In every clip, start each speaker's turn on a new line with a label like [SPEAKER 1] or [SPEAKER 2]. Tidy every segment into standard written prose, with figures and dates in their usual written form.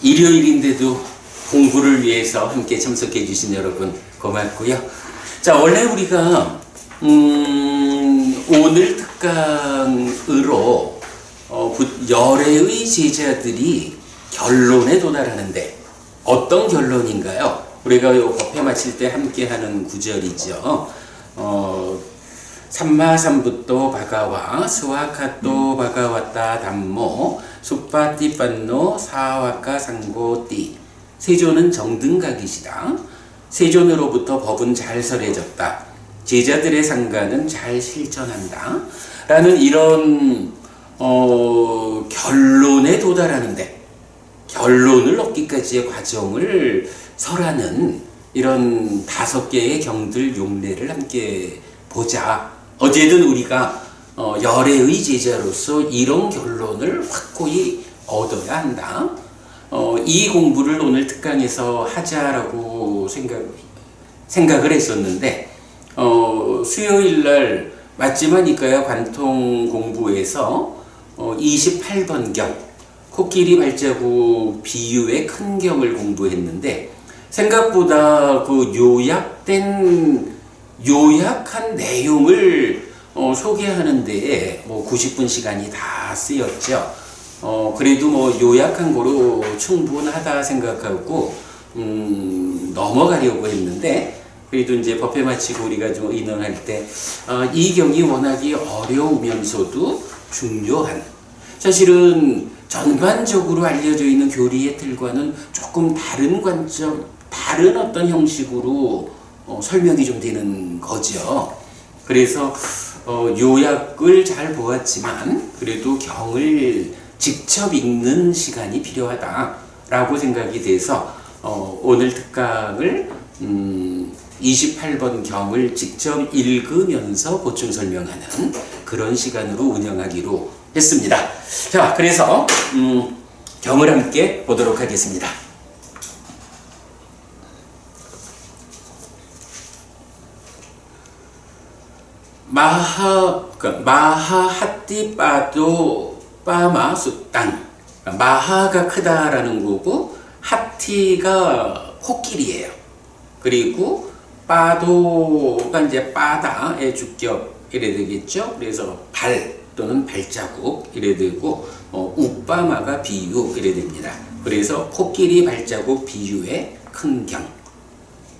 [SPEAKER 1] 일요일인데도 공부를 위해서 함께 참석해 주신 여러분 고맙고요. 자, 원래 우리가 오늘 특강으로 열애의 제자들이 결론에 도달하는데 어떤 결론인가요? 우리가 요 법회 마칠 때 함께 하는 구절이죠. 삼마삼부토 바가와 스와카토 바가와타 담모 수파티판노 사와카 상고띠. 세존은 정등각이시다. 세존으로부터 법은 잘 설해졌다. 제자들의 상가는 잘 실천한다. 라는 이런 결론에 도달하는데, 결론을 얻기까지의 과정을 설하는 이런 5개의 경들 용례를 함께 보자. 어쨌든 우리가 열애의 제자로서 이런 결론을 확고히 얻어야 한다. 이 공부를 오늘 특강에서 하자라고 생각을 했었는데, 수요일날 맞지마니까요 관통 공부에서 28번경 코끼리 발자국 비유의 큰 경을 공부했는데, 생각보다 그 요약한 내용을 소개하는 데에 90분 시간이 다 쓰였죠. 그래도 요약한 거로 충분하다 생각하고 넘어가려고 했는데, 그래도 이제 법회 마치고 우리가 좀 의논할 때 이 경이 워낙에 어려우면서도 중요한, 사실은 전반적으로 알려져 있는 교리의 틀과는 조금 다른 관점, 다른 어떤 형식으로 설명이 좀 되는 거죠. 그래서 요약을 잘 보았지만 그래도 경을 직접 읽는 시간이 필요하다라고 생각이 돼서 오늘 특강을 28번 경을 직접 읽으면서 보충 설명하는 그런 시간으로 운영하기로 했습니다. 자, 그래서 경을 함께 보도록 하겠습니다. 마하하띠 빠도 빠마 숫땅. 마하가 크다라는 거고, 하티가 코끼리예요. 그리고 빠도가 이제 빠다의 주격 이래 되겠죠. 그래서 발 또는 발자국 이래 되고, 우빠마가 비유 이래 됩니다. 그래서 코끼리 발자국 비유의 큰 경.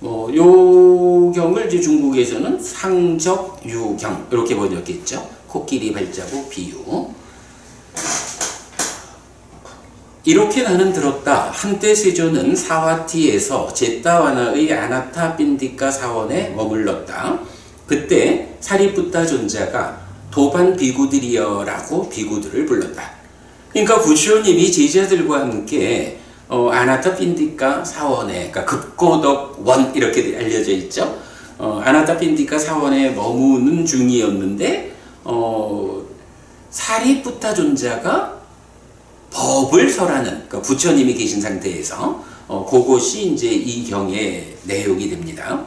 [SPEAKER 1] 요 경을 이제 중국에서는 상적유경 이렇게 번역했죠. 코끼리 발자국 비유. 이렇게 나는 들었다. 한때 세존은 사와티에서 제타와나의 아나타 빈디카 사원에 머물렀다. 그때 사리푸타 존자가 도반 비구들이여라고 비구들을 불렀다. 그러니까 부처님이 제자들과 함께 아나타 빈디카 사원에, 그러니까 극고덕원 이렇게 알려져 있죠. 아나타 빈디카 사원에 머무는 중이었는데, 사리푸타 존자가 법을 설하는, 그러니까 부처님이 계신 상태에서 그것이 이제 이 경의 내용이 됩니다.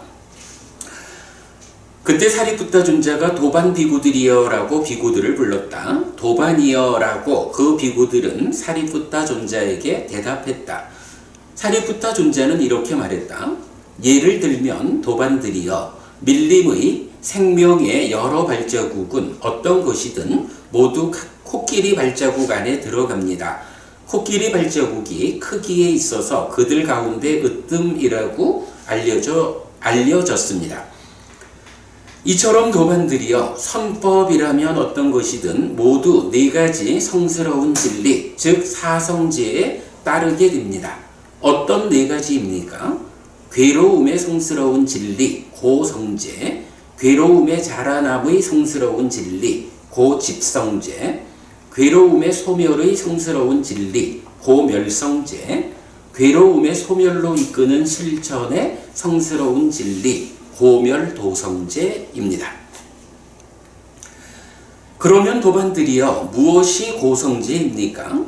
[SPEAKER 1] 그때 사리푸타 존자가 도반 비구들이여라고 비구들을 불렀다. 도반이여라고 그 비구들은 사리푸타 존자에게 대답했다. 사리푸타 존자는 이렇게 말했다. 예를 들면 도반들이여, 밀림의 생명의 여러 발자국은 어떤 것이든 모두 코끼리 발자국 안에 들어갑니다. 코끼리 발자국이 크기에 있어서 그들 가운데 으뜸이라고 알려졌습니다. 이처럼 도반들이여, 선법이라면 어떤 것이든 모두 4가지 성스러운 진리, 즉 사성제에 따르게 됩니다. 어떤 4가지입니까? 괴로움의 성스러운 진리, 고성제, 괴로움의 자라남의 성스러운 진리, 고집성제, 괴로움의 소멸의 성스러운 진리, 고멸성제, 괴로움의 소멸로 이끄는 실천의 성스러운 진리, 고멸도성제입니다. 그러면 도반들이여, 무엇이 고성제입니까?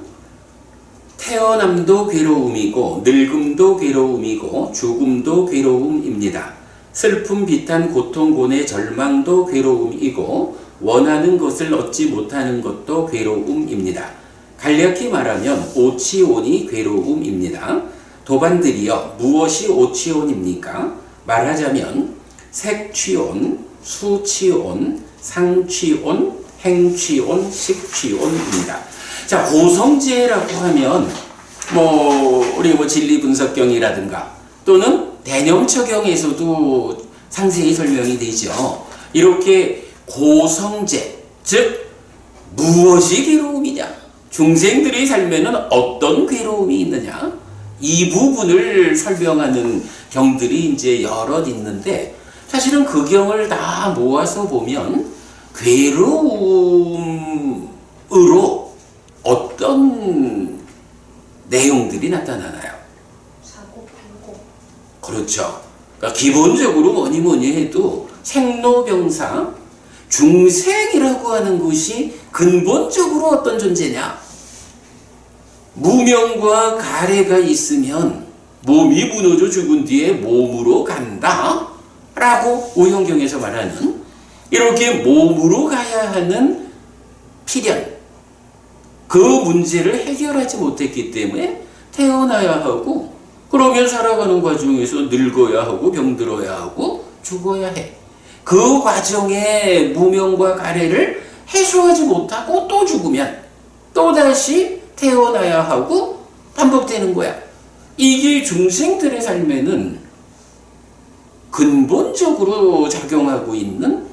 [SPEAKER 1] 태어남도 괴로움이고 늙음도 괴로움이고 죽음도 괴로움입니다. 슬픔, 비탄, 고통, 고뇌, 절망도 괴로움이고 원하는 것을 얻지 못하는 것도 괴로움입니다. 간략히 말하면 오치온이 괴로움입니다. 도반들이여 무엇이 오치온입니까? 말하자면 색취온, 수취온, 상취온, 행취온, 식취온입니다. 자, 고성지혜라고 하면 우리 진리분석경이라든가 또는 대념처경에서도 상세히 설명이 되죠. 이렇게 고성제, 즉 무엇이 괴로움이냐? 중생들의 삶에는 어떤 괴로움이 있느냐? 이 부분을 설명하는 경들이 이제 여럿 있는데, 사실은 그 경을 다 모아서 보면 괴로움으로 어떤 내용들이 나타나나요?
[SPEAKER 2] 사고, 팔고.
[SPEAKER 1] 그렇죠. 그러니까 기본적으로 뭐니 해도 생로병사, 중생이라고 하는 것이 근본적으로 어떤 존재냐? 무명과 가래가 있으면 몸이 무너져 죽은 뒤에 몸으로 간다 라고 오형경에서 말하는, 이렇게 몸으로 가야 하는 필연, 그 문제를 해결하지 못했기 때문에 태어나야 하고, 그러면 살아가는 과정에서 늙어야 하고 병들어야 하고 죽어야 해. 그 과정에 무명과 가래를 해소하지 못하고 또 죽으면 또다시 태어나야 하고 반복되는 거야. 이게 중생들의 삶에는 근본적으로 작용하고 있는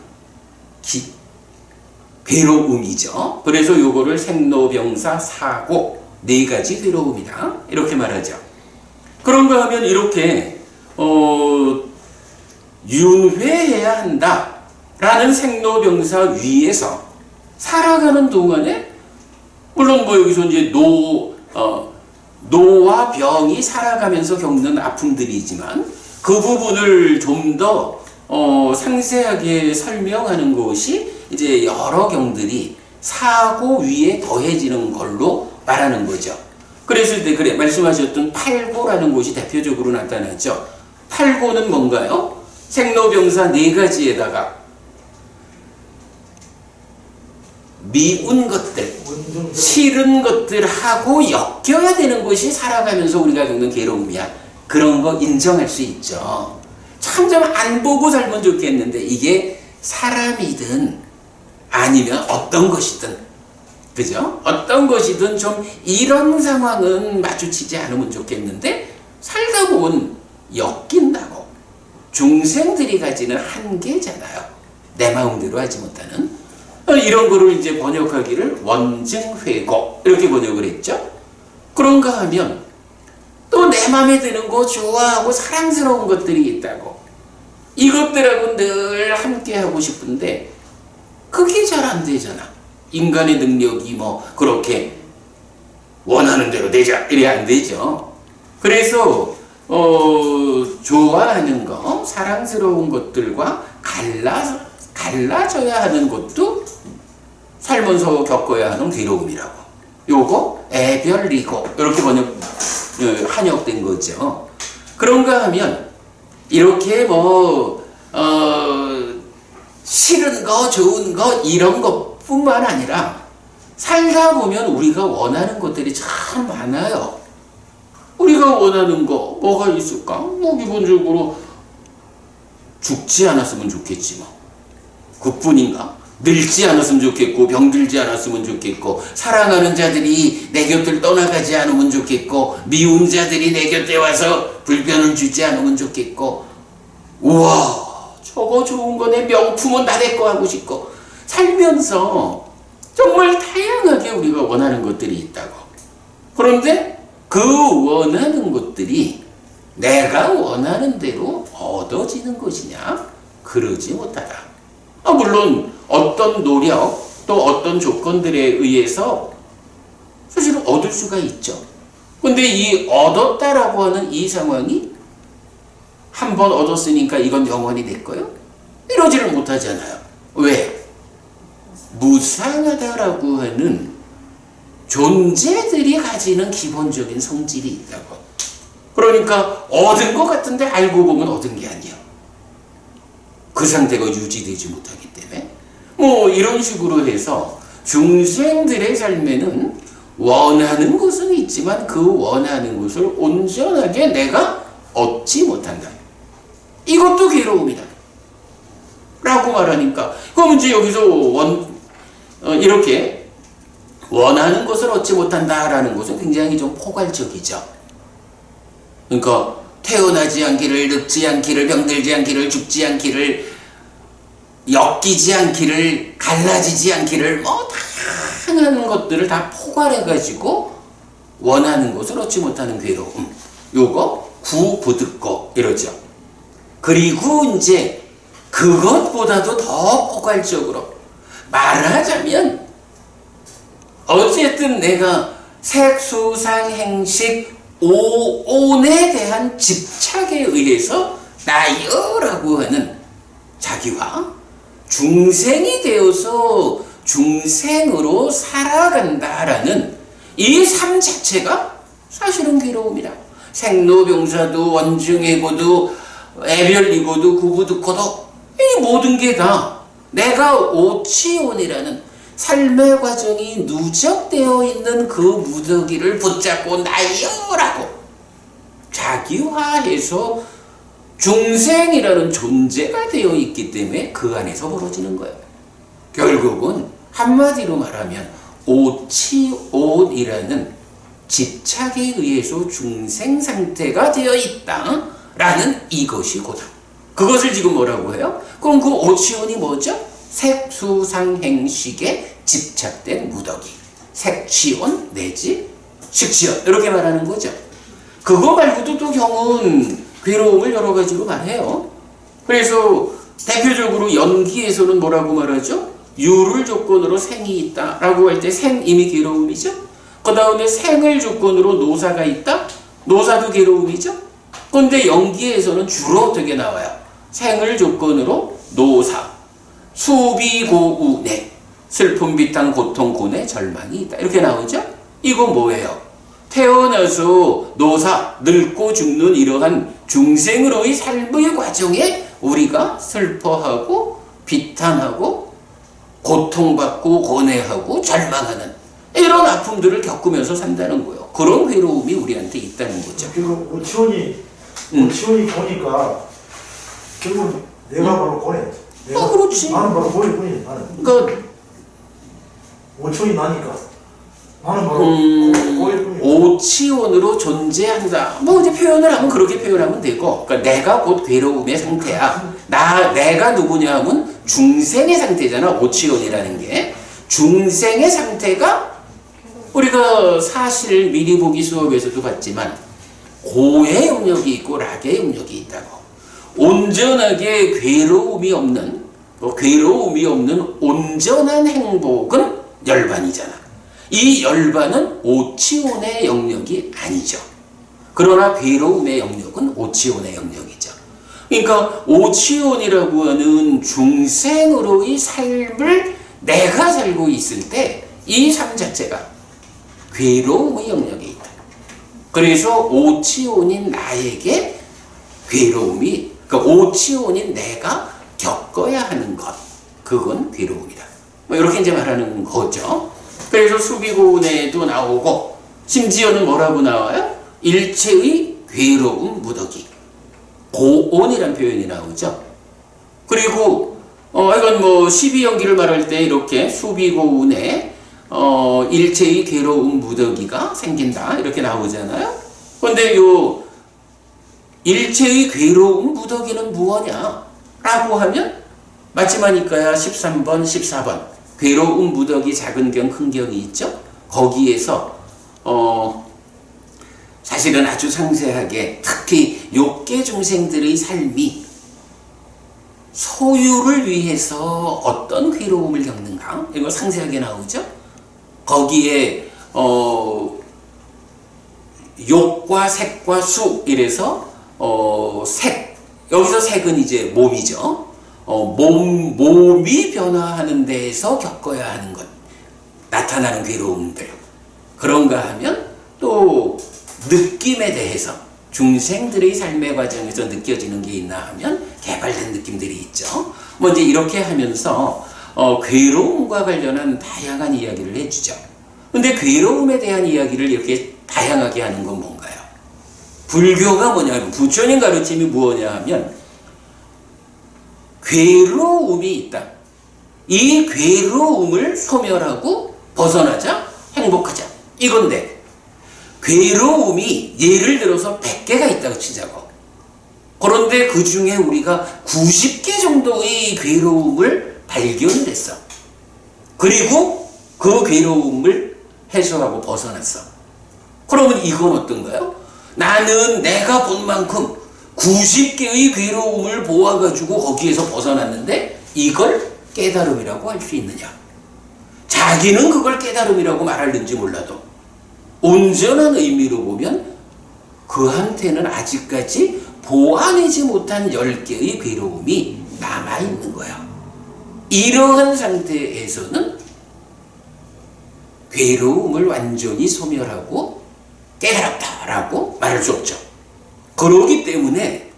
[SPEAKER 1] 괴로움이죠. 그래서 요거를 생로병사 사고 네 가지 괴로움이다 이렇게 말하죠. 그런가 하면 이렇게 윤회해야 한다 라는 생로병사 위에서 살아가는 동안에, 물론 여기서 이제 노와 병이 살아가면서 겪는 아픔들이지만 그 부분을 좀 더 상세하게 설명하는 것이 이제 여러 경들이 사고 위에 더해지는 걸로 말하는 거죠. 그랬을 때 말씀하셨던 팔고라는 것이 대표적으로 나타나죠. 팔고는 뭔가요? 생로병사 네 가지에다가 미운 것들, 싫은 것들하고 엮여야 되는 것이 살아가면서 우리가 겪는 괴로움이야. 그런 거 인정할 수 있죠. 참 좀 안 보고 살면 좋겠는데, 이게 사람이든 아니면 어떤 것이든, 그죠? 어떤 것이든 좀 이런 상황은 마주치지 않으면 좋겠는데 살다 보면 엮인다고. 중생들이 가지는 한계잖아요. 내 마음대로 하지 못하는. 이런 거를 이제 번역하기를 원증회고 이렇게 번역을 했죠. 그런가 하면 또 내 마음에 드는 거 좋아하고 사랑스러운 것들이 있다고. 이것들하고 늘 함께 하고 싶은데 그게 잘 안 되잖아. 인간의 능력이 그렇게 원하는 대로 되자 이래 안 되죠. 그래서 좋아하는 거, 사랑스러운 것들과 갈라져야 하는 것도 살면서 겪어야 하는 괴로움이라고. 요거 애별리고 이렇게 한역된 거죠. 그런가 하면 이렇게 싫은 거, 좋은 거 이런 것뿐만 아니라 살다 보면 우리가 원하는 것들이 참 많아요. 우리가 원하는 거 뭐가 있을까? 기본적으로 죽지 않았으면 좋겠지 그뿐인가? 늙지 않았으면 좋겠고, 병들지 않았으면 좋겠고, 사랑하는 자들이 내 곁을 떠나가지 않으면 좋겠고, 미운 자들이 내 곁에 와서 불편을 주지 않으면 좋겠고, 우와 저거 좋은 거 내 명품은 다 내 거 하고 싶고, 살면서 정말 다양하게 우리가 원하는 것들이 있다고. 그런데 그 원하는 것들이 내가 원하는 대로 얻어지는 것이냐? 그러지 못하다. 물론 어떤 노력 또 어떤 조건들에 의해서 사실은 얻을 수가 있죠. 근데 이 얻었다라고 하는 이 상황이 한 번 얻었으니까 이건 영원히 될 거예요? 이러지를 못하잖아요. 왜? 무상하다라고 하는 존재들이 가지는 기본적인 성질이 있다고. 그러니까 얻은 것 같은데 알고 보면 얻은 게 아니야. 그 상태가 유지되지 못하기 때문에 이런 식으로 해서 중생들의 삶에는 원하는 것은 있지만 그 원하는 것을 온전하게 내가 얻지 못한다. 이것도 괴로움이다. 라고 말하니까, 그럼 이제 여기서 이렇게 원하는 것을 얻지 못한다라는 것은 굉장히 좀 포괄적이죠. 그러니까 태어나지 않기를, 늙지 않기를, 병들지 않기를, 죽지 않기를, 엮이지 않기를, 갈라지지 않기를, 뭐 다양한 것들을 다 포괄해가지고 원하는 것을 얻지 못하는 괴로움. 요거 구부득고 이러죠. 그리고 이제 그것보다도 더 포괄적으로 말하자면, 어쨌든 내가 색수상 행식 오온에 대한 집착에 의해서 나여라고 하는 자기와 중생이 되어서 중생으로 살아간다라는 이 삶 자체가 사실은 괴로움이다. 생로병사도 원증이고도 애별이고도 구부득고도 이 모든 게 다 내가 오치온이라는 삶의 과정이 누적되어 있는 그 무더기를 붙잡고 나여라고 자기화해서 중생이라는 존재가 되어 있기 때문에 그 안에서 벌어지는 거예요. 결국은 한마디로 말하면 오치온이라는 집착에 의해서 중생 상태가 되어 있다라는 이것이 고다. 그것을 지금 뭐라고 해요? 그럼 그 오치온이 뭐죠? 색수상행식에 집착된 무더기, 색치온 내지 식치온, 이렇게 말하는 거죠. 그거 말고도 또 경은 괴로움을 여러 가지로 말해요. 그래서 대표적으로 연기에서는 뭐라고 말하죠? 유를 조건으로 생이 있다라고 할 때 생 이미 괴로움이죠. 그 다음에 생을 조건으로 노사가 있다? 노사도 괴로움이죠. 그런데 연기에서는 주로 어떻게 나와요? 생을 조건으로 노사, 수비고우내, 슬픔, 비탄, 고통, 고뇌, 절망이 있다. 이렇게 나오죠? 이거 뭐예요? 태어나서 노사, 늙고 죽는 이러한 중생으로의 삶의 과정에 우리가 슬퍼하고 비탄하고 고통받고 고뇌하고 절망하는 이런 아픔들을 겪으면서 산다는 거예요. 그런 괴로움이 우리한테 있다는 거죠.
[SPEAKER 3] 그리고 오치원이 보니까 결국 내가 바로 고뇌.
[SPEAKER 1] 그렇지.
[SPEAKER 3] 나는 바로 고뇌뿐이야. 나는.
[SPEAKER 1] 그러니까
[SPEAKER 3] 오치원이 나니까 나는 바로 고뇌뿐이야.
[SPEAKER 1] 오치원으로 존재한다. 뭐 이제 표현을 하면 그렇게 표현하면 되고, 그러니까 내가 곧 괴로움의 상태야. 내가 누구냐 하면 중생의 상태잖아. 오치원이라는 게 중생의 상태가 우리가 사실 미리 보기 수업에서도 봤지만 고의 영역이 있고 락의 영역이 있다고. 온전하게 괴로움이 없는 온전한 행복은 열반이잖아. 이 열반은 오치온의 영역이 아니죠. 그러나 괴로움의 영역은 오치온의 영역이죠. 그러니까 오치온이라고 하는 중생으로의 삶을 내가 살고 있을 때 이 삶 자체가 괴로움의 영역에 있다. 그래서 오치온인 나에게 괴로움이, 그러니까 오치온인 내가 겪어야 하는 것, 그건 괴로움이다. 뭐 이렇게 이제 말하는 거죠. 그래서 수비고운에도 나오고, 심지어는 뭐라고 나와요? 일체의 괴로움 무더기, 고온이라는 표현이 나오죠. 그리고 이건 뭐 12연기를 말할 때 이렇게 수비고운에 일체의 괴로움 무더기가 생긴다 이렇게 나오잖아요. 그런데 요 일체의 괴로움 무더기는 무엇냐 라고 하면 마지막이니까야 13번 14번 괴로움 무더기 작은 경 큰 경이 있죠. 거기에서 사실은 아주 상세하게 특히 욕계 중생들의 삶이 소유를 위해서 어떤 괴로움을 겪는가 이거 상세하게 나오죠. 거기에 욕과 색과 수 이래서 색, 여기서 색은 이제 몸이죠. 몸이 변화하는 데에서 겪어야 하는 것, 나타나는 괴로움들. 그런가 하면 또 느낌에 대해서 중생들의 삶의 과정에서 느껴지는 게 있나 하면 개발된 느낌들이 있죠. 뭐 이제 이렇게 하면서 괴로움과 관련한 다양한 이야기를 해주죠. 근데 괴로움에 대한 이야기를 이렇게 다양하게 하는 건 뭔가요? 불교가 뭐냐면 부처님 가르침이 무엇냐 하면 괴로움이 있다. 이 괴로움을 소멸하고 벗어나자 행복하자 이건데 괴로움이 예를 들어서 100개가 있다고 치자고. 그런데 그 중에 우리가 90개 정도의 괴로움을 발견을 했어. 그리고 그 괴로움을 해소하고 벗어났어. 그러면 이건 어떤가요? 나는 내가 본 만큼 90개의 괴로움을 보아가지고 거기에서 벗어났는데 이걸 깨달음이라고 할 수 있느냐? 자기는 그걸 깨달음이라고 말하는지 몰라도 온전한 의미로 보면 그한테는 아직까지 보완하지 못한 10개의 괴로움이 남아있는 거야. 이러한 상태에서는 괴로움을 완전히 소멸하고 깨달았다라고 말할 수 없죠. 그러기 때문에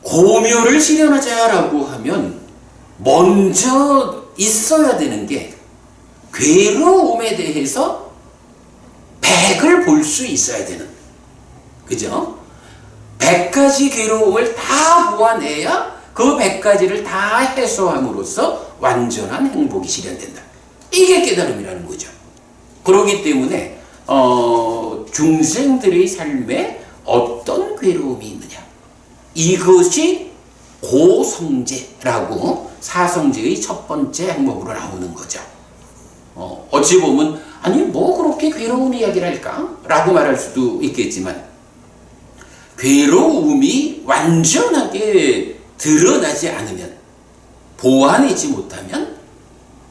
[SPEAKER 1] 고묘를 실현하자라고 하면 먼저 있어야 되는 게 괴로움에 대해서 100을 볼 수 있어야 되는, 그죠? 100가지 괴로움을 다 보아내야 그 100가지를 다 해소함으로써 완전한 행복이 실현된다. 이게 깨달음이라는 거죠. 그렇기 때문에 중생들의 삶에 어떤 괴로움이 있느냐, 이것이 고성제라고 사성제의 첫 번째 항목으로 나오는 거죠. 어찌 보면 아니 뭐 그렇게 괴로운 이야기를 할까? 라고 말할 수도 있겠지만 괴로움이 완전하게 드러나지 않으면, 보완하지 못하면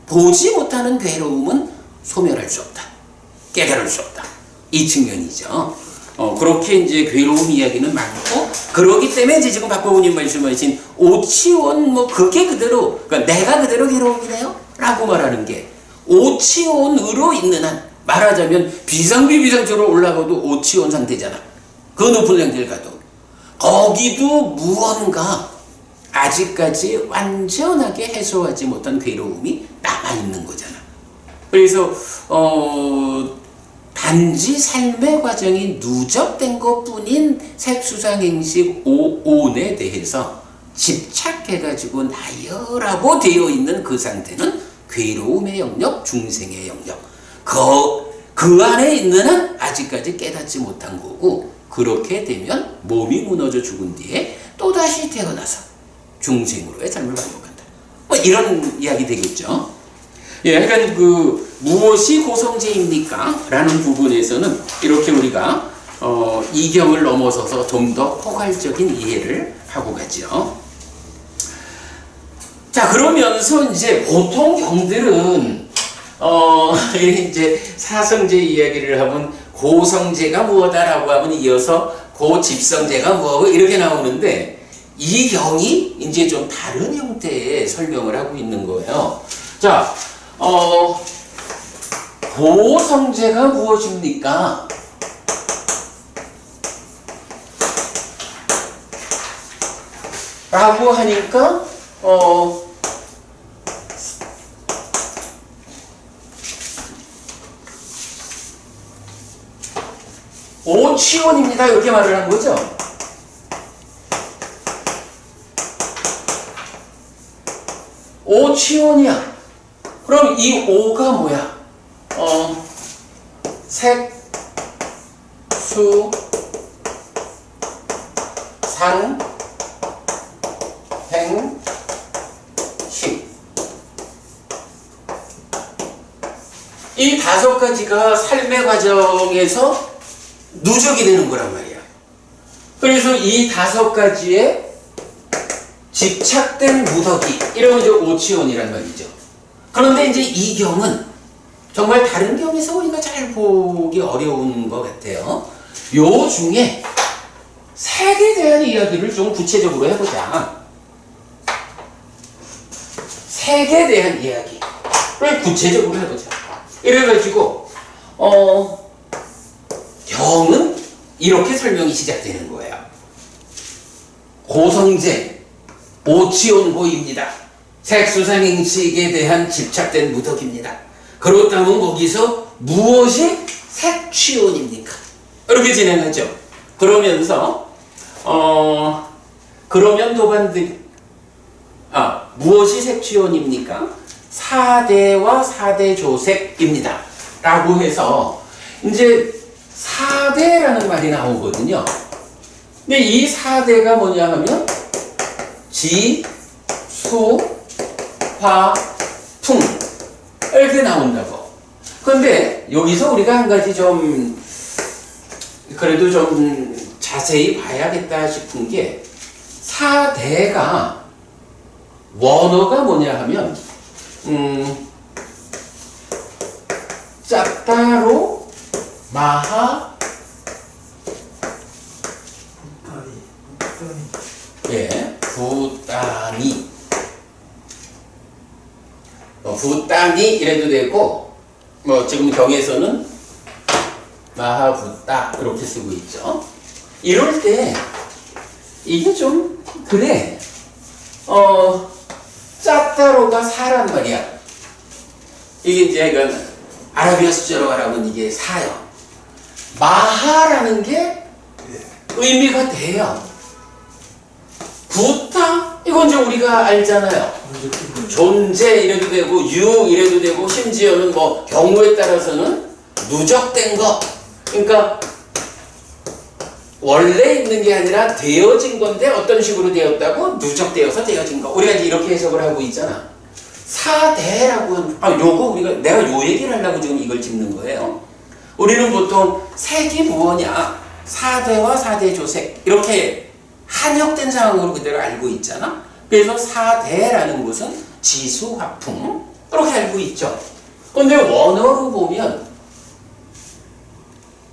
[SPEAKER 1] 보지 못하는 괴로움은 소멸할 수 없다. 깨달을 수 없다. 이 측면이죠. 그렇게 이제 괴로움 이야기는 많고, 그러기 때문에 이제 지금 박보부님 말씀하신 오치원 뭐 그게 그대로, 그러니까 내가 그대로 괴로움이네요? 라고 말하는 게 오치원으로 있는 한, 말하자면 비상비비상처럼 올라가도 오치원 상태잖아. 그 높은 상태를 가도 거기도 무언가 아직까지 완전하게 해소하지 못한 괴로움이 남아있는 거잖아. 그래서 단지 삶의 과정이 누적된 것뿐인 색수상행식 오온에 대해서 집착해가지고 나열하고 되어 있는 그 상태는 괴로움의 영역, 중생의 영역, 그 안에 있는 한 아직까지 깨닫지 못한 거고, 그렇게 되면 몸이 무너져 죽은 뒤에 또다시 태어나서 중생으로의 삶을 반복한다. 뭐 이런 이야기 되겠죠. 예, 그러니까 무엇이 고성제입니까? 라는 부분에서는 이렇게 우리가 이경을 넘어서서 좀 더 포괄적인 이해를 하고 가죠. 자, 그러면서 이제 보통 경들은 이제 사성제 이야기를 하면 고성제가 무엇다라고 하면 이어서 고집성제가 무엇 이렇게 나오는데, 이 경이 이제 좀 다른 형태의 설명을 하고 있는 거예요. 자, 고성제가 무엇입니까? 라고 하니까 오치원입니다. 이렇게 말을 한 거죠. 오치원이야. 그럼 이 오가 뭐야? 색, 수, 상, 행, 식. 이 5가지가 삶의 과정에서 누적이 되는 거란 말이야. 그래서 이 5가지에 집착된 무더기, 이러면 이제 오치원이란 말이죠. 그런데 이제 이 경은 정말 다른 경에서 우리가 잘 보기 어려운 것 같아요. 요 중에 색에 대한 이야기를 좀 구체적으로 해보자. 색에 대한 이야기를 구체적으로 해보자. 이래가지고 경은 이렇게 설명이 시작되는 거예요. 고성제, 오치원고입니다. 색수상행식에 대한 집착된 무덕입니다. 그렇다면 거기서 무엇이 색취온입니까? 이렇게 진행하죠. 그러면서 그러면 도반들이 무엇이 색취온입니까? 4대와 4대 조색입니다. 라고 해서 이제 4대라는 말이 나오거든요. 근데 이 4대가 뭐냐 하면 지, 수, 화, 풍 이렇게 나온다고. 그런데 여기서 우리가 한 가지 좀 그래도 좀 자세히 봐야겠다 싶은 게 4대가 원어가 뭐냐 하면 짝따로 마하 부따니 부따니 이래도 되고 뭐 지금 경에서는 마하부따 이렇게 쓰고 있죠. 이럴 때 이게 좀 그래 짝따로가 사란 말이야. 이게 이제 이건 아라비아 숫자로 말하면 이게 사요. 마하라는 게 의미가 돼요. 부타 이건 이제 우리가 알잖아요. 존재 이래도 되고 유 이래도 되고 심지어는 뭐 경우에 따라서는 누적된 거. 그러니까 원래 있는 게 아니라 되어진 건데 어떤 식으로 되었다고? 누적되어서 되어진 거. 우리가 이제 이렇게 해석을 하고 있잖아. 4대라고 요거 우리가 내가 요 얘기를 하려고 지금 이걸 짚는 거예요. 우리는 보통 색이 뭐냐? 4대와 4대 조색 이렇게 한역된 상황으로 그대로 알고 있잖아. 그래서 4대라는 것은 지수, 화풍 이렇게 알고 있죠. 그런데 원어로 보면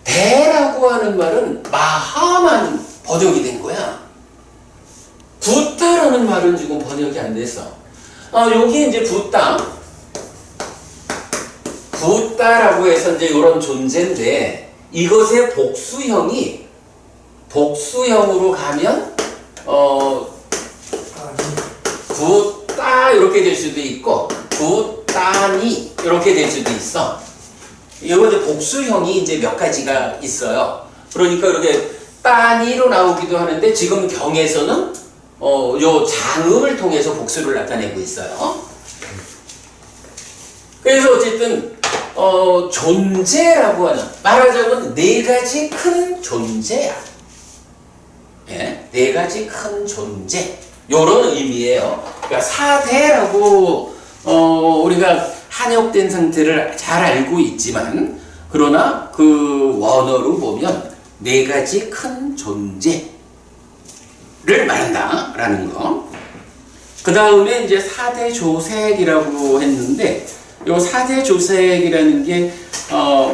[SPEAKER 1] 대라고 하는 말은 마하만 번역이 된 거야. 부따라는 말은 지금 번역이 안 됐어. 여기 이제 부따라고 해서 이제 이런 존재인데 이것의 복수형으로 가면 부따 이렇게 될 수도 있고 부따니 이렇게 될 수도 있어. 이거 이제 복수형이 이제 몇 가지가 있어요. 그러니까 이렇게 따니로 나오기도 하는데 지금 경에서는 요 장음을 통해서 복수를 나타내고 있어요. 그래서 어쨌든 존재라고 하는 말하자면 네 가지 큰 존재야. 예? 네 가지 큰 존재 요런 의미예요. 그러니까 4대라고 우리가 한역된 상태를 잘 알고 있지만 그러나 그 원어로 보면 네 가지 큰 존재를 말한다라는 거. 그 다음에 이제 4대 조색이라고 했는데 요 4대 조색이라는 게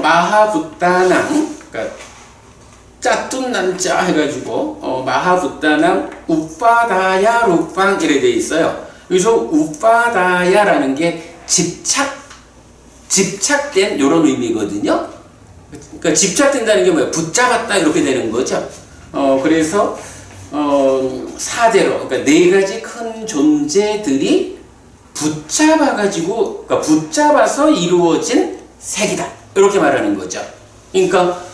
[SPEAKER 1] 마하부따낭 그러니까 짜뚱난짜 해가지고 마하부따낭 우빠다야 루빵 이래 돼 있어요. 여기서 우빠다야라는 게 집착된 이런 의미거든요. 그러니까 집착된다는 게 뭐예요? 붙잡았다 이렇게 되는 거죠. 그래서 4대로 그러니까 네 가지 큰 존재들이 붙잡아가지고 그러니까 붙잡아서 이루어진 색이다 이렇게 말하는 거죠. 그러니까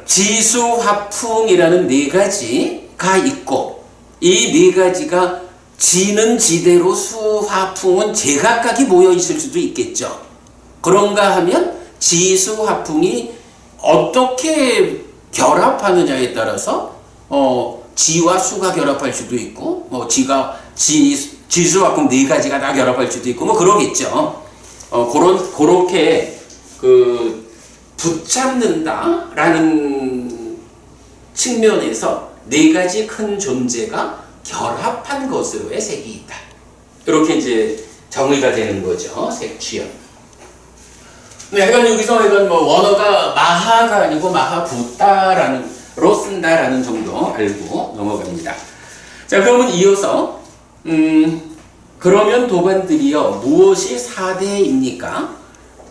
[SPEAKER 1] 지수, 화풍이라는 네 가지가 있고 이 네 가지가 지는 지대로 수, 화, 풍은 제각각이 모여 있을 수도 있겠죠. 그런가 하면 지수, 화풍이 어떻게 결합하느냐에 따라서 지와 수가 결합할 수도 있고 지수, 화풍 네 가지가 다 결합할 수도 있고 뭐 그러겠죠. 그렇게 붙잡는다라는 측면에서 네 가지 큰 존재가 결합한 것으로의 색이 있다. 이렇게 이제 정의가 되는 거죠. 색취형. 네, 하여간 여기서 뭐 원어가 마하가 아니고 마하부따로 쓴다라는 정도 알고 넘어갑니다. 자, 그러면 이어서 그러면 도반들이여 무엇이 4대입니까?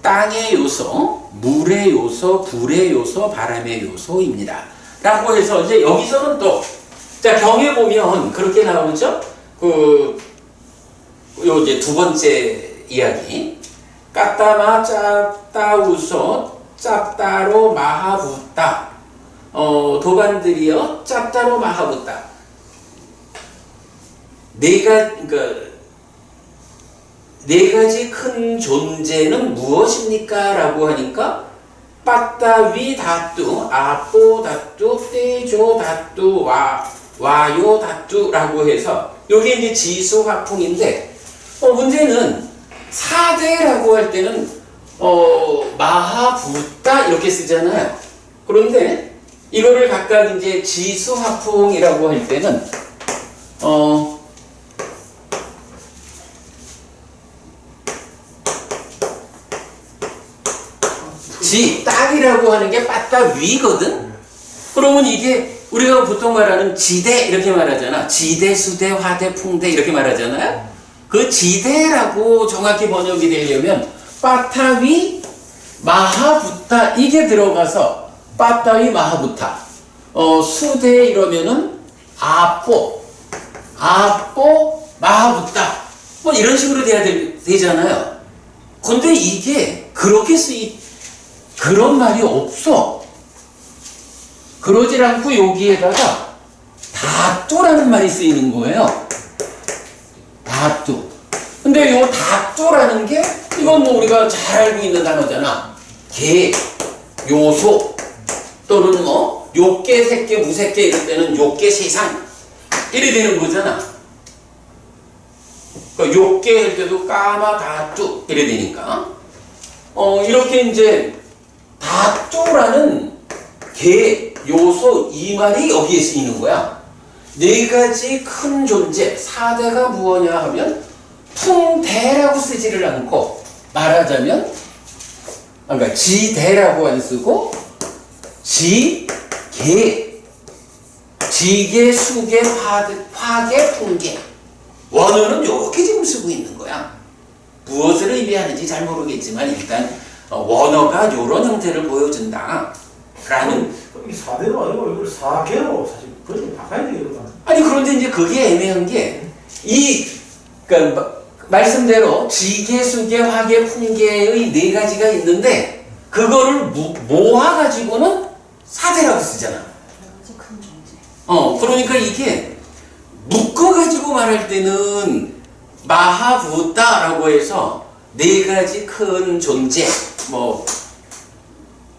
[SPEAKER 1] 땅의 요소, 물의 요소, 불의 요소, 바람의 요소입니다. 라고 해서 이제 여기서는 또 자, 경에 보면 그렇게 나오죠? 요 이제 두 번째 이야기. 까따마 짭따 웃어 짭따로 마하붓다. 도반들이여 짭따로 마하붓다. 그러니까 네 가지 큰 존재는 무엇입니까? 라고 하니까 빠따위 다뚜, 아뽀 다뚜, 떼조 다뚜, 와요 다뚜 라고 해서 여기 이제 지수화풍인데 문제는 4대라고 할 때는 마하붓다 이렇게 쓰잖아요. 그런데 이거를 각각 이제 지수화풍이라고 할 때는 땅이라고 하는 게 빠따 위거든? 그러면 이게 우리가 보통 말하는 지대 이렇게 말하잖아. 지대, 수대, 화대, 풍대 이렇게 말하잖아요. 그 지대라고 정확히 번역이 되려면 빠따 위 마하붓다 이게 들어가서 빠따 위 마하붓다. 수대 이러면은 아뽀 마하붓다 뭐 이런 식으로 돼야 되잖아요. 근데 이게 그렇게 그런 말이 없어. 그러질 않고 여기에다가 다뚜라는 말이 쓰이는 거예요. 다뚜. 근데 이 다뚜라는 게 이건 뭐 우리가 잘 알고 있는 단어잖아. 개, 요소 또는 뭐 욕계, 색계, 무색계 이럴 때는 욕계 세상 이래 되는 거잖아. 그러니까 욕계 할 때도 까마 다뚜 이래 되니까 이렇게 이제 다뚜라는 개, 요소 이 말이 여기에 쓰이는 거야. 네 가지 큰 존재 4대가 무엇냐 하면 풍대라고 쓰지를 않고 말하자면 그러니까 지대라고 안 쓰고 지계, 수계, 화계, 풍계 원어는 이렇게 지금 쓰고 있는 거야. 무엇을 의미하는지 잘 모르겠지만 일단 원어가 이런 형태를 보여준다 라는.
[SPEAKER 3] 이게 4대로 아니고 이걸 4개로 사실 그렇게 바꿔야 되거든.
[SPEAKER 1] 아니 그런데 이제 그게 애매한 게 그러니까 말씀대로 지계, 수계, 화계, 풍계의 네 가지가 있는데 그거를 모아가지고는 4대라고 쓰잖아.
[SPEAKER 2] 아주 큰 존재.
[SPEAKER 1] 그러니까 이게 묶어가지고 말할 때는 마하붓다라고 해서 네 가지 큰 존재, 뭐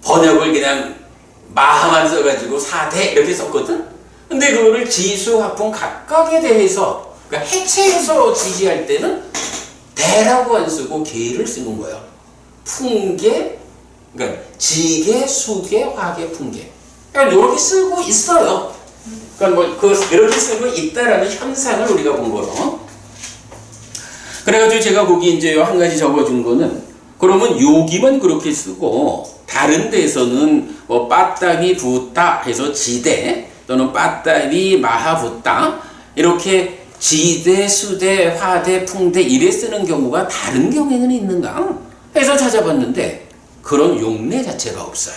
[SPEAKER 1] 번역을 그냥 마하만 써가지고 4대 이렇게 썼거든. 근데 그거를 지수, 화풍 각각에 대해서 그러니까 해체해서 지시할 때는 대라고 안 쓰고 개를 쓰는 거예요. 풍계, 그러니까 지계, 수계, 화계, 풍계. 그러니까 이렇게 쓰고 있어요. 그러니까 뭐 이렇게 쓰고 있다라는 현상을 우리가 본 거로. 그래가지고 제가 거기 이제 한 가지 적어준 거는 그러면 여기만 그렇게 쓰고 다른 데서는 뭐 빠따위 붓다 해서 지대 또는 빠따위 마하붓다 이렇게 지대, 수대, 화대, 풍대 이래 쓰는 경우가 다른 경우에는 있는가 해서 찾아봤는데 그런 용례 자체가 없어요.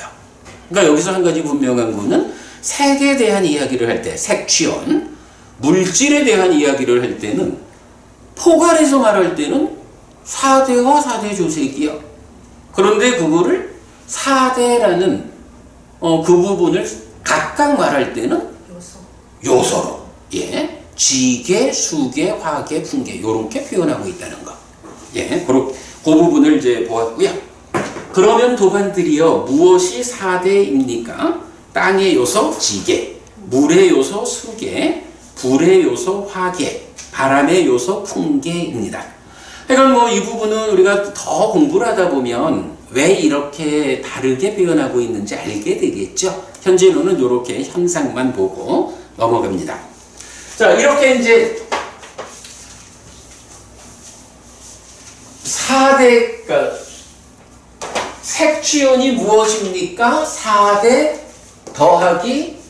[SPEAKER 1] 그러니까 여기서 한 가지 분명한 거는 색에 대한 이야기를 할 때 색취원, 물질에 대한 이야기를 할 때는 포괄해서 말할 때는 4대와 4대 조색이야. 그런데 그거를 4대라는 그 부분을 각각 말할 때는 요소로 지계, 수계, 화계, 풍계 요렇게 표현하고 있다는 거. 그 부분을 이제 보았고요. 그러면 도반들이여 무엇이 4대입니까? 땅의 요소 지계, 물의 요소 수계, 불의 요소 화계, 바람의 요소 풍계입니다. 그러니까 뭐 이 부분은 우리가 더 공부를 하다 보면 왜 이렇게 다르게 표현하고 있는지 알게 되겠죠. 현재로는 이렇게 현상만 보고 넘어갑니다. 자, 이렇게 이제 4대, 그러니까 색취원이 무엇입니까? 4대 더하기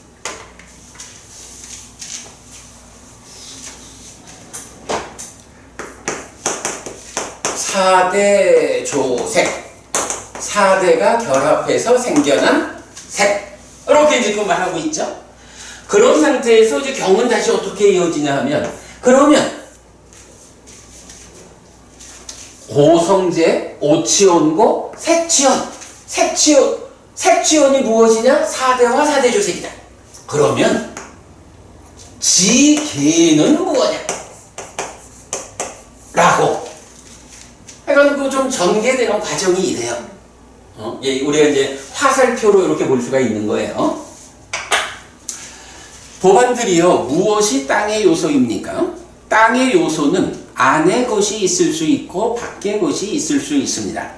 [SPEAKER 1] 4대 조색, 4대가 결합해서 생겨난 색 이렇게 지금 말하고 있죠. 그런 상태에서 이제 경은 다시 어떻게 이어지냐 하면 그러면 고성제, 오치원고, 색치원. 색치원이 무엇이냐? 4대화 4대조색이다. 그러면 지계는 뭐냐? 라고 해가지고 좀 전개되는 과정이 이래요. 예, 우리가 이제 화살표로 이렇게 볼 수가 있는 거예요. 도반들이요, 무엇이 땅의 요소입니까? 땅의 요소는 안에 것이 있을 수 있고 밖에 것이 있을 수 있습니다.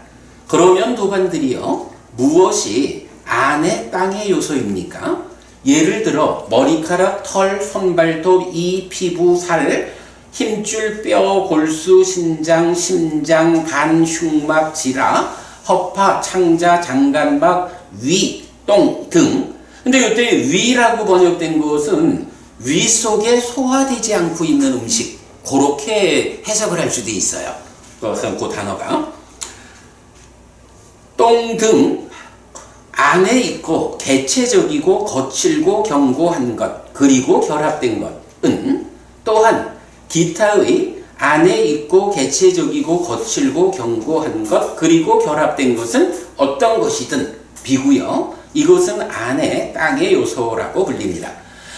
[SPEAKER 1] 그러면 도반들이요, 무엇이 안에 땅의 요소입니까? 예를 들어 머리카락, 털, 손발톱, 이, 피부, 살, 힘줄, 뼈, 골수, 신장, 심장, 간, 흉막, 지라, 허파, 창자, 장간막, 위, 똥 등. 근데 이때 위라고 번역된 것은 위 속에 소화되지 않고 있는 음식, 그렇게 해석을 할 수도 있어요. 그것은 그 단어가 똥 등 안에 있고 개체적이고 거칠고 견고한 것, 그리고 결합된 것은 또한 기타의 안에 있고 개체적이고 거칠고 견고한 것, 그리고 결합된 것은 어떤 것이든 비구요, 이것은 안에 땅의 요소라고 불립니다.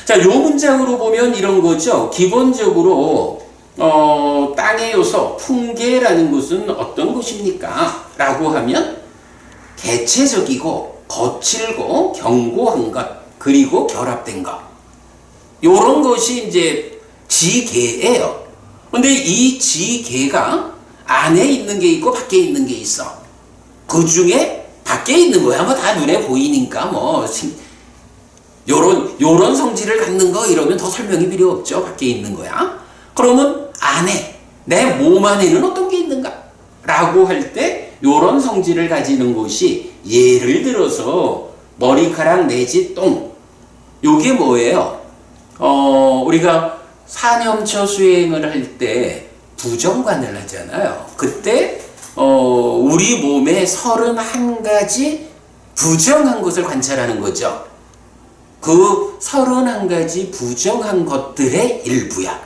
[SPEAKER 1] 자, 요 문장으로 보면 이런 거죠. 기본적으로 땅의 요소, 풍계라는 것은 어떤 것입니까? 라고 하면 개체적이고 거칠고 견고한 것, 그리고 결합된 것, 요런 것이 이제 지계예요. 근데 이 지계가 안에 있는 게 있고 밖에 있는 게 있어. 그 중에 밖에 있는 거야 뭐 다 눈에 보이니까 뭐 요런 성질을 갖는 거 이러면 더 설명이 필요 없죠. 밖에 있는 거야. 그러면 안에, 내 몸 안에는 어떤 게 있는가? 라고 할 때 요런 성질을 가지는 것이, 예를 들어서 머리카락 내지 똥, 요게 뭐예요? 우리가 사념처 수행을 할 때 부정관을 하잖아요. 그때 우리 몸에 31가지 부정한 것을 관찰하는 거죠. 그 31가지 부정한 것들의 일부야.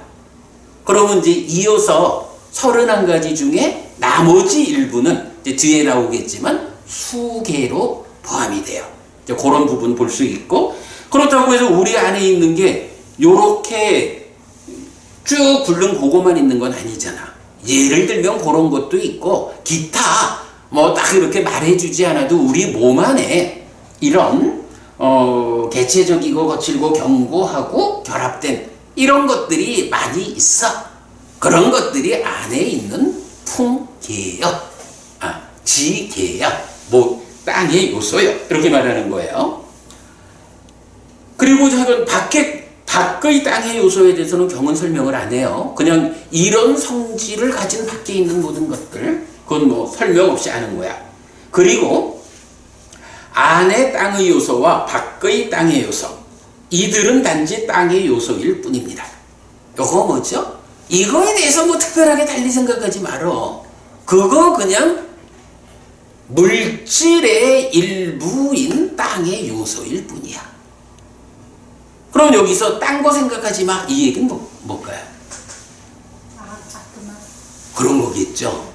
[SPEAKER 1] 그러면 이제 이어서 31가지 중에 나머지 일부는 이제 뒤에 나오겠지만 수계로 포함이 돼요. 이제 그런 부분 볼 수 있고, 그렇다고 해서 우리 안에 있는 게 요렇게 쭉 굴른 그거만 있는 건 아니잖아. 예를 들면 그런 것도 있고, 기타 뭐 딱 이렇게 말해주지 않아도 우리 몸 안에 이런 개체적이고 거칠고 견고하고 결합된 이런 것들이 많이 있어. 그런 것들이 안에 있는 풍계요, 지계요, 뭐 땅의 요소요, 이렇게 말하는 거예요. 그리고 작은 밖의 땅의 요소에 대해서는 경은 설명을 안 해요. 그냥 이런 성질을 가진 밖에 있는 모든 것들, 그건 뭐 설명 없이 아는 거야. 그리고 안의 땅의 요소와 밖의 땅의 요소, 이들은 단지 땅의 요소일 뿐입니다. 요거 뭐죠? 이거에 대해서 뭐 특별하게 달리 생각하지 말어. 그거 그냥 물질의 일부인 땅의 요소일 뿐이야. 그럼 여기서 딴 거 생각하지 마, 이 얘기는 뭘까요? 그런 거겠죠.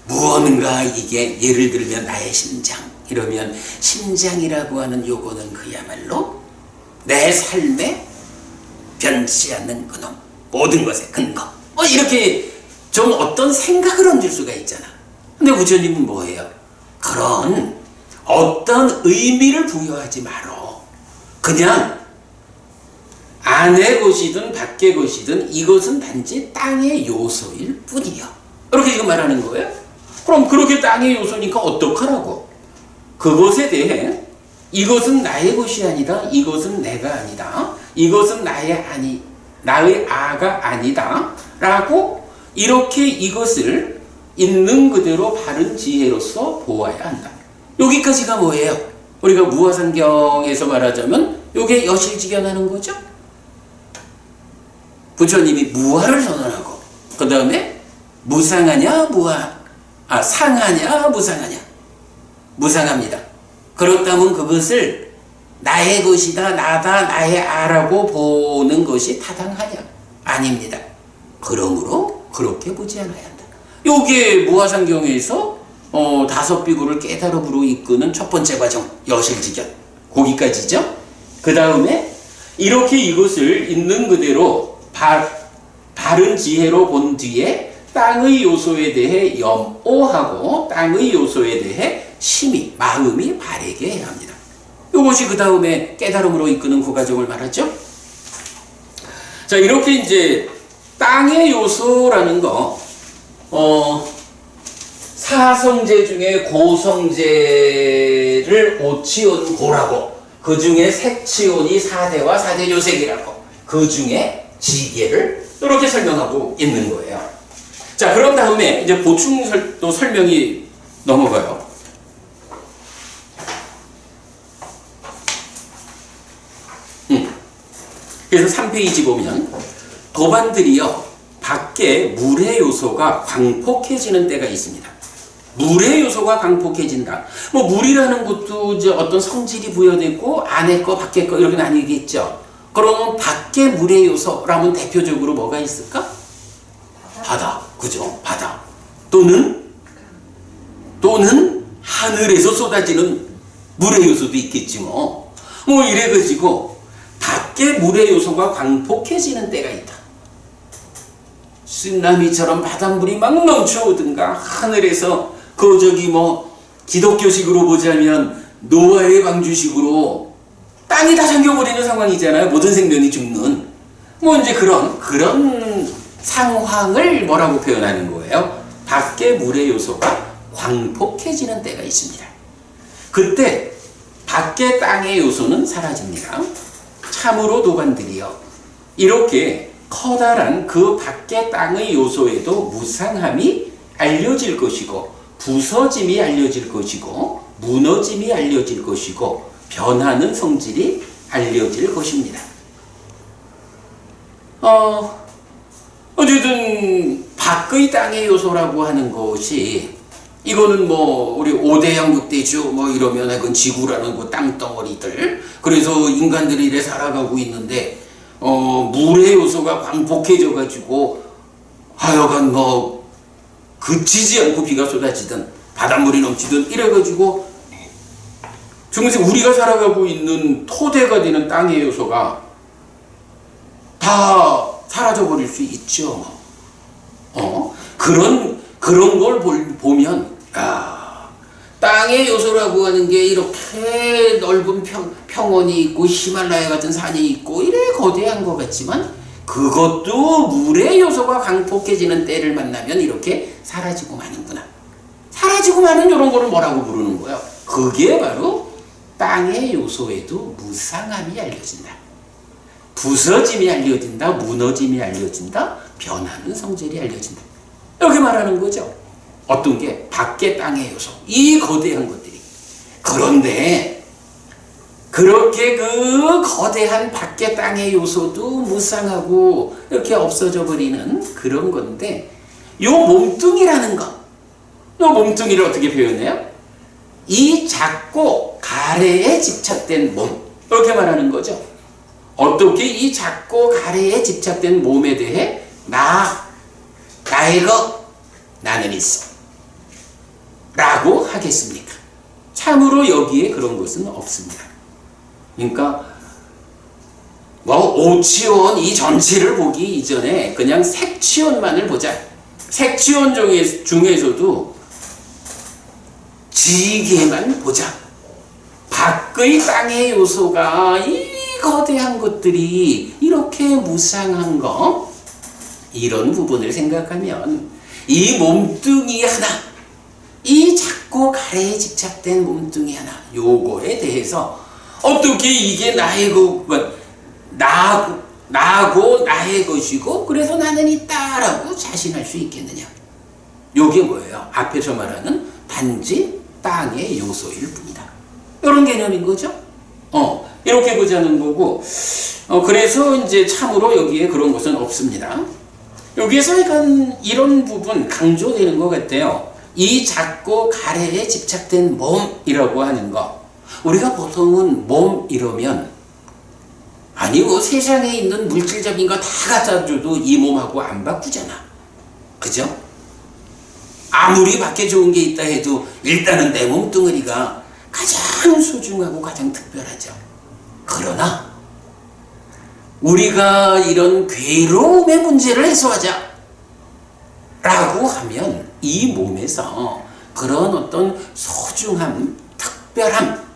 [SPEAKER 1] 무언가 이게, 예를 들면 나의 심장 이러면, 심장이라고 하는 요거는 그야말로 내 삶에 변치 않는 근원, 모든 것의 근거, 이렇게 좀 어떤 생각을 얹을 수가 있잖아. 근데 부처님은 뭐예요? 그런 어떤 의미를 부여하지 말어. 그냥 안의 것이든 밖의 것이든 이것은 단지 땅의 요소일 뿐이요, 이렇게 지금 말하는 거예요. 그럼 그렇게 땅의 요소니까 어떡하라고? 그것에 대해 이것은 나의 것이 아니다, 이것은 내가 아니다, 이것은 나의 아가 아니다 라고, 이렇게 이것을 있는 그대로 바른 지혜로서 보아야 한다. 여기까지가 뭐예요? 우리가 무화산경에서 말하자면 요게 여실직연하는 거죠. 부처님이 무화를 선언하고, 그 다음에 무상하냐 상하냐 무상하냐, 무상합니다. 그렇다면 그것을 나의 것이다, 나다, 나의 아라고 보는 것이 타당하냐? 아닙니다. 그러므로 그렇게 보지 않아야 한다. 요게 무화상경에서 다섯 비구를 깨달음으로 이끄는 첫 번째 과정, 여실직연. 거기까지죠. 그 다음에 이렇게 이것을 있는 그대로 바른 지혜로 본 뒤에 땅의 요소에 대해 염오하고 땅의 요소에 대해 심히 마음이 바르게 해야 합니다. 이것이 그 다음에 깨달음으로 이끄는 그 과정을 말하죠. 자, 이렇게 이제 땅의 요소라는 거, 사성제 중에 고성제를 오치온 고라고, 그 중에 색치온이 사대와 사대요색이라고, 그 중에 지계를 이렇게 설명하고 있는 거예요. 자, 그런 다음에 이제 보충 또 설명이 넘어가요. 그래서 3페이지 보면 도반들이요, 밖에 물의 요소가 광폭해지는 때가 있습니다. 물의 요소가 광폭해진다. 뭐 물이라는 것도 이제 어떤 성질이 부여되고 안에 거 밖에 거 이렇게 나뉘겠죠. 그러면 밖에 물의 요소라면 대표적으로 뭐가 있을까? 바다, 그죠? 바다. 또는 하늘에서 쏟아지는 물의 요소도 있겠지 뭐. 뭐 이래가지고 밖에 물의 요소가 광폭해지는 때가 있다. 쓰나미처럼 바닷물이 막 넘쳐오든가, 하늘에서 기독교식으로 보자면 노아의 방주식으로 땅이 다 잠겨버리는 상황이잖아요. 모든 생명이 죽는. 뭐 이제 그런 상황을 뭐라고 표현하는 거예요? 밖에 물의 요소가 광폭해지는 때가 있습니다. 그때 밖에 땅의 요소는 사라집니다. 참으로 도반들이요, 이렇게 커다란 그 밖의 땅의 요소에도 무상함이 알려질 것이고, 부서짐이 알려질 것이고, 무너짐이 알려질 것이고, 변하는 성질이 알려질 것입니다. 어쨌든 밖의 땅의 요소라고 하는 것이, 이거는 뭐 우리 5대양 6대주 뭐 이러면 그건 지구라는 그 땅덩어리들, 그래서 인간들이 이래 살아가고 있는데 물의 요소가 광폭해져 가지고 하여간 뭐 그치지 않고 비가 쏟아지든 바닷물이 넘치든 이래 가지고 정말 우리가 살아가고 있는 토대가 되는 땅의 요소가 다 사라져 버릴 수 있죠. 그런 걸 보면, 땅의 요소라고 하는 게 이렇게 넓은 평원이 있고 히말라야 같은 산이 있고 이래 거대한 것 같지만, 그것도 물의 요소가 광폭해지는 때를 만나면 이렇게 사라지고 마는구나. 사라지고 마는 이런 거를 뭐라고 부르는 거예요? 그게 바로 땅의 요소에도 무상함이 알려진다. 부서짐이 알려진다. 무너짐이 알려진다. 변하는 성질이 알려진다. 이렇게 말하는 거죠. 어떤 게? 밖의 땅의 요소. 이 거대한 것들이. 그런데 그렇게 그 거대한 밖의 땅의 요소도 무상하고 이렇게 없어져 버리는 그런 건데, 요 몸뚱이라는 것, 요 몸뚱이를 어떻게 표현해요? 이 작고 가래에 집착된 몸, 이렇게 말하는 거죠. 어떻게 이 작고 가래에 집착된 몸에 대해 나의 것, 나는 있어 라고 하겠습니까? 참으로 여기에 그런 것은 없습니다. 그러니까 뭐 오치온 이 전체를 보기 이전에 그냥 색치온만을 보자. 색치온 중에서도 지게만 보자. 밖의 땅의 요소가 이 거대한 것들이 이렇게 무상한 거, 이런 부분을 생각하면 이 몸뚱이 하나, 이 작고 가래에 집착된 몸뚱이 하나, 요거에 대해서 어떻게 이게 나고 나의 것이고 그래서 나는 있다라고 자신할 수 있겠느냐. 요게 뭐예요? 앞에서 말하는 단지 땅의 요소일 뿐이다. 이런 개념인 거죠. 이렇게 보자는 거고, 그래서 이제 참으로 여기에 그런 것은 없습니다. 여기에서 약간 이런 부분 강조되는 것 같아요. 이 작고 가래에 집착된 몸이라고 하는 거. 우리가 보통은 몸 이러면, 아니 뭐 세상에 있는 물질적인 거 다 갖다 줘도 이 몸하고 안 바꾸잖아. 그죠? 아무리 밖에 좋은 게 있다 해도 일단은 내 몸뚱아리가 가장 소중하고 가장 특별하죠. 그러나 우리가 이런 괴로움의 문제를 해소하자 라고 하면 이 몸에서 그런 어떤 소중함, 특별함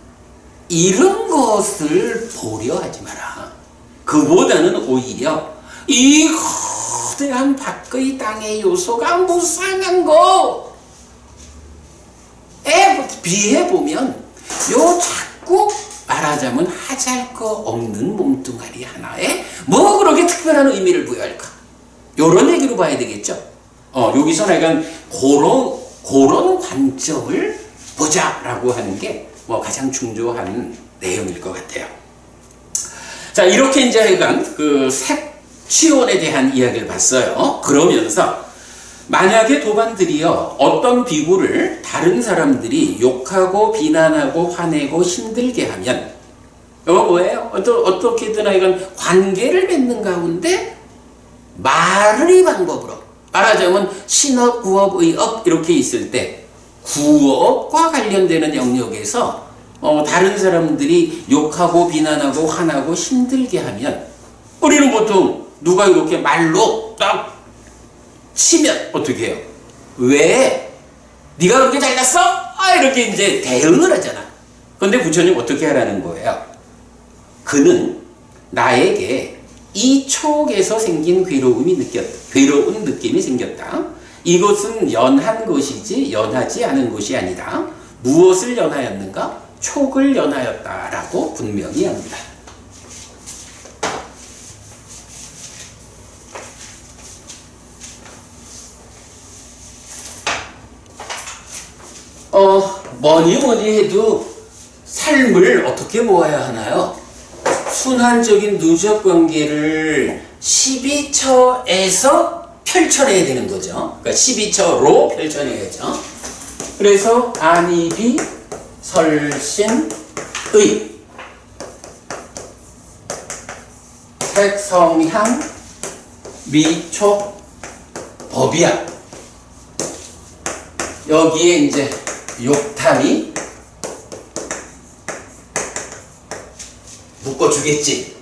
[SPEAKER 1] 이런 것을 보려 하지 마라. 그보다는 오히려 이 거대한 밖의 땅의 요소가 무상한 거에 비해보면 요 자꾸 말하자면 하잘 거 없는 몸뚱아리 하나에 뭐 그렇게 특별한 의미를 부여할까? 요런 얘기로 봐야 되겠죠. 여기서 내가 그런 관점을 보자라고 하는 게 뭐 가장 중요한 내용일 것 같아요. 자, 이렇게 이제 하여간 그 색취원에 대한 이야기를 봤어요. 그러면서 만약에 도반들이요 어떤 비구를 다른 사람들이 욕하고 비난하고 화내고 힘들게 하면 이거 뭐예요? 어떻게든 하여간 관계를 맺는 가운데 말의 방법으로 말하자면 신업, 구업, 의업 이렇게 있을 때 구업과 관련되는 영역에서 다른 사람들이 욕하고 비난하고 화나고 힘들게 하면 우리는 보통 누가 이렇게 말로 딱 치면 어떻게 해요? 왜? 네가 그렇게 잘났어? 이렇게 이제 대응을 하잖아. 그런데 부처님 어떻게 하라는 거예요? 그는 나에게 이 촉에서 생긴 괴로운 느낌이 생겼다. 이것은 연한 것이지 연하지 않은 것이 아니다. 무엇을 연하였는가? 촉을 연하였다라고 분명히 합니다. 뭐니 해도 삶을 어떻게 보아야 하나요? 순환적인 누적 관계를 12처에서 펼쳐내야 되는 거죠. 그러니까 12처로 펼쳐내야죠. 그래서 안이비, 설신, 의, 색, 성향, 미촉, 법이야. 여기에 이제 욕탐이 묶어주겠지.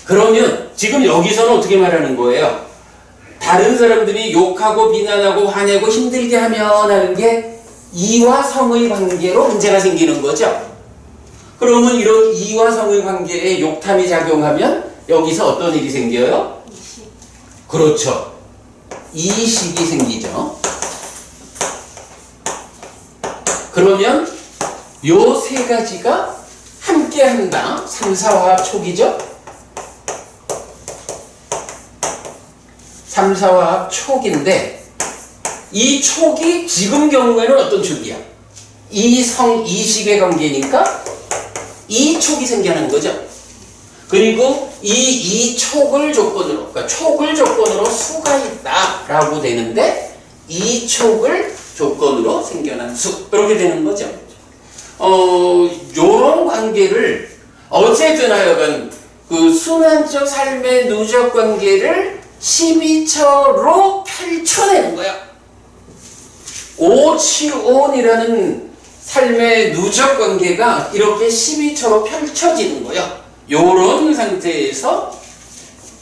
[SPEAKER 1] 그러면 지금 여기서는 어떻게 말하는 거예요? 다른 사람들이 욕하고 비난하고 화내고 힘들게 하면 하는 게 이와 성의 관계로 문제가 생기는 거죠. 그러면 이런 이와 성의 관계에 욕탐이 작용하면 여기서 어떤 일이 생겨요? 그렇죠. 이식이 생기죠. 그러면 요 세 가지가 함께 한다. 3, 4화합 촉이죠. 3, 4화합 촉인데 이 촉이 지금 경우에는 어떤 촉이야? 이성, 이식의 관계니까 이 촉이 생겨난 거죠. 그리고 이 촉을 조건으로, 그러니까 촉을 조건으로 수가 있다라고 되는데 이 촉을 조건으로 생겨난 수 이렇게 되는 거죠. 요런 관계를 어쨌든 하여간 그 순환적 삶의 누적 관계를 12처로 펼쳐내는 거야. 오치온이라는 삶의 누적 관계가 이렇게 12처로 펼쳐지는 거야. 요런 상태에서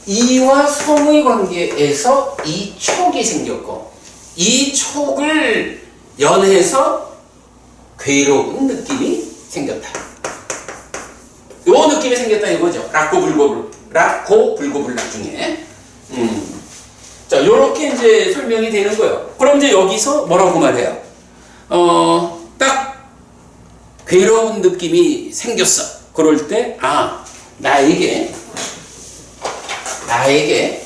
[SPEAKER 1] 이와 성의 관계에서 이 촉이 생겼고 이 촉을 연해서 괴로운 느낌이 생겼다. 요 느낌이 생겼다 이거죠. 락고 불고불락 중에. 자, 요렇게 이제 설명이 되는 거예요. 그럼 이제 여기서 뭐라고 말해요? 딱 괴로운 느낌이 생겼어. 그럴 때, 나에게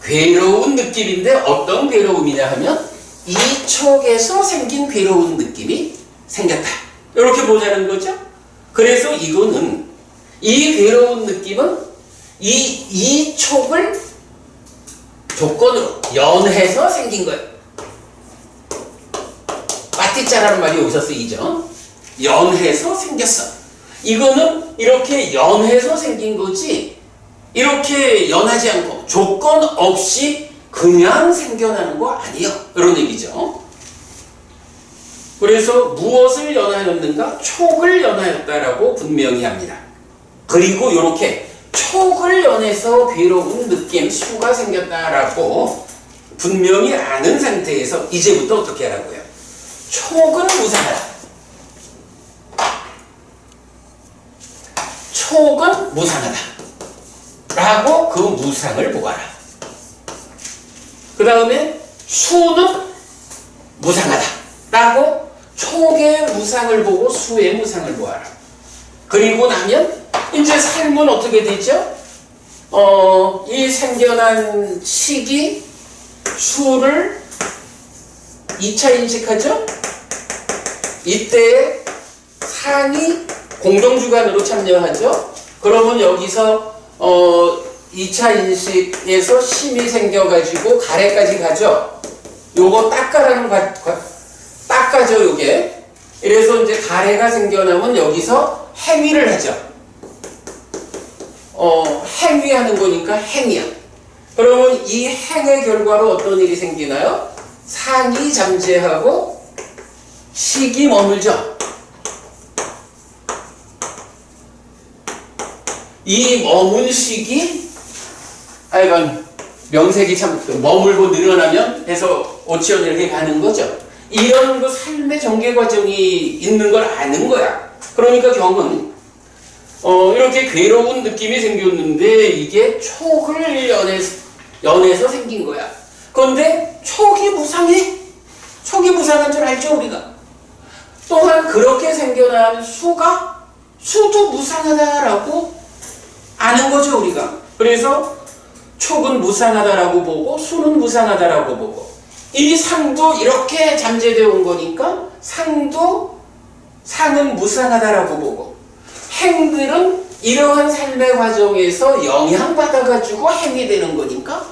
[SPEAKER 1] 괴로운 느낌인데 어떤 괴로움이냐 하면 이 촉에서 생긴 괴로운 느낌이 생겼다. 이렇게 보자는 거죠. 그래서 이거는 이 괴로운 느낌은 이 촉을 조건으로 연해서 생긴 거예요. 빠띠짜라는 말이 여기서 쓰이죠. 연해서 생겼어. 이거는 이렇게 연해서 생긴 거지 이렇게 연하지 않고 조건 없이 그냥 생겨나는 거 아니에요. 이런 얘기죠. 그래서 무엇을 연하였는가? 촉을 연하였다라고 분명히 합니다. 그리고 이렇게 촉을 연해서 괴로운 느낌, 수가 생겼다라고 분명히 아는 상태에서 이제부터 어떻게 하라고요? 촉은 무상하다. 촉은 무상하다. 라고 그 무상을 보아라. 그 다음에 수는 무상하다. 라고 촉의 무상을 보고 수의 무상을 보아라. 그리고 나면 이제 삶은 어떻게 되죠? 이 생겨난 식이 수를 2차 인식하죠? 이때 상이 공동주관으로 참여하죠? 그러면 여기서 2차 인식에서 심이 생겨가지고 가래까지 가죠? 요거 닦아라는 닦아죠, 요게. 이래서 이제 가래가 생겨나면 여기서 행위를 하죠. 행위하는 거니까 행이야. 그러면 이 행의 결과로 어떤 일이 생기나요? 상이 잠재하고 식이 머물죠. 이 머문 식이 하여간 명색이 참 머물고 늘어나면 해서 오치원 이렇게 가는 거죠. 이런 그 삶의 전개 과정이 있는 걸 아는 거야. 그러니까 경은 이렇게 괴로운 느낌이 생겼는데 이게 촉을 연해서 생긴 거야. 그런데 촉이 무상해. 촉이 무상한 줄 알죠, 우리가. 또한 그렇게 생겨난 수도 무상하다라고 아는 거죠, 우리가. 그래서 촉은 무상하다라고 보고 수는 무상하다라고 보고 이 상도 이렇게 잠재되어 온 거니까 상은 무상하다라고 보고 행들은 이러한 삶의 과정에서 영향받아가지고 행이 되는 거니까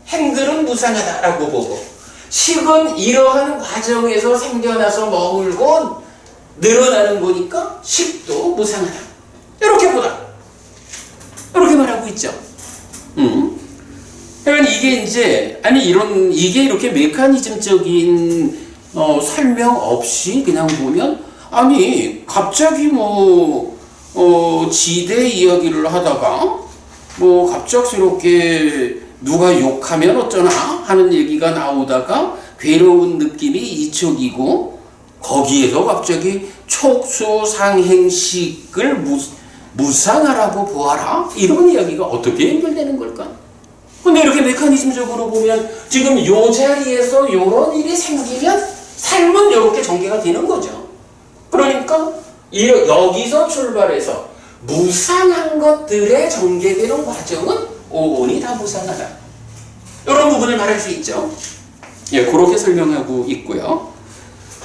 [SPEAKER 1] 행들은 무상하다라고 보고 식은 이러한 과정에서 생겨나서 머물고 늘어나는 거니까 식도 무상하다. 이렇게 보다. 이렇게 말하고 있죠. 그러니까 이게 이제 이게 이렇게 메커니즘적인 설명 없이 그냥 보면 갑자기 지대 이야기를 하다가 갑작스럽게 누가 욕하면 어쩌나 하는 얘기가 나오다가 괴로운 느낌이 이촉이고 거기에서 갑자기 촉수상행식을 무상하라고 보아라 이런 이야기가 어떻게 연결되는 걸까? 근데 이렇게 메커니즘적으로 보면 지금 요 자리에서 요런 일이 생기면 삶은 이렇게 전개가 되는 거죠. 그러니까 여기서 출발해서 무상한 것들의 전개되는 과정은 오온이 다 무상하다. 이런 부분을 말할 수 있죠. 예, 그렇게 설명하고 있고요.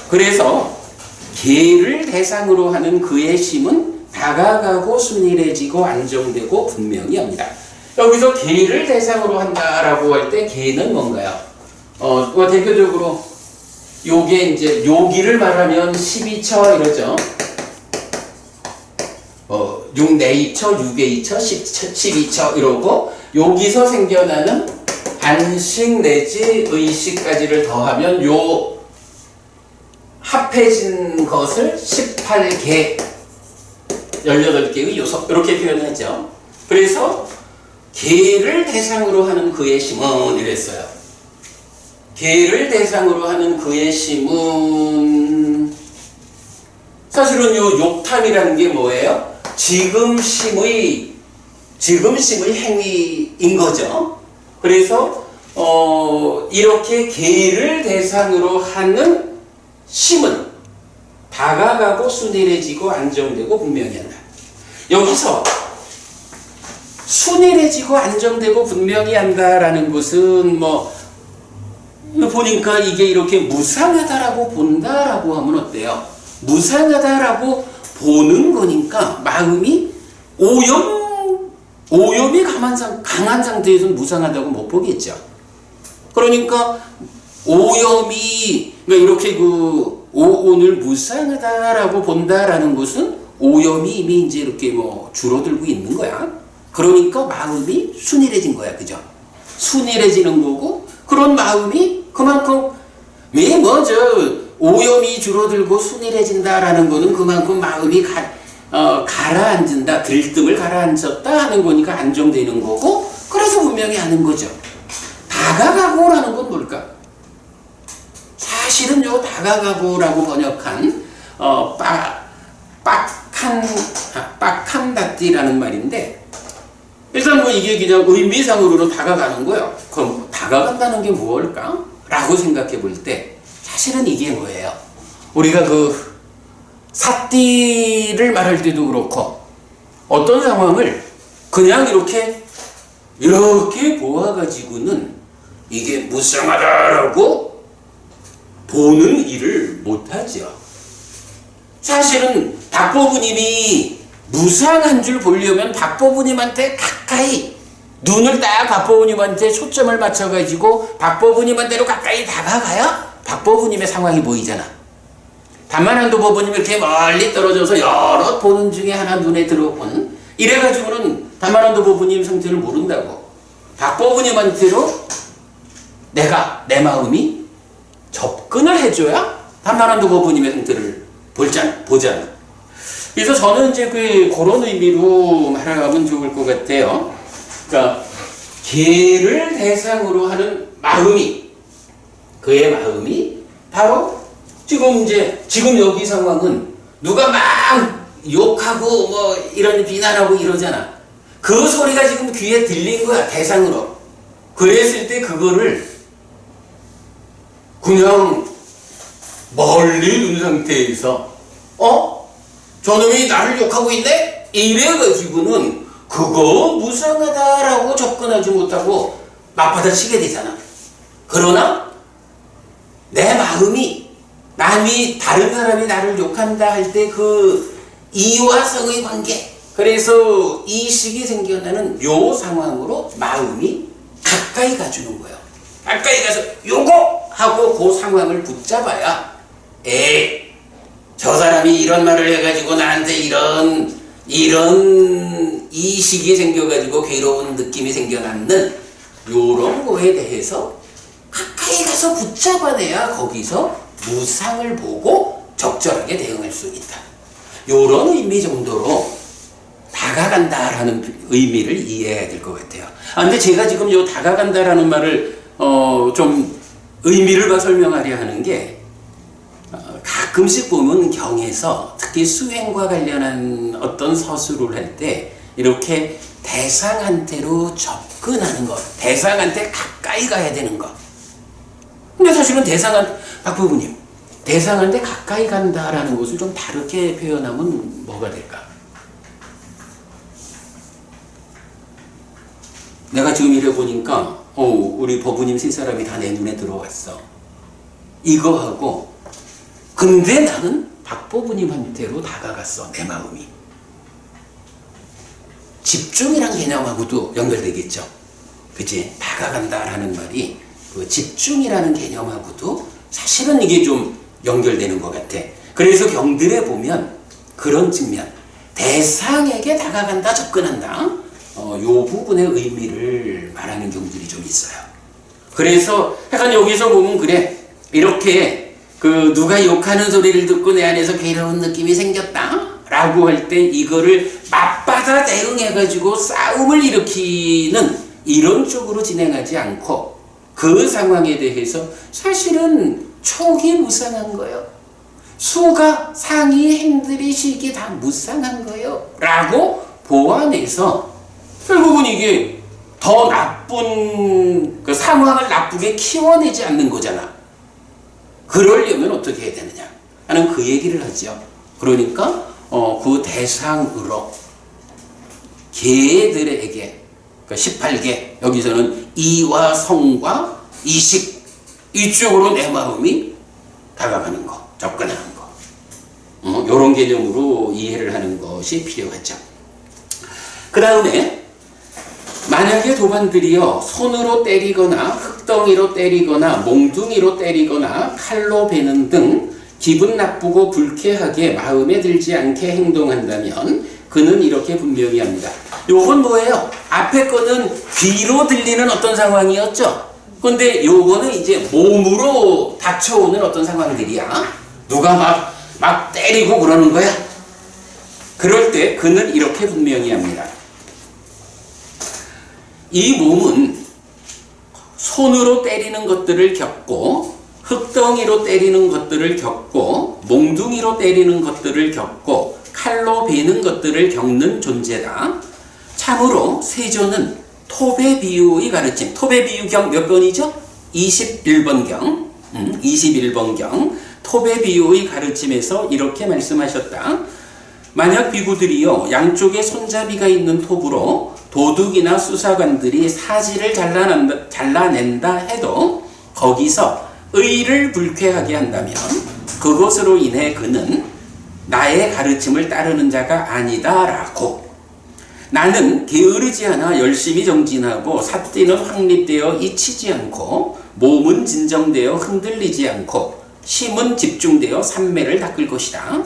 [SPEAKER 1] 그래서 개를 대상으로 하는 그의 심은 다가가고 순일해지고 안정되고 분명히 합니다. 여기서 개를 대상으로 한다라고 할 때 개는 뭔가요? 대표적으로 요게 이제 요기를 말하면 12처 이러죠. 6내이처, 6외이처, 12처 이러고 여기서 생겨나는 반식 내지 의식까지를 더하면 요 합해진 것을 18개 18개의 요소 이렇게 표현하죠. 그래서 개를 대상으로 하는 그의 심은 이랬어요. 개를 대상으로 하는 그의 심은 사실은 요 욕탐이라는 게 뭐예요? 지금 심의 행위인 거죠. 그래서 이렇게 개를 대상으로 하는 심은 다가가고 순일해지고 안정되고 분명히 한다. 여기서 순일해지고 안정되고 분명히 한다라는 것은 보니까 이게 이렇게 무상하다라고 본다라고 하면 어때요? 무상하다라고 보는 거니까 마음이 오염이 강한 상태에서는 무상하다고 못 보겠죠. 그러니까 오염이 이렇게 오온을 무상하다라고 본다라는 것은 오염이 이미 이제 이렇게 줄어들고 있는 거야. 그러니까 마음이 순일해진 거야, 그죠? 순일해지는 거고 그런 마음이 그만큼 왜 오염이 줄어들고 순일해진다라는 거는 그만큼 마음이 가라앉는다, 들뜸을 가라앉혔다 하는 거니까 안정되는 거고, 그래서 분명히 하는 거죠. 다가가고라는 건 뭘까? 사실은 요 다가가고라고 번역한 빡한다띠라는 말인데, 일단 뭐 이게 그냥 의미상으로는 다가가는 거예요. 그럼 다가간다는 게 무엇일까? 라고 생각해 볼 때 사실은 이게 뭐예요? 우리가 그 사띠를 말할 때도 그렇고 어떤 상황을 그냥 이렇게 보아가지고는 이게 무쌍하다라고 보는 일을 못하죠. 사실은 박보부님이 무상한 줄 보려면 박보부님한테 가까이 눈을 딱 박보부님한테 초점을 맞춰가지고 박보부님한테로 가까이 다가가야 박보부님의 상황이 보이잖아. 다만 한도 보부님 이렇게 멀리 떨어져서 여럿 보는 중에 하나 눈에 들어온 이래가지고는 다만 한도 보부님 상태를 모른다고. 박보부님한테로 내 마음이 접근을 해줘야 다만 한도 보부님의 상태를 보잖아. 그래서 저는 이제 그런 의미로 말하면 좋을 것 같아요. 그러니까 개를 대상으로 하는 마음이, 그의 마음이 바로 지금 여기 상황은 누가 막 욕하고 뭐 이런 비난하고 이러잖아. 그 소리가 지금 귀에 들린 거야, 대상으로. 그랬을 때 그거를 그냥 멀리 둔 상태에서 저놈이 나를 욕하고 있네? 이래가지고는 그거 무상하다라고 접근하지 못하고 맞받아치게 되잖아. 그러나 내 마음이 다른 사람이 나를 욕한다 할 때 그 이와 성의 관계, 그래서 이식이 생겨나는 요 상황으로 마음이 가까이 가주는 거예요. 가까이 가서 요거 하고 그 상황을 붙잡아야 저 사람이 이런 말을 해가지고 나한테 이런 이식이 생겨가지고 괴로운 느낌이 생겨났는 요런 거에 대해서 가까이 가서 붙잡아내야 거기서 무상을 보고 적절하게 대응할 수 있다. 요런 의미 정도로 다가간다라는 의미를 이해해야 될 것 같아요. 근데 제가 지금 요 다가간다라는 말을 좀 의미를 봐 설명하려 하는 게 가끔씩 보면 경에서 특히 수행과 관련한 어떤 서술을 할 때 이렇게 대상한테로 접근하는 것, 대상한테 가까이 가야 되는 것. 근데 사실은 박부부님, 대상한테 가까이 간다라는 것을 좀 다르게 표현하면 뭐가 될까? 내가 지금 이래 보니까 우리 법부님 세 사람이 다 내 눈에 들어왔어. 이거 하고 근데 나는 박보부님한테로 다가갔어, 내 마음이. 집중이란 개념하고도 연결되겠죠. 그치? 다가간다라는 말이 그 집중이라는 개념하고도 사실은 이게 좀 연결되는 것 같아. 그래서 경들에 보면 그런 측면, 대상에게 다가간다, 접근한다, 요 부분의 의미를 말하는 경들이 좀 있어요. 그래서 약간 여기서 보면 그래, 이렇게 누가 욕하는 소리를 듣고 내 안에서 괴로운 느낌이 생겼다 라고 할 때 이거를 맞받아 대응해가지고 싸움을 일으키는 이런 쪽으로 진행하지 않고 그 상황에 대해서 사실은 촉이 무상한 거예요. 수가 상이 행들이 식이 다 무상한 거예요 라고 보완해서 결국은 이게 더 나쁜 그 상황을 나쁘게 키워내지 않는 거잖아. 그러려면 어떻게 해야 되느냐 하는 그 얘기를 하죠. 그러니까 그 대상으로 개들에게, 그러니까 18개, 여기서는 이와 성과 이식, 이쪽으로 내 마음이 다가가는 거, 접근하는 거, 이런 개념으로 이해를 하는 것이 필요하죠. 그 다음에 만약에 도반들이요 손으로 때리거나 흙덩이로 때리거나 몽둥이로 때리거나 칼로 베는 등 기분 나쁘고 불쾌하게 마음에 들지 않게 행동한다면 그는 이렇게 분명히 합니다. 요건 뭐예요? 앞에 거는 귀로 들리는 어떤 상황이었죠? 근데 요거는 이제 몸으로 닥쳐오는 어떤 상황들이야. 누가 막 때리고 그러는 거야. 그럴 때 그는 이렇게 분명히 합니다. 이 몸은 손으로 때리는 것들을 겪고, 흙덩이로 때리는 것들을 겪고, 몽둥이로 때리는 것들을 겪고, 칼로 베는 것들을 겪는 존재다. 참으로 세조는 톱의 비유의 가르침, 톱의 비유경 몇 번이죠? 21번경, 21번경 톱의 비유의 가르침에서 이렇게 말씀하셨다. 만약 비구들이요 양쪽에 손잡이가 있는 톱으로 도둑이나 수사관들이 사지를 잘라낸다 해도 거기서 의를 불쾌하게 한다면 그것으로 인해 그는 나의 가르침을 따르는 자가 아니다라고. 나는 게으르지 않아 열심히 정진하고 삿띠는 확립되어 잊히지 않고 몸은 진정되어 흔들리지 않고 심은 집중되어 삼매를 닦을 것이다.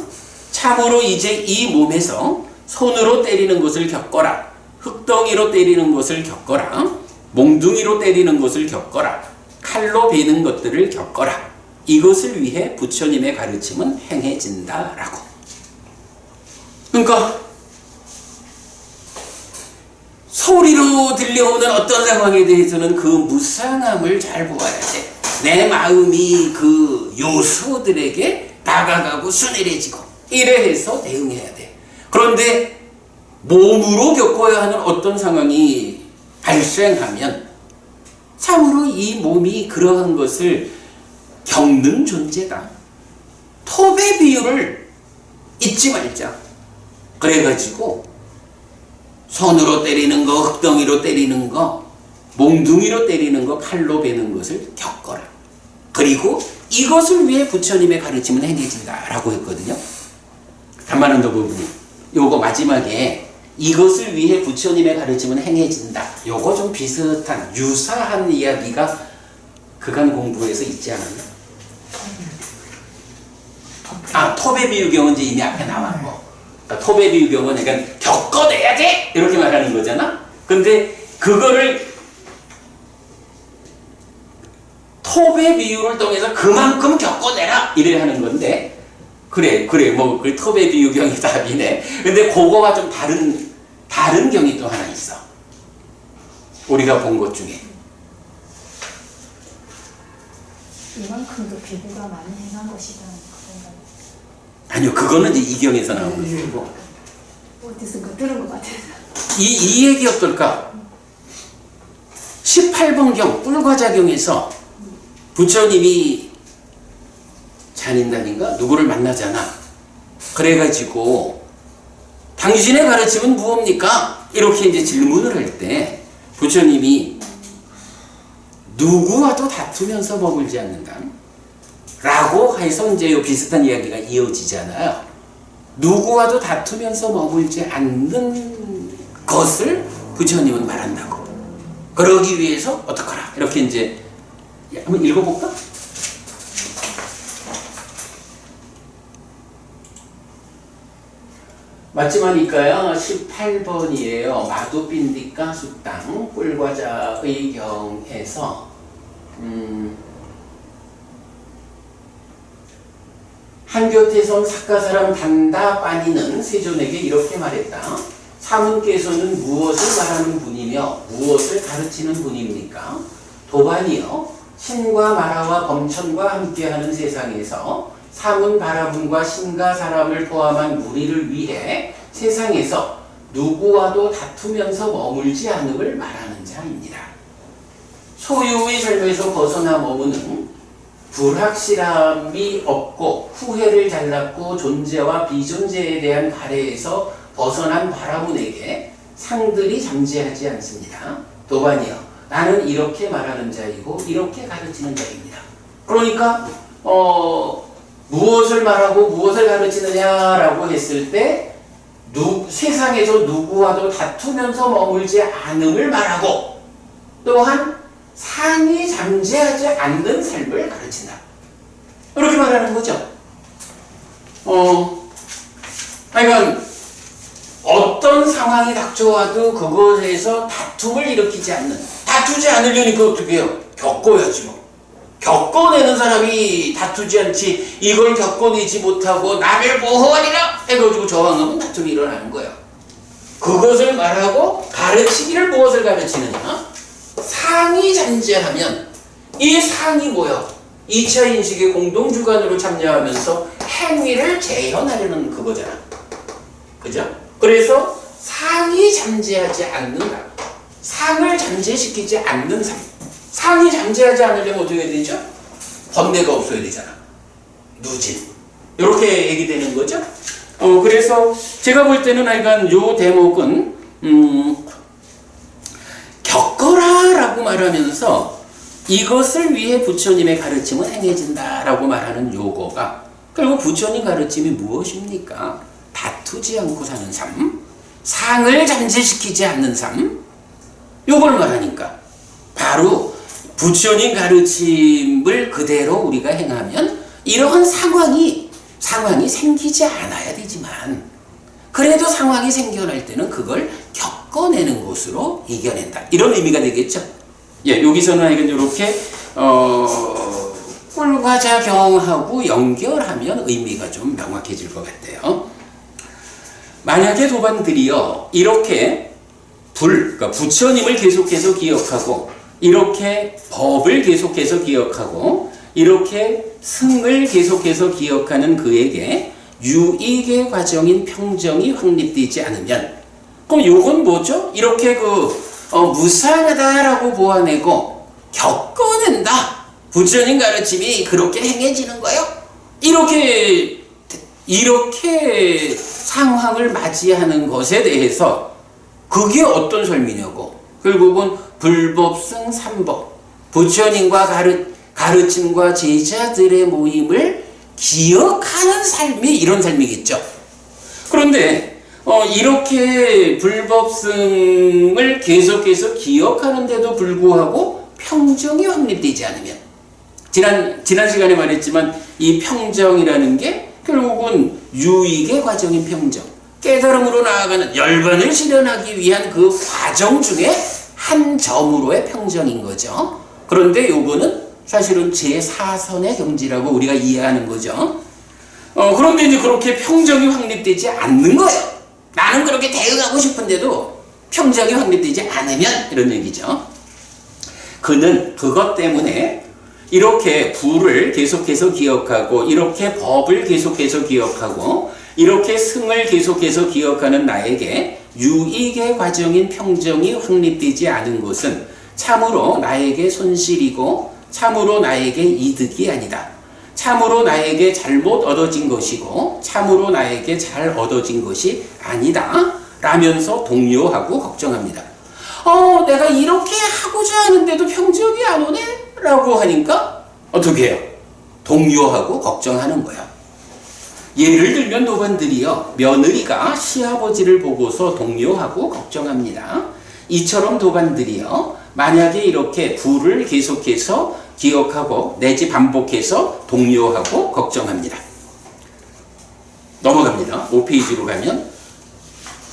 [SPEAKER 1] 참으로 이제 이 몸에서 손으로 때리는 것을 겪거라. 흙덩이로 때리는 것을 겪거라. 몽둥이로 때리는 것을 겪거라. 칼로 베는 것들을 겪거라. 이것을 위해 부처님의 가르침은 행해진다라고. 그러니까 소리로 들려오는 어떤 상황에 대해서는 그 무상함을 잘 보아야 돼. 내 마음이 그 요소들에게 다가가고 순해해지고 이래 해서 대응해야 돼. 그런데 몸으로 겪어야 하는 어떤 상황이 발생하면 참으로 이 몸이 그러한 것을 겪는 존재다. 톱의 비유를 잊지 말자. 그래가지고 손으로 때리는 거, 흙덩이로 때리는 거, 몽둥이로 때리는 거, 칼로 베는 것을 겪어라. 그리고 이것을 위해 부처님의 가르침은 행해진다라고 했거든요. 단만한도 부분이 요거 마지막에 이것을 위해 부처님의 가르침은 행해진다. 요거 좀 비슷한 유사한 이야기가 그간 공부에서 있지 않았나? 톱의 비유경은 이제 이미 앞에 나왔고, 그러니까 톱의 비유경은 약간 겪어내야지 이렇게 말하는 거잖아. 근데 그거를 톱의 비유를 통해서 그만큼 겪어내라 이래 하는 건데, 그래 뭐 그 톱의 비유경이 답이네. 근데 그거와 좀 다른 경이 또 하나 있어. 우리가 본 것 중에
[SPEAKER 2] 이만큼도 비구가 많이 행한 것이다는 그건가요?
[SPEAKER 1] 아니요, 그거는 이제 이 경에서 나오는 거고.
[SPEAKER 2] 어디서 그 들은 것 같아서.
[SPEAKER 1] 이 얘기 어떨까? 18번경 꿀과자경에서 부처님이 잔인단인가? 누구를 만나잖아. 그래가지고 당신의 가르침은 무엇입니까? 이렇게 이제 질문을 할 때 부처님이 누구와도 다투면서 머물지 않는다. 라고 해서 이제 요 비슷한 이야기가 이어지잖아요. 누구와도 다투면서 머물지 않는 것을 부처님은 말한다고. 그러기 위해서 어떡하라. 이렇게 이제 한번 읽어볼까? 맞지만일까요? 18번이에요. 마두빈디까 수땅 꿀과자의 경에서 한교태선 사가사람 단다 빠니는 세존에게 이렇게 말했다. 사문께서는 무엇을 말하는 분이며 무엇을 가르치는 분입니까? 도반이여 신과 마라와 범천과 함께하는 세상에서 사문 바라분과 신과 사람을 포함한 무리를 위해 세상에서 누구와도 다투면서 머물지 않음을 말하는 자입니다. 소유의 삶에서 벗어나 머무는 불확실함이 없고 후회를 잘랐고 존재와 비존재에 대한 가래에서 벗어난 바라문에게 상들이 잠재하지 않습니다. 도반이여 나는 이렇게 말하는 자이고 이렇게 가르치는 자입니다. 그러니까 무엇을 말하고 무엇을 가르치느냐라고 했을 때 세상에서 누구와도 다투면서 머물지 않음을 말하고 또한 상이 잠재하지 않는 삶을 가르친다. 이렇게 말하는 거죠. 그러니까 어떤 상황이 닥쳐와도 그것에서 다툼을 일으키지 않는, 다투지 않으려니까 어떻게 해요? 겪어야지 뭐. 겪어내는 사람이 다투지 않지, 이걸 겪어내지 못하고 나를 보호하리라 해가지고 저항하면 다툼이 일어나는 거예요. 그것을 말하고 가르치기를 무엇을 가르치느냐? 상이 잠재하면 이 상이 뭐야? 2차 인식의 공동주관으로 참여하면서 행위를 재현하려는 그거잖아. 그죠? 그래서 상이 잠재하지 않는 삶, 상을 잠재시키지 않는 삶. 상이 잠재하지 않으려면 어떻게 해야 되죠? 번뇌가 없어야 되잖아. 누진. 이렇게 얘기되는 거죠. 그래서 제가 볼 때는 하여간 요 대목은 겪어라 라고 말하면서 이것을 위해 부처님의 가르침은 행해진다 라고 말하는 요거가 결국 부처님 가르침이 무엇입니까? 다투지 않고 사는 삶, 상을 잠재시키지 않는 삶, 요걸 말하니까 바로 부처님 가르침을 그대로 우리가 행하면 이러한 상황이 생기지 않아야 되지만 그래도 상황이 생겨날 때는 그걸 겪어내는 것으로 이겨낸다. 이런 의미가 되겠죠. 예, 여기서는 이렇게 꿀과자경하고 연결하면 의미가 좀 명확해질 것 같아요. 만약에 도반들이요 이렇게 그러니까 부처님을 계속해서 기억하고 이렇게 법을 계속해서 기억하고 이렇게 승을 계속해서 기억하는 그에게 유익의 과정인 평정이 확립되지 않으면 그럼 요건 뭐죠? 이렇게 무상하다라고 보아내고 겪어낸다. 부처님 가르침이 그렇게 행해지는 거예요. 이렇게 상황을 맞이하는 것에 대해서 그게 어떤 삶이냐고. 결국은 불법승 삼법, 부처님과 가르침과 제자들의 모임을 기억하는 삶이 이런 삶이겠죠. 그런데 이렇게 불법승을 계속해서 기억하는데도 불구하고 평정이 확립되지 않으면 지난 시간에 말했지만 이 평정이라는 게 결국은 유익의 과정인 평정, 깨달음으로 나아가는 열반을 실현하기 위한 그 과정 중에 한 점으로의 평정인 거죠. 그런데 요거는 사실은 제4선의 경지라고 우리가 이해하는 거죠. 그런데 이제 그렇게 평정이 확립되지 않는 거예요. 나는 그렇게 대응하고 싶은데도 평정이 확립되지 않으면 이런 얘기죠. 그는 그것 때문에 이렇게 부를 계속해서 기억하고 이렇게 법을 계속해서 기억하고 이렇게 승을 계속해서 기억하는 나에게 유익의 과정인 평정이 확립되지 않은 것은 참으로 나에게 손실이고 참으로 나에게 이득이 아니다. 참으로 나에게 잘못 얻어진 것이고 참으로 나에게 잘 얻어진 것이 아니다. 라면서 동요하고 걱정합니다. 내가 이렇게 하고자 하는데도 평정이 안 오네? 라고 하니까 어떻게 해요? 동요하고 걱정하는 거야. 예를 들면 도반들이요, 며느리가 시아버지를 보고서 동요하고 걱정합니다. 이처럼 도반들이요, 만약에 이렇게 부를 계속해서 기억하고 내지 반복해서 동요하고 걱정합니다. 넘어갑니다. 5페이지로 가면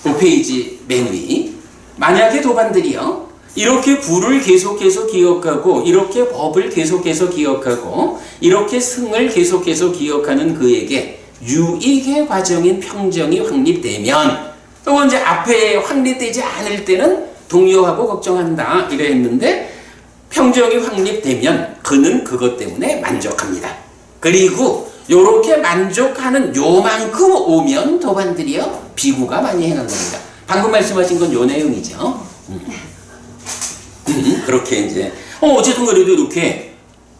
[SPEAKER 1] 5페이지 맨 위, 만약에 도반들이요 이렇게 부를 계속해서 기억하고 이렇게 법을 계속해서 기억하고 이렇게 승을 계속해서 기억하는 그에게 유익의 과정인 평정이 확립되면, 또 이제 앞에 확립되지 않을 때는 동요하고 걱정한다 이래 했는데 평정이 확립되면 그는 그것 때문에 만족합니다. 그리고 요렇게 만족하는 요만큼 오면 도반들이요 비구가 많이 행한 겁니다. 방금 말씀하신 건 요 내용이죠. 그렇게 이제 어쨌든 그래도 이렇게,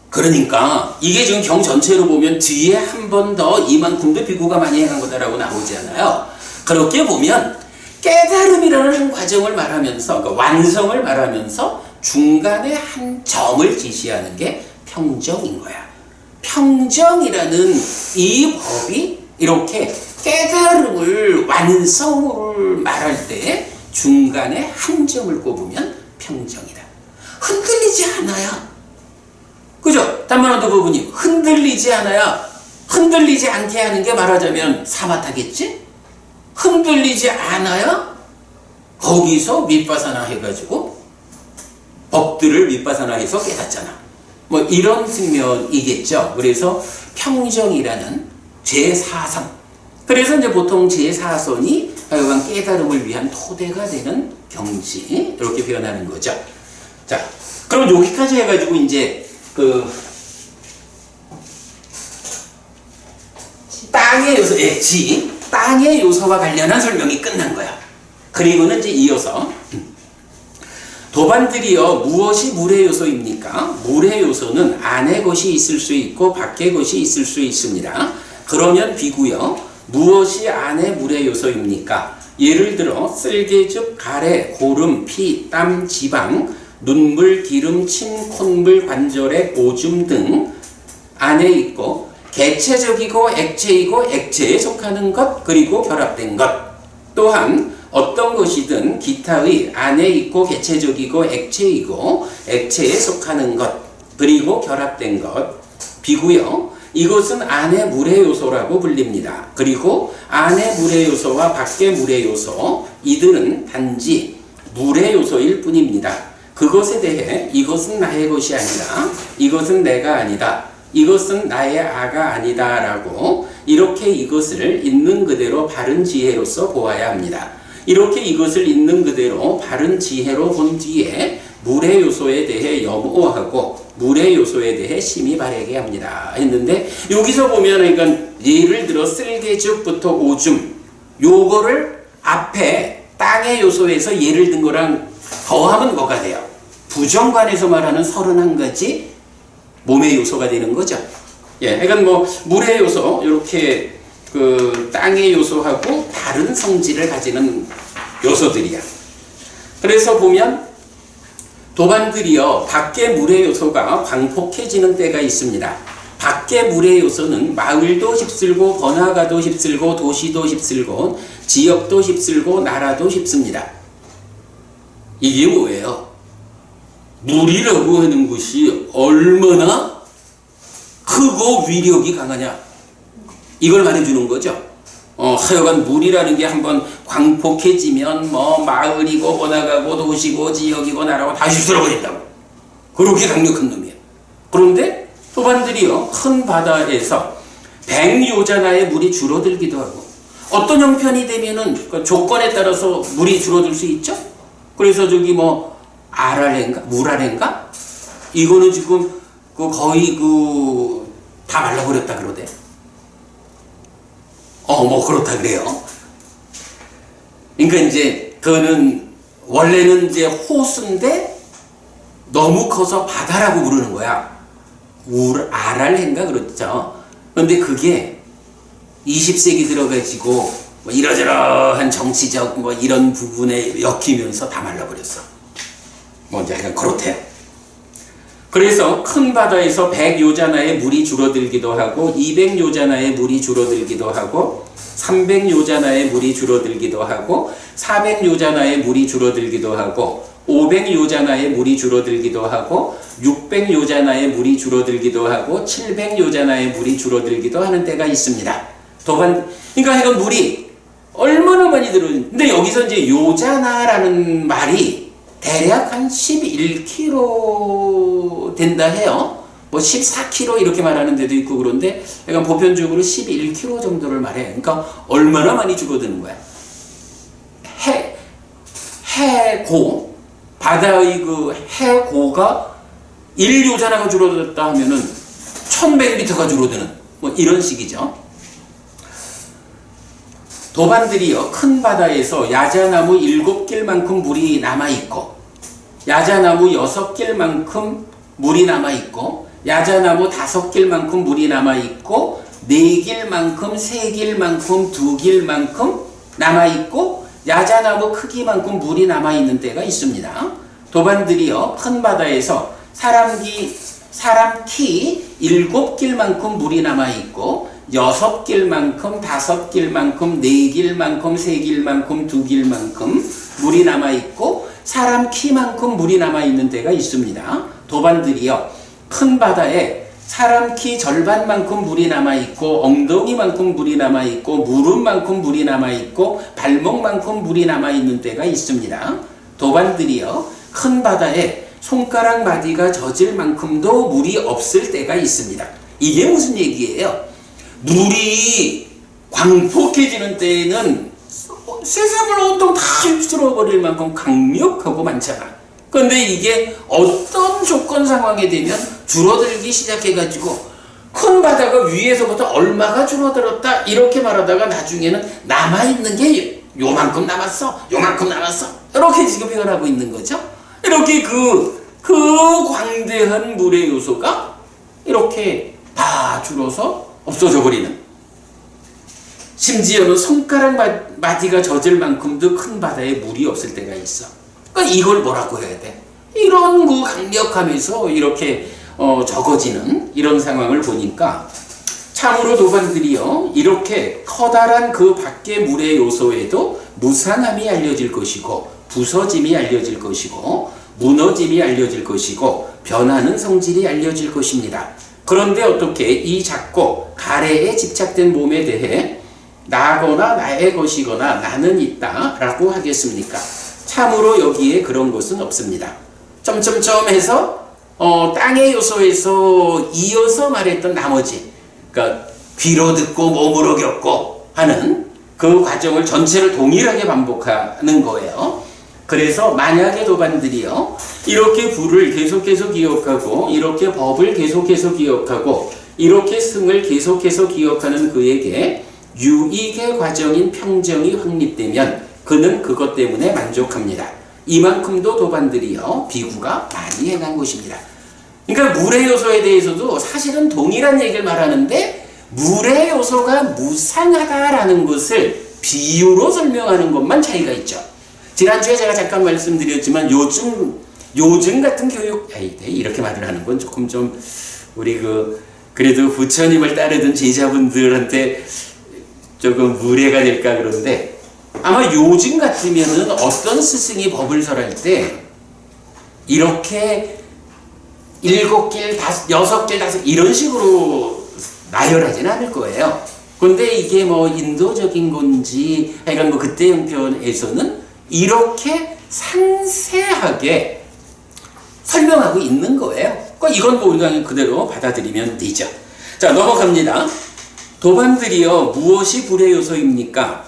[SPEAKER 1] 그러니까 이게 지금 경 전체로 보면 뒤에 한 번 더 이만큼도 비구가 많이 행한 거다라고 나오지 않아요. 그렇게 보면 깨달음이라는 과정을 말하면서, 그러니까 완성을 말하면서 중간에 한 점을 지시하는 게 평정인 거야. 평정이라는 이 법이 이렇게 깨달음을 완성을 말할 때 중간에 한 점을 꼽으면 평정이다. 흔들리지 않아야, 그죠? 단만원도 부부님, 흔들리지 않아야, 흔들리지 않게 하는 게 말하자면 사마타겠지? 흔들리지 않아야 거기서 밑바사나 해가지고 법들을 밑바사나 해서 깨닫잖아. 뭐 이런 측면이겠죠. 그래서 평정이라는 제4선. 그래서 이제 보통 제4선이 하여간 깨달음을 위한 토대가 되는 경지 이렇게 표현하는 거죠. 자, 그럼 여기까지 해가지고 이제 그 땅의 요소, 땅의 요소와 관련한 설명이 끝난 거야. 그리고는 이제 이어서 도반들이여 무엇이 물의 요소입니까? 물의 요소는 안의 것이 있을 수 있고 밖의 것이 있을 수 있습니다. 그러면 비구여 무엇이 안의 물의 요소입니까? 예를 들어 쓸개즙, 가래, 고름, 피, 땀, 지방, 눈물, 기름, 침, 콧물, 관절의 오줌 등 안에 있고 개체적이고 액체이고 액체에 속하는 것 그리고 결합된 것 또한 어떤 것이든 기타의 안에 있고 개체적이고 액체이고 액체에 속하는 것 그리고 결합된 것 비구여 이것은 안의 물의 요소라고 불립니다. 그리고 안의 물의 요소와 밖의 물의 요소 이들은 단지 물의 요소일 뿐입니다. 그것에 대해 이것은 나의 것이 아니라 이것은 내가 아니다. 이것은 나의 아가 아니다 라고 이렇게 이것을 있는 그대로 바른 지혜로서 보아야 합니다. 이렇게 이것을 있는 그대로 바른 지혜로 본 뒤에 물의 요소에 대해 염오하고 물의 요소에 대해 심히 바라게 합니다 했는데 여기서 보면 그러니까 예를 들어 쓸개즙부터 오줌 요거를 앞에 땅의 요소에서 예를 든 거랑 더하면 뭐가 돼요? 부정관에서 말하는 31가지 몸의 요소가 되는 거죠. 예, 그러니까 뭐 물의 요소 이렇게 그 땅의 요소하고 다른 성질을 가지는 요소들이야. 그래서 보면 도반들이여 밖의 물의 요소가 광폭해지는 때가 있습니다. 밖의 물의 요소는 마을도 휩쓸고 번화가도 휩쓸고 도시도 휩쓸고 지역도 휩쓸고 나라도 휩습니다. 이게 뭐예요? 물이라고 하는 것이 얼마나 크고 위력이 강하냐 이걸 말해주는 거죠. 하여간 물이라는 게 한번 광폭해지면 뭐 마을이고 번화가고 도시고 지역이고 나라고 다 휩쓸어버린다고. 그렇게 강력한 놈이야. 그런데 도반들이요 큰 바다에서 백요자나의 물이 줄어들기도 하고 어떤 형편이 되면은 그 조건에 따라서 물이 줄어들 수 있죠. 그래서 저기 뭐 아랄레인가 물아래인가 이거는 지금 그 거의 그 다 말라버렸다 그러대. 뭐 그렇다 그래요. 그러니까 이제 그거는 원래는 이제 호수인데 너무 커서 바다라고 부르는 거야. 아랄레인가 그렇죠. 그런데 그게 20세기 들어가지고 뭐 이러저러한 정치적 뭐 이런 부분에 엮이면서 다 말라버렸어. 뭐 이제 약간 그렇대요. 그래서 큰 바다에서 100요자나의 물이 줄어들기도 하고 200요자나의 물이 줄어들기도 하고 300요자나의 물이 줄어들기도 하고 400요자나의 물이 줄어들기도 하고 500요자나의 물이 줄어들기도 하고 600요자나의 물이 줄어들기도 하고 700요자나의 물이 줄어들기도 하는 때가 있습니다. 그러니까 이건 물이 얼마나 많이 들어오는데 근데 여기서 이제 요자나라는 말이 대략 한 11kg 된다 해요. 뭐 14kg 이렇게 말하는 데도 있고 그런데 약간 보편적으로 11kg 정도를 말해. 그러니까 얼마나 많이 줄어드는 거야. 해고 바다의 그 해고가 1요자나가 줄어들었다 하면은 1100m가 줄어드는 뭐 이런 식이죠. 도반들이요 큰 바다에서 야자나무 7길만큼 물이 남아있고 야자나무 6길만큼 물이 남아있고 야자나무 5길만큼 물이 남아있고 4길만큼 3길만큼 2길만큼 남아있고 야자나무 크기만큼 물이 남아있는 때가 있습니다. 도반들이요 큰 바다에서 사람 키 7길만큼 물이 남아있고 6길만큼 5길만큼 4길만큼 3길만큼 2길만큼 물이 남아있고 사람 키만큼 물이 남아있는 데가 있습니다. 도반들이요 큰 바다에 사람 키 절반만큼 물이 남아있고 엉덩이만큼 물이 남아있고 무릎만큼 물이 남아있고 발목만큼 물이 남아있는 데가 있습니다. 도반들이요 큰 바다에 손가락 마디가 젖을 만큼도 물이 없을 때가 있습니다. 이게 무슨 얘기예요? 물이 광폭해지는 때에는 세상을 온통 다 휩쓸어버릴 만큼 강력하고 많잖아. 근데 이게 어떤 조건 상황에 되면 줄어들기 시작해가지고 큰 바다가 위에서부터 얼마가 줄어들었다 이렇게 말하다가 나중에는 남아있는 게 요만큼 남았어 요만큼 남았어 이렇게 지금 표현하고 있는 거죠. 이렇게 그 광대한 물의 요소가 이렇게 다 줄어서 없어져 버리는, 심지어는 손가락 마디가 젖을 만큼도 큰 바다에 물이 없을 때가 있어. 그러니까 이걸 뭐라고 해야 돼? 이런 그 강력함에서 이렇게 적어지는 이런 상황을 보니까 참으로 도반들이요 이렇게 커다란 그 밖의 물의 요소에도 무상함이 알려질 것이고 부서짐이 알려질 것이고 무너짐이 알려질 것이고 변하는 성질이 알려질 것입니다. 그런데 어떻게 이 작고 가래에 집착된 몸에 대해 나거나 나의 것이거나 나는 있다 라고 하겠습니까? 참으로 여기에 그런 것은 없습니다. 점점점 해서 땅의 요소에서 이어서 말했던 나머지, 그러니까 귀로 듣고 몸으로 겪고 하는 그 과정을 전체를 동일하게 반복하는 거예요. 그래서 만약에 도반들이요 이렇게 부를 계속해서 기억하고 이렇게 법을 계속해서 기억하고 이렇게 승을 계속해서 기억하는 그에게 유익의 과정인 평정이 확립되면 그는 그것 때문에 만족합니다. 이만큼도 도반들이요 비구가 많이 행한 것입니다. 그러니까 물의 요소에 대해서도 사실은 동일한 얘기를 말하는데 물의 요소가 무상하다라는 것을 비유로 설명하는 것만 차이가 있죠. 지난주에 제가 잠깐 말씀드렸지만 요즘 같은 교육, 이렇게 말을 하는 건 조금 좀 우리 그래도 부처님을 따르던 제자분들한테 조금 무례가 될까 그런데 아마 요즘 같으면은 어떤 스승이 법을 설할 때 이렇게 7길, 6길, 5 이런 식으로 나열하지는 않을 거예요. 근데 이게 뭐 인도적인 건지 하여간 뭐 그때 형편에서는 이렇게 상세하게 설명하고 있는 거예요. 그러니까 이건 뭐 우리가 그대로 받아들이면 되죠. 자, 넘어갑니다. 도반들이요 무엇이 불의 요소입니까?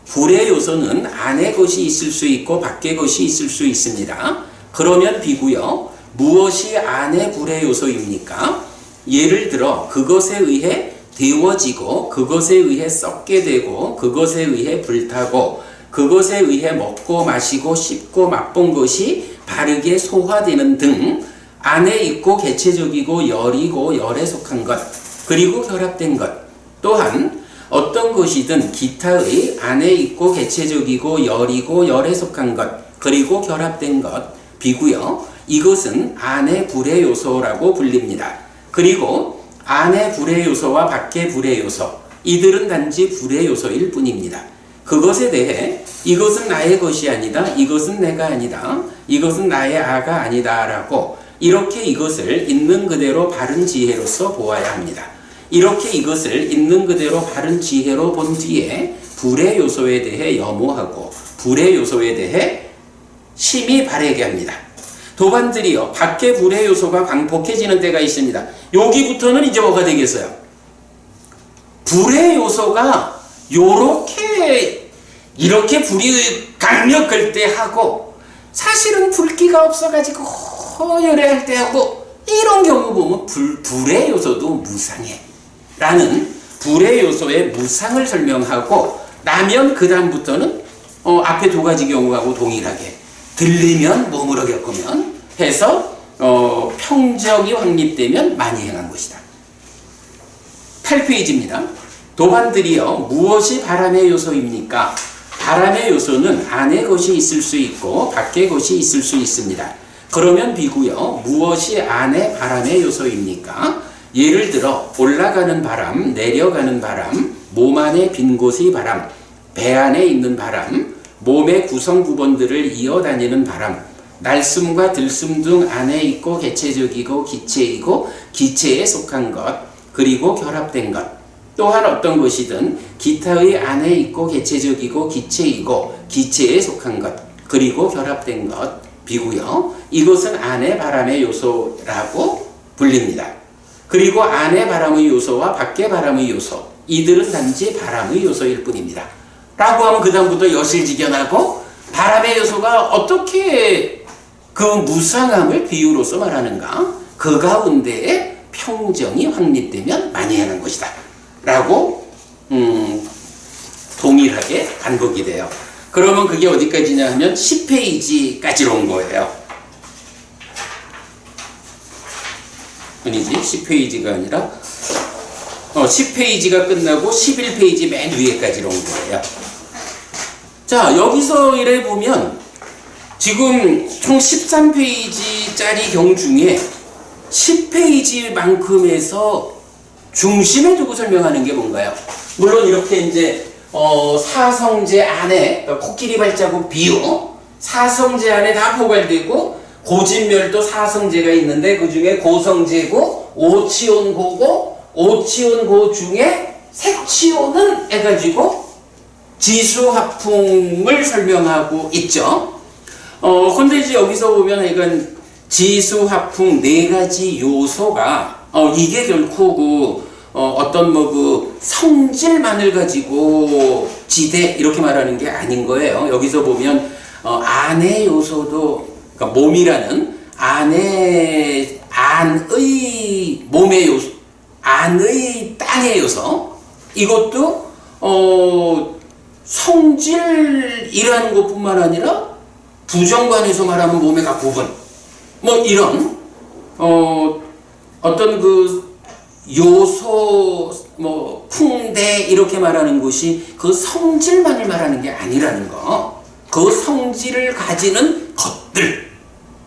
[SPEAKER 1] 불의 요소는 안의 것이 있을 수 있고 밖의 것이 있을 수 있습니다. 그러면 비구요 무엇이 안의 불의 요소입니까? 예를 들어 그것에 의해 데워지고 그것에 의해 썩게 되고 그것에 의해 불타고 그것에 의해 먹고 마시고 씹고 맛본 것이 바르게 소화되는 등 안에 있고 개체적이고 열이고 열에 속한 것 그리고 결합된 것 또한 어떤 것이든 기타의 안에 있고 개체적이고 열이고 열에 속한 것 그리고 결합된 것 비구요 이것은 안의 불의 요소라고 불립니다. 그리고 안의 불의 요소와 밖의 불의 요소 이들은 단지 불의 요소일 뿐입니다. 그것에 대해 이것은 나의 것이 아니다. 이것은 내가 아니다. 이것은 나의 아가 아니다 라고 이렇게 이것을 있는 그대로 바른 지혜로서 보아야 합니다. 이렇게 이것을 있는 그대로 바른 지혜로 본 뒤에 불의 요소에 대해 염호하고 불의 요소에 대해 심히 바라게 합니다. 도반들이요 밖의 불의 요소가 광폭해지는 때가 있습니다. 여기부터는 이제 뭐가 되겠어요? 불의 요소가 이렇게 불이 강력할 때 하고 사실은 불기가 없어가지고 허열할 때 하고 이런 경우 보면 불의 요소도 무상해 라는 불의 요소의 무상을 설명하고 나면 그 다음부터는 앞에 두 가지 경우하고 동일하게 들리면 몸으로 겪으면 해서 평정이 확립되면 많이 행한 것이다. 8페이지입니다. 도반들이요 무엇이 바람의 요소입니까? 바람의 요소는 안의 것이 있을 수 있고 밖의 것이 있을 수 있습니다. 그러면 비구요 무엇이 안의 바람의 요소입니까? 예를 들어 올라가는 바람, 내려가는 바람, 몸 안에 빈 곳의 바람, 배 안에 있는 바람, 몸의 구성 부분들을 이어다니는 바람, 날숨과 들숨 등 안에 있고 개체적이고 기체이고 기체에 속한 것, 그리고 결합된 것. 또한 어떤 것이든 기타의 안에 있고 개체적이고 기체이고 기체에 속한 것, 그리고 결합된 것, 비구요. 이것은 안의 바람의 요소라고 불립니다. 그리고 안의 바람의 요소와 밖의 바람의 요소, 이들은 단지 바람의 요소일 뿐입니다. 라고 하면 그 다음부터 여실직연하고 바람의 요소가 어떻게 그 무상함을 비유로서 말하는가? 그 가운데에 평정이 확립되면 만이하는 것이다. 라고 동일하게 반복이 돼요. 그러면 그게 어디까지냐 하면 10페이지까지로 온 거예요. 아니지, 10페이지가 아니라 10페이지가 끝나고 11페이지 맨 위에까지로 온 거예요. 자, 여기서 이래 보면 지금 총 13페이지짜리 경 중에 10페이지만큼에서 중심에 두고 설명하는 게 뭔가요? 물론 이렇게 이제 사성제 안에 코끼리 발자국 비유, 사성제 안에 다 포괄되고 고진멸도 사성제가 있는데 그 중에 고성제고 오치온고고 오치온고 중에 색치온은 해가지고 지수화풍을 설명하고 있죠. 근데 이제 여기서 보면 이건 지수화풍 네 가지 요소가 이게 결코 어떤 그 성질만을 가지고 지대 이렇게 말하는 게 아닌 거예요. 여기서 보면 안의 요소도, 그러니까 몸이라는 안의 몸의 요소, 안의 땅의 요소, 이것도 성질이라는 것뿐만 아니라 부정관에서 말하면 몸의 각 부분, 뭐 이런 어떤 그 요소, 뭐 풍대 이렇게 말하는 것이 그 성질만을 말하는 게 아니라는 거. 그 성질을 가지는 것들.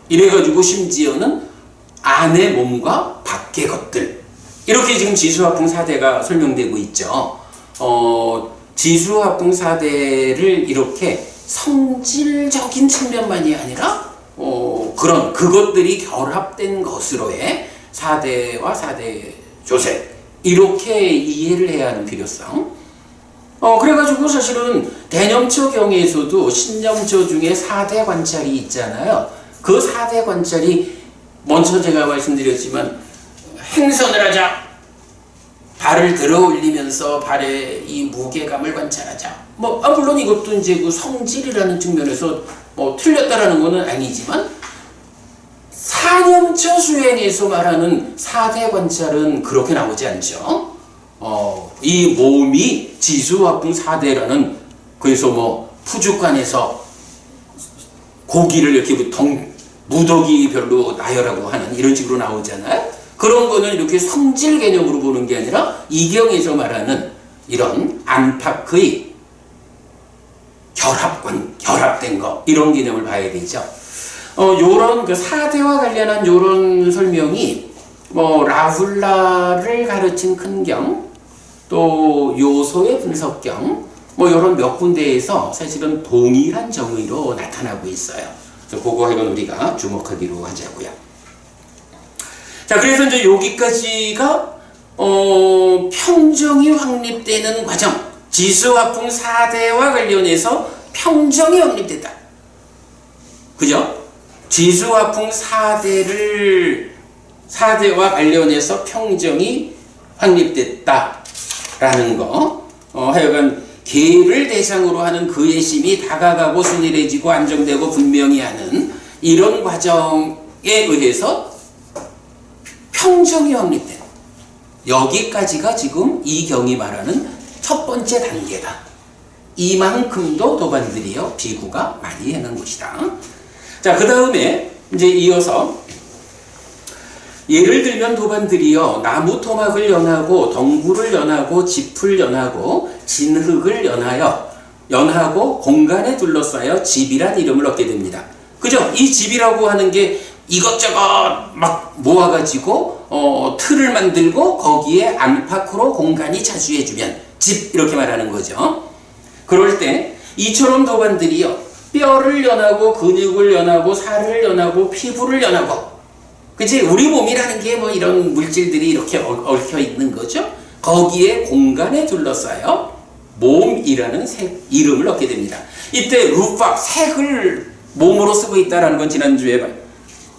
[SPEAKER 1] 이래가지고 심지어는 안의 몸과 밖의 것들. 이렇게 지금 지수화풍 4대가 설명되고 있죠. 지수화풍 4대를 이렇게 성질적인 측면만이 아니라 그런 그것들이 결합된 것으로의 4대와 4대 조세, 이렇게 이해를 해야 하는 필요성. 그래가지고 사실은 대념처경에서도 신념처 중에 4대 관찰이 있잖아요. 그 4대 관찰이 먼저 제가 말씀드렸지만 행선을 하자, 발을 들어 올리면서 발의 이 무게감을 관찰하자. 물론 이것도 이제 그 성질이라는 측면에서 틀렸다라는 것은 아니지만 사념처 수행에서 말하는 4대 관찰은 그렇게 나오지 않죠. 이 몸이 지수화풍 4대라는, 그래서 푸죽간에서 고기를 이렇게 무더기 별로 나열하고 하는 이런 식으로 나오잖아요. 그런 거는 이렇게 성질 개념으로 보는 게 아니라 이경에서 말하는 이런 안팎의 결합된 거, 이런 개념을 봐야 되죠. 요런 그 4대와 관련한 요런 설명이 라훌라를 가르친 큰경, 또 요소의 분석경, 요런 몇 군데에서 사실은 동일한 정의로 나타나고 있어요. 그래서 그거 이건 우리가 주목하기로 하자고요. 자, 그래서 이제 여기까지가 평정이 확립되는 과정, 지수화풍 4대와 관련해서 평정이 확립됐다. 그죠? 지수화풍 4대와 관련해서 평정이 확립됐다라는 거. 하여간 개를 대상으로 하는 그 예심이 다가가고 순일해지고 안정되고 분명히 하는 이런 과정에 의해서 평정이 확립된, 여기까지가 지금 이 경이 말하는 첫 번째 단계다. 이만큼도 도반들이여 비구가 많이 해는 것이다. 자, 그 다음에 이제 이어서 예를 들면 도반들이여 나무 토막을 연하고 덩굴을 연하고 짚을 연하고 진흙을 연하고 공간에 둘러싸여 집이란 이름을 얻게 됩니다. 그죠? 이 집이라고 하는 게 이것저것 막 모아가지고 틀을 만들고 거기에 안팎으로 공간이 차지해주면 집, 이렇게 말하는 거죠. 그럴 때 이처럼 도반들이요 뼈를 연하고 근육을 연하고 살을 연하고 피부를 연하고, 그치? 우리 몸이라는 게 이런 물질들이 이렇게 얽혀 있는 거죠. 거기에 공간에 둘러싸여 몸이라는 이름을 얻게 됩니다. 이때 루팍, 색을 몸으로 쓰고 있다는 건 지난주에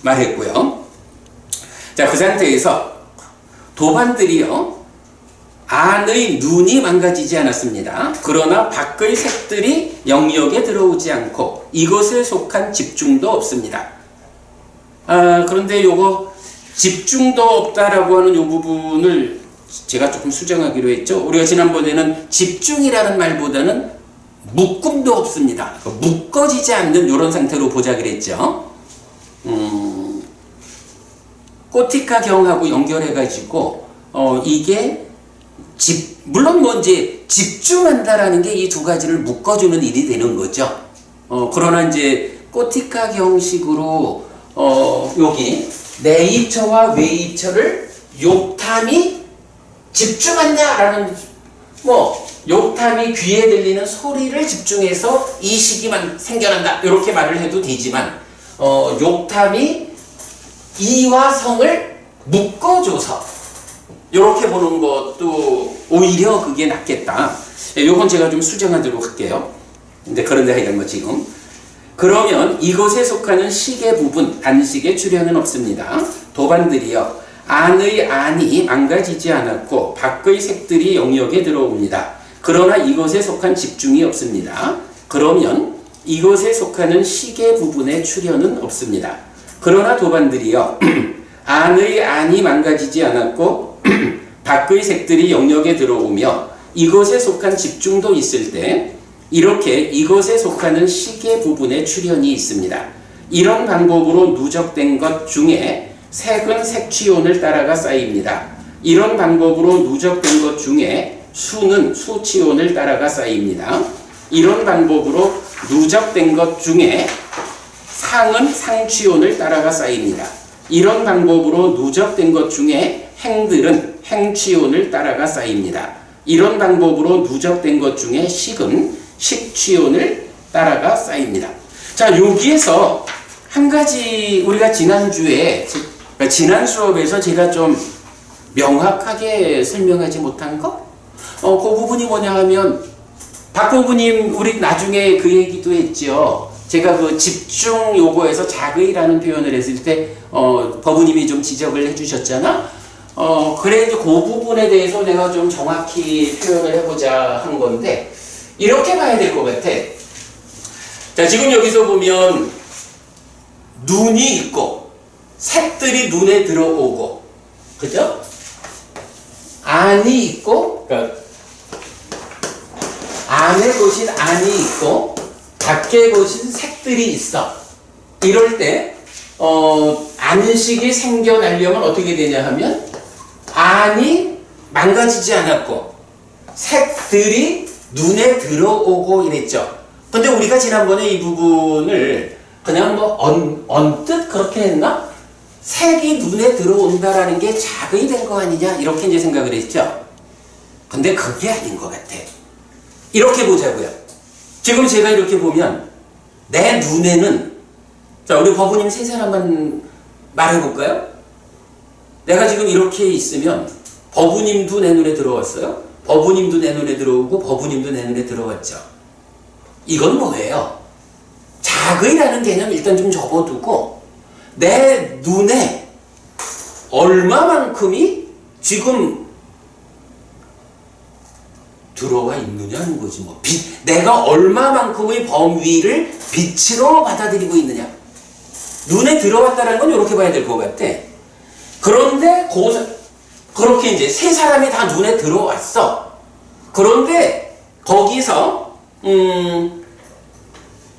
[SPEAKER 1] 말했고요. 자, 그 상태에서 도반들이요, 안의 눈이 망가지지 않았습니다. 그러나 밖의 색들이 영역에 들어오지 않고 이것에 속한 집중도 없습니다. 그런데 요거 집중도 없다라고 하는 요 부분을 제가 조금 수정하기로 했죠. 우리가 지난번에는 집중이라는 말보다는 묶음도 없습니다. 묶어지지 않는 이런 상태로 보자 그랬죠. 꼬티카 경하고 연결해가지고 이게 물론 뭐 이제 집중한다라는 게 이 두 가지를 묶어주는 일이 되는 거죠. 그러나 이제 꼬티카 경식으로 여기 네이처와 웨이처를 욕탐이 집중한다라는, 뭐 욕탐이 귀에 들리는 소리를 집중해서 이 시기만 생겨난다 이렇게 말을 해도 되지만, 욕탐이 이와 성을 묶어줘서 이렇게 보는 것도 오히려 그게 낫겠다. 요건 제가 좀 수정하도록 할게요. 근데 그런데 하여간 뭐 지금 그러면 이것에 속하는 식의 부분, 안식의 출현은 없습니다. 도반들이요, 안의 안이 망가지지 않았고 밖의 색들이 영역에 들어옵니다. 그러나 이것에 속한 집중이 없습니다. 그러면 이것에 속하는 식의 부분의 출현은 없습니다. 그러나 도반들이요, 안의 안이 망가지지 않았고 밖의 색들이 영역에 들어오며 이것에 속한 집중도 있을 때 이렇게 이것에 속하는 식의 부분의 출현이 있습니다. 이런 방법으로 누적된 것 중에 색은 색취온을 따라가 쌓입니다. 이런 방법으로 누적된 것 중에 수는 수취온을 따라가 쌓입니다. 이런 방법으로 누적된 것 중에 상은 상취온을 따라가 쌓입니다. 이런 방법으로 누적된 것 중에 행들은 행취온을 따라가 쌓입니다. 이런 방법으로 누적된 것 중에 식은 식취온을 따라가 쌓입니다. 자, 여기에서 한 가지 우리가 지난주에, 지난 수업에서 제가 좀 명확하게 설명하지 못한 거? 그 부분이 뭐냐 하면, 박보부님 우리 나중에 그 얘기도 했죠. 제가 그 집중 요거에서 자의라는 표현을 했을 때 법우님이 좀 지적을 해주셨잖아. 그래 이제 그 부분에 대해서 내가 좀 정확히 표현을 해보자 한 건데, 이렇게 봐야 될 것 같아. 자, 지금 여기서 보면 눈이 있고 색들이 눈에 들어오고, 그죠? 안이 있고, 그러니까 안에 보신 안이 있고 밖에 보신 색들이 있어. 이럴 때 안식이 생겨나려면 어떻게 되냐 하면 안이 망가지지 않았고 색들이 눈에 들어오고 이랬죠. 근데 우리가 지난번에 이 부분을 그냥 뭐 언뜻 그렇게 했나? 색이 눈에 들어온다라는 게 자의된 거 아니냐? 이렇게 이제 생각을 했죠. 근데 그게 아닌 것 같아. 이렇게 보자고요. 지금 제가 이렇게 보면 내 눈에는, 자, 우리 법우님 세 사람만 말해볼까요? 내가 지금 이렇게 있으면 법우님도 내 눈에 들어왔어요. 법우님도 내 눈에 들어오고 법우님도 내 눈에 들어왔죠. 이건 뭐예요? 자의라는 개념 일단 좀 접어두고 내 눈에 얼마만큼이 지금 들어와 있느냐는 거지 뭐. 내가 얼마만큼의 범위를 빛으로 받아들이고 있느냐. 눈에 들어왔다는 건 이렇게 봐야 될 것 같아. 그런데 그렇게 이제 세 사람이 다 눈에 들어왔어. 그런데 거기서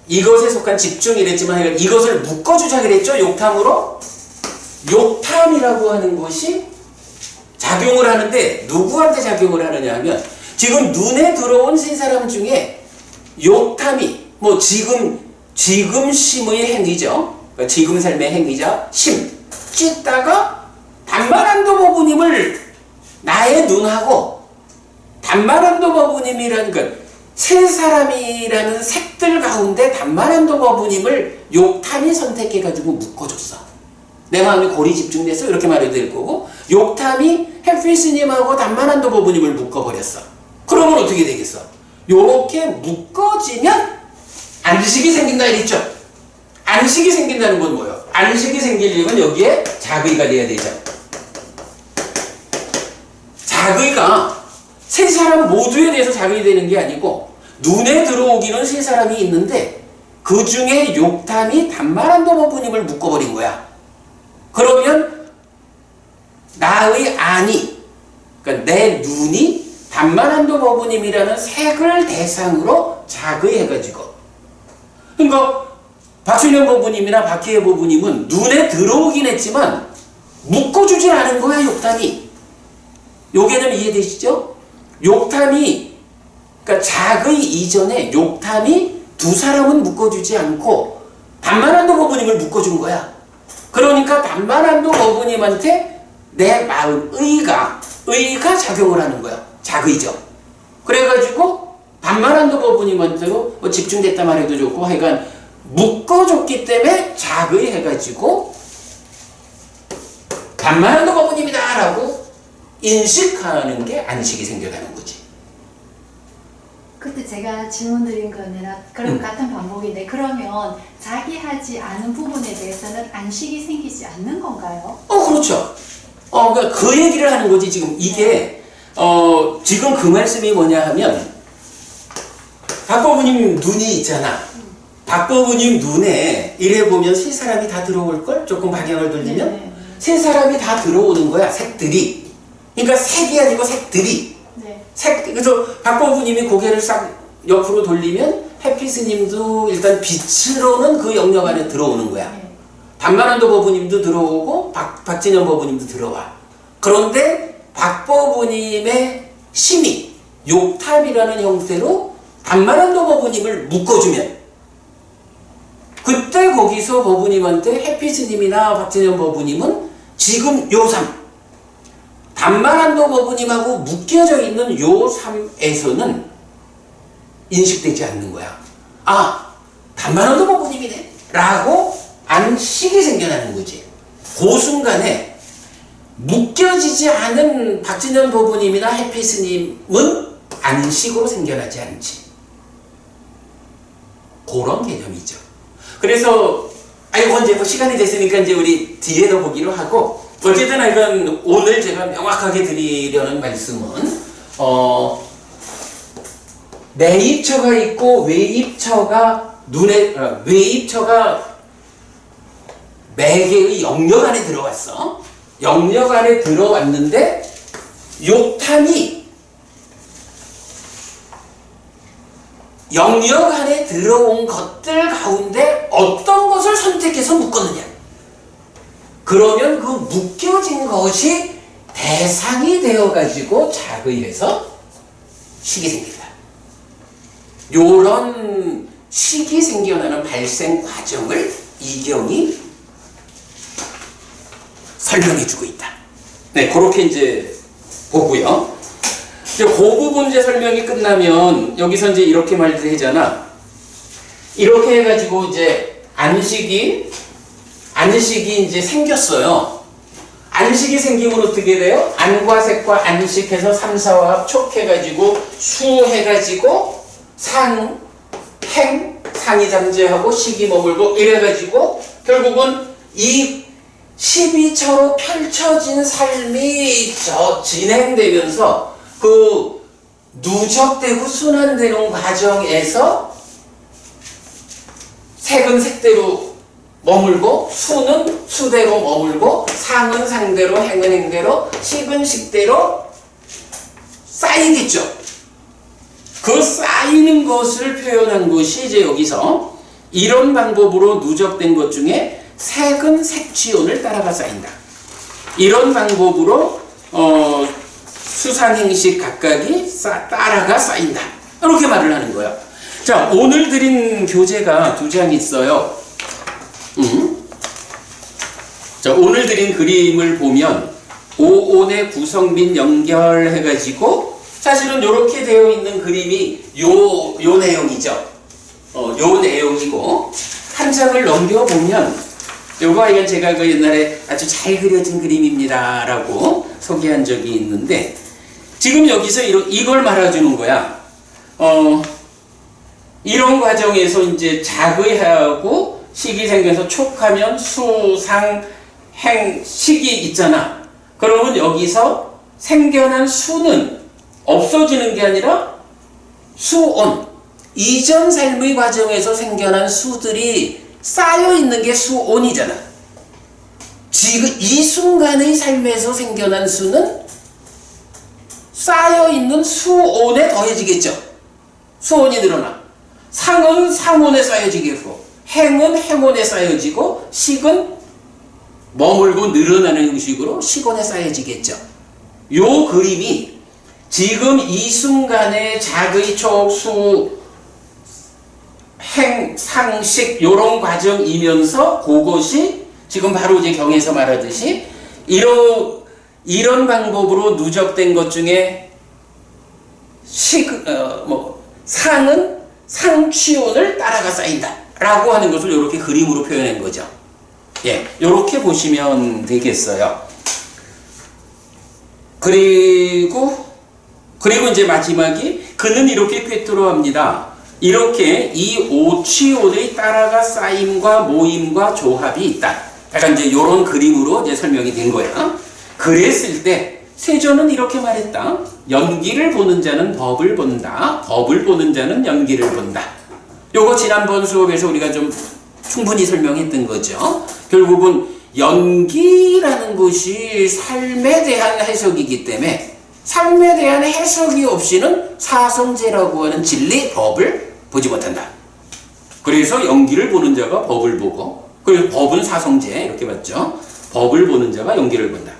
[SPEAKER 1] 이것에 속한 집중이랬지만 이것을 묶어주자 그랬죠. 욕탐으로. 욕탐이라고 하는 것이 작용을 하는데 누구한테 작용을 하느냐 하면 지금 눈에 들어온 세 사람 중에 욕탐이 뭐 지금 심의 행위죠. 그러니까 지금 삶의 행위자 심 찢다가 단만한도 법우님을 나의 눈하고 단만한도 법우님이라는 것 세 사람이라는 색들 가운데 단만한도 법우님을 욕탐이 선택해가지고 묶어줬어. 내 마음이 골이 집중돼서 이렇게 말해도 될 거고, 욕탐이 햇빛스님하고 단만한도 법우님을 묶어버렸어. 그러면 어떻게 되겠어? 요렇게 묶어지면 안식이 생긴다 이랬죠. 안식이 생긴다는 건 뭐예요? 안식이 생기려면 여기에 작의가 돼야 되죠. 작의가 세 사람 모두에 대해서 작용이 되는 게 아니고 눈에 들어오기는 세 사람이 있는데 그 중에 욕탐이 단말한도 버부님을 묶어버린 거야. 그러면 나의 안이, 그러니까 내 눈이 단말한도 버부님이라는 색을 대상으로 작의해가지고, 그러니까 박순현 버부님이나 박희애 버부님은 눈에 들어오긴 했지만 묶어주질 않은 거야, 욕탐이. 요 개념 이해되시죠? 욕탐이, 그러니까 작의 이전에 욕탐이 두 사람은 묶어주지 않고 단만한도 버부님을 묶어준 거야. 그러니까 단만한도 버부님한테 내 마음, 의가 작용을 하는 거야. 작의죠. 그래가지고 단만한도 버부님한테로 뭐 집중됐다 말해도 좋고 하여간 묶어줬기 때문에 작의해가지고 단만한도 버부님이다 라고 인식하는 게 안식이 생겨나는 거지.
[SPEAKER 2] 그때 제가 질문 드린 거는 그럼 같은 반복인데 그러면 자기 하지 않은 부분에 대해서는 안식이 생기지 않는 건가요?
[SPEAKER 1] 그렇죠. 그러니까 그 얘기를 하는 거지. 지금 이게 지금 그 말씀이 뭐냐 하면 박버부님 눈이 있잖아. 박버부님 눈에 이래 보면 세 사람이 다 들어올 걸. 조금 방향을 돌리면
[SPEAKER 2] 네.
[SPEAKER 1] 세 사람이 다 들어오는 거야. 색들이. 그러니까 색이 아니고 색들이.
[SPEAKER 2] 네.
[SPEAKER 1] 그래서 박버부님이 고개를 싹 옆으로 돌리면 해피스님도 일단 빛으로는 그 영역 안에 들어오는 거야.
[SPEAKER 2] 네.
[SPEAKER 1] 단만한도 버부님도 들어오고 박진현 버부님도 들어와. 그런데 박버부님의 심이 욕탐이라는 형태로 단만한도 버부님을 묶어주면 그때 거기서 버부님한테 해피스님이나 박진현 버부님은 지금 요 삶 단만한도 버부님하고 묶여져 있는 요 삶에서는 인식되지 않는 거야. 단만한도 버부님이네 라고 안식이 생겨나는 거지. 그 순간에 묶여지지 않은 박진현 버부님이나 해피스님은 안식으로 생겨나지 않지. 그런 개념이죠. 그래서 이건 이제 뭐 시간이 됐으니까 이제 우리 뒤에도 보기로 하고, 어쨌든 이건 오늘 제가 명확하게 드리려는 말씀은 내입처가 있고 외입처가 외입처가 매개의 영역 안에 들어왔어. 영역 안에 들어왔는데 욕탐이 영역 안에 들어온 것들 가운데 어떤 것을 선택해서 묶었느냐. 그러면 그 묶여진 것이 대상이 되어가지고 작의해서 식이 생긴다. 요런 식이 생겨나는 발생 과정을 이경이 설명해주고 있다. 네, 그렇게 이제 보고요. 이제 그 부분 이제 설명이 끝나면 여기서 이제 이렇게 말을 하잖아. 이렇게 해가지고 이제 안식이 이제 생겼어요. 안식이 생기면 어떻게 돼요? 안과 색과 안식해서 3, 4화합 촉해가지고 수해가지고 상, 행, 상이 잠재하고 식이 머물고 이래가지고 결국은 이 12처로 펼쳐진 삶이 진행되면서 그 누적되고 순환되는 과정에서 색은 색대로 머물고 수는 수대로 머물고 상은 상대로 행은 행대로 식은 식대로 쌓이겠죠. 그 쌓이는 것을 표현한 것이 이제 여기서 이런 방법으로 누적된 것 중에 색은 색취온을 따라가 쌓인다. 이런 방법으로 수상행식 각각이 따라가 쌓인다. 이렇게 말을 하는 거예요. 자, 오늘 드린 교재가 2장 있어요. 자, 오늘 드린 그림을 보면 오온의 구성 및 연결해가지고 사실은 이렇게 되어 있는 그림이 요 내용이죠. 요 내용이고 한 장을 넘겨보면 요거 이건 제가 그 옛날에 아주 잘 그려진 그림입니다 라고 소개한 적이 있는데 지금 여기서 이걸 말해주는 거야. 이런 과정에서 이제 작의하고 식이 생겨서 촉하면 수상행식이 있잖아. 그러면 여기서 생겨난 수는 없어지는 게 아니라 수온. 이전 삶의 과정에서 생겨난 수들이 쌓여 있는 게 수온이잖아. 지금 이 순간의 삶에서 생겨난 수는 쌓여 있는 수온에 더해지겠죠. 수온이 늘어나. 상은 상온에 쌓여지겠고, 행은 행온에 쌓여지고, 식은 머물고 늘어나는 형식으로 식온에 쌓여지겠죠. 요 그림이 지금 이 순간의 작의 촉, 수, 행, 상식 요런 과정이면서 그것이 지금 바로 이제 경에서 말하듯이 이런 방법으로 누적된 것 중에 상은 상취온을 따라가 쌓인다 라고 하는 것을 이렇게 그림으로 표현한 거죠. 예, 이렇게 보시면 되겠어요. 그리고 이제 마지막이 그는 이렇게 꿰뚫어합니다. 이렇게 이 오취온의 따라가 쌓임과 모임과 조합이 있다. 약간 이제 이런 그림으로 이제 설명이 된 거야. 그랬을 때 세조는 이렇게 말했다. 연기를 보는 자는 법을 본다. 법을 보는 자는 연기를 본다. 요거 지난번 수업에서 우리가 좀 충분히 설명했던 거죠. 결국은 연기라는 것이 삶에 대한 해석이기 때문에 삶에 대한 해석이 없이는 사성제라고 하는 진리, 법을 보지 못한다. 그래서 연기를 보는 자가 법을 보고, 그리고 법은 사성제 이렇게 봤죠. 법을 보는 자가 연기를 본다.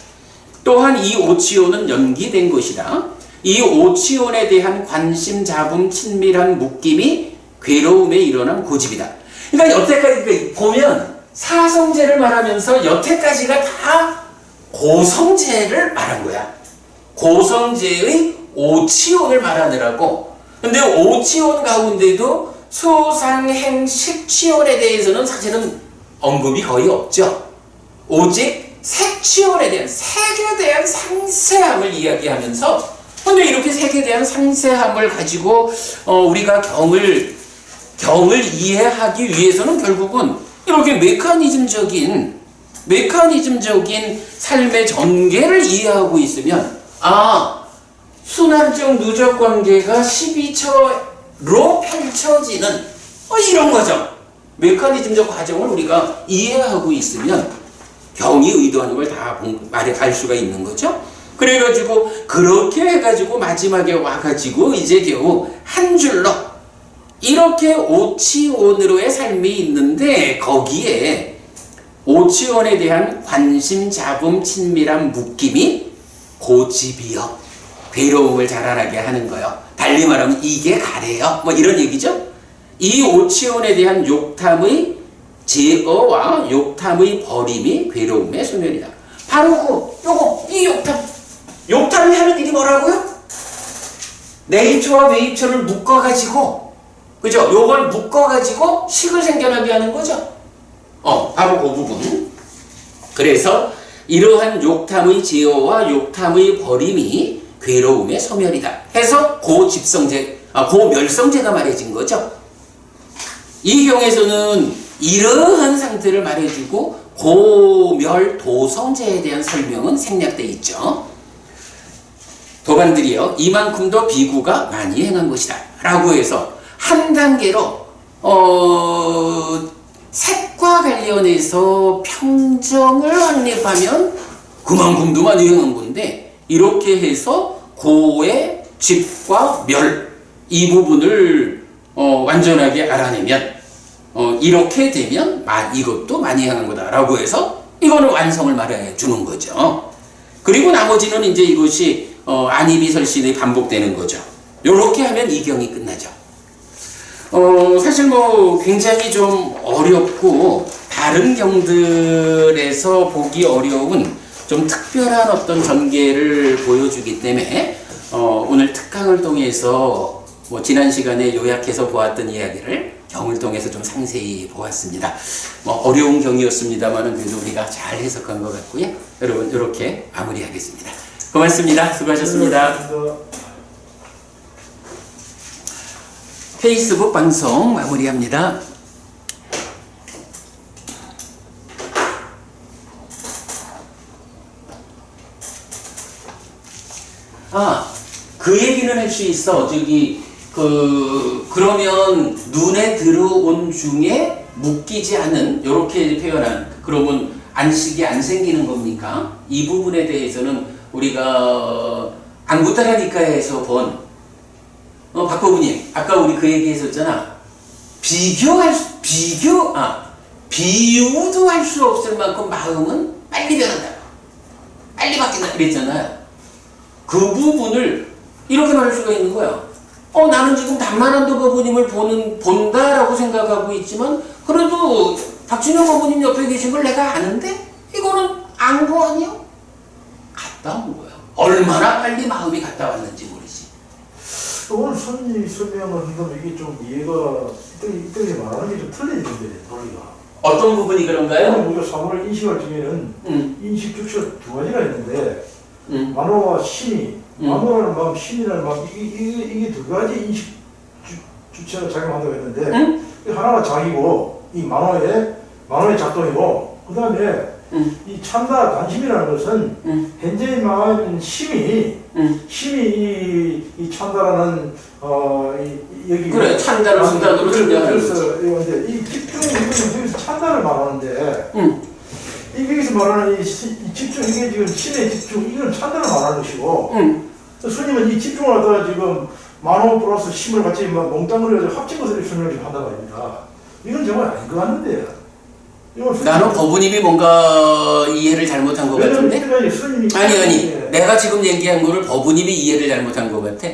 [SPEAKER 1] 또한 이 오치온은 연기된 것이다. 이 오치온에 대한 관심, 잡음, 친밀한 묶임이 괴로움에 일어난 고집이다. 그러니까 여태까지 보면 사성제를 말하면서 여태까지가 다 고성제를 말한 거야. 고성제의 오치온을 말하느라고. 근데 오치온 가운데도 수상행 식치온에 대해서는 사실은 언급이 거의 없죠. 오직 색치온에 대한, 색에 대한 상세함을 이야기하면서, 근데 이렇게 색에 대한 상세함을 가지고 우리가 경을 이해하기 위해서는 결국은 이렇게 메커니즘적인 삶의 전개를 이해하고 있으면, 순환적 누적 관계가 12처로 펼쳐지는 이런 거죠. 메커니즘적 과정을 우리가 이해하고 있으면 경이 의도하는 걸 다 알 수가 있는 거죠. 그래가지고 그렇게 해가지고 마지막에 와가지고 이제 겨우 한 줄로 이렇게 오치온으로의 삶이 있는데, 거기에 오치온에 대한 관심, 잡음, 친밀한 묶임이 고집이요, 괴로움을 자라나게 하는 거요. 달리 말하면 이게 가래요. 뭐 이런 얘기죠. 이 오치온에 대한 욕탐의 제어와 욕탐의 버림이 괴로움의 소멸이다. 바로 이 욕탐이 하는 일이 뭐라고요? 네이처와 웨이처를 묶어가지고, 그죠? 요걸 묶어가지고 식을 생겨나게 하는 거죠. 바로 그 부분. 그래서 이러한 욕탐의 제어와 욕탐의 버림이 괴로움의 소멸이다 해서 고멸성제가 말해진 거죠. 이 경에서는 이러한 상태를 말해주고 고멸도성제에 대한 설명은 생략되어 있죠. 도반들이요, 이만큼도 비구가 많이 행한 것이다 라고 해서 한 단계로 색과 관련해서 평정을 확립하면 그만큼도 많이 행한 건데, 이렇게 해서 고의 집과 멸 이 부분을 완전하게 알아내면 이렇게 되면 이것도 많이 행한 거다라고 해서 이거는 완성을 말해 주는 거죠. 그리고 나머지는 이제 이것이 안이비설신이 반복되는 거죠. 이렇게 하면 이 경이 끝나죠. 사실 굉장히 좀 어렵고 다른 경들에서 보기 어려운 좀 특별한 어떤 전개를 보여주기 때문에 오늘 특강을 통해서 지난 시간에 요약해서 보았던 이야기를 경을 통해서 좀 상세히 보았습니다. 어려운 경이었습니다만은 그래도 우리가 잘 해석한 것 같고요. 여러분 이렇게 마무리하겠습니다. 고맙습니다. 수고하셨습니다. 페이스북 방송 마무리합니다. 그 얘기는 할 수 있어. 그러면 눈에 들어온 중에 묶이지 않은, 이렇게 표현한, 그러면 안식이 안 생기는 겁니까? 이 부분에 대해서는 우리가 안구따라니까에서 본, 박보부님, 아까 우리 그 얘기 했었잖아. 비유도 할 수 없을 만큼 마음은 빨리 변한다. 빨리 바뀐다. 그랬잖아요. 그 부분을 이렇게 말할 수가 있는 거야. 나는 지금 단만한도 법부님을 본다라고 생각하고 있지만, 그래도 박진영 법부님 옆에 계신 걸 내가 아는데, 이거는 안구 아니요? 갔다 온 거야. 얼마나 빨리 마음이 갔다 왔는지 모르지.
[SPEAKER 3] 오늘 손님 설명을 한다면 이게 좀 이해가 이때에 말하는 게 좀 틀리는데 도리가.
[SPEAKER 1] 어떤 부분이 그런가요?
[SPEAKER 3] 우리가 사물을 인식할 적에는 인식 주체가 두 가지가 있는데 만호와 심의, 만호라는 마음, 심의라는 마음, 이게 두 가지 인식 주체가 작용한다고 했는데 하나가 자기고 이 만호의 작동이고 그 다음에 이 참다 관심이라는 것은 현재의 마음인 심이 이 참다라는 여기
[SPEAKER 1] 그래, 참다를 순간으로 증명하는 거지.
[SPEAKER 3] 그래서 이 집중은 여기서 참다를 말하는데 여기서 말하는 이 집중, 이게 지금 심의 집중, 이건 참다를 말하는 것이고 스님은 이 집중을 갖다가 지금 만호 플러스 심을 같이 몽땅으로 해서 합친 것을 설명을 한다고 합니다. 이건 정말 아닌 것 같는데.
[SPEAKER 1] 나는 법부님이 뭔가 이해를 잘못한 것 같은데? 아니, 내가 지금 얘기한 거를 법부님이 이해를 잘못한 것 같아.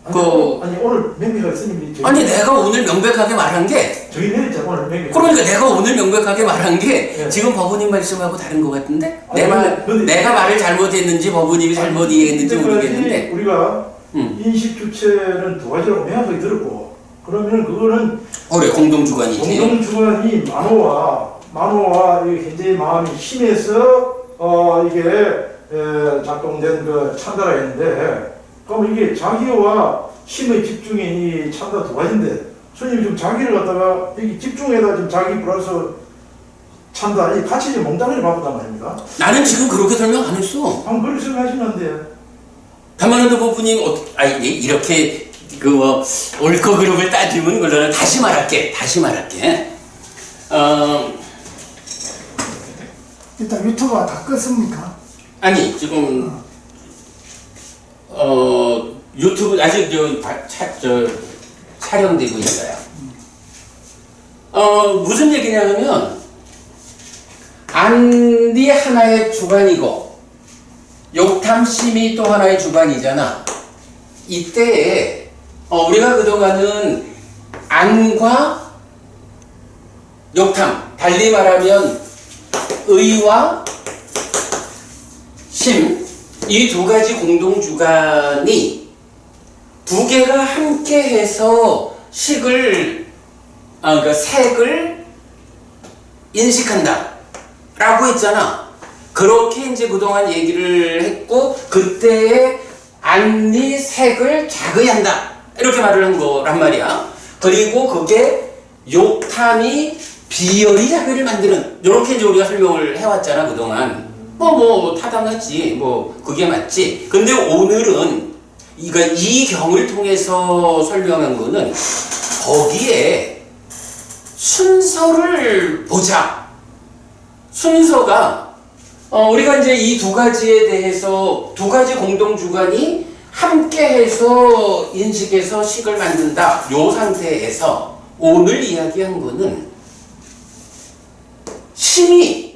[SPEAKER 3] 아니 오늘 명백하게 스님이
[SPEAKER 1] 내가 오늘 명백하게 말한 게
[SPEAKER 3] 저희 내렸죠 오늘 명백하게.
[SPEAKER 1] 그러니까 내가 오늘 명백하게 말한 게
[SPEAKER 3] 네.
[SPEAKER 1] 지금 법부님 말씀하고 다른 것 같은데?
[SPEAKER 3] 근데
[SPEAKER 1] 내가 말을 잘못했는지 법부님이 잘못 이해했는지 모르겠는데
[SPEAKER 3] 우리가 인식 주체는 두 가지라고 명확하게 들었고 그러면 그거는
[SPEAKER 1] 그래, 공동주관이지.
[SPEAKER 3] 공동주관이 만호와 이 현재의 마음이 힘에서 이게 작동된 그 참다라 했는데 그럼 이게 자기와 힘의 집중이 이 참다 두 가지인데 스님이 지금 자기를 갖다가 여기 집중에다 지금 자기 플러스 참다 이 같이 지금 몽땅을 바꿨단 말입니다.
[SPEAKER 1] 나는 지금 그렇게 설명 안 했어.
[SPEAKER 3] 한번 그렇게 설명하시면 안 돼요.
[SPEAKER 1] 다만한도 법부님 이렇게 옳고 그름을 따지면 그러나 다시 말할게.
[SPEAKER 4] 일단 유튜브가 다 껐습니까?
[SPEAKER 1] 아니 지금 유튜브 아직 촬영되고 있어요. 무슨 얘기냐면 안이 하나의 주관이고 욕탐심이 또 하나의 주관이잖아. 이때에 우리가 그동안은 안과 욕탐, 달리 말하면 의와 심, 이 두 가지 공동주관이 두 개가 함께 해서 그러니까 색을 인식한다 라고 했잖아. 그렇게 이제 그동안 얘기를 했고 그때의 안리 색을 자극한다 이렇게 말을 한 거란 말이야. 그리고 그게 욕탐이 비열이 자비를 만드는, 이렇게 이제 우리가 설명을 해왔잖아 그동안. 타당하지, 그게 맞지. 근데 오늘은 이 경을 통해서 설명한 거는 거기에 순서를 보자. 순서가 우리가 이제 이 두 가지에 대해서 두 가지 공동주관이 함께해서 인식해서 식을 만든다. 요 상태에서 오늘 이야기한 거는 심이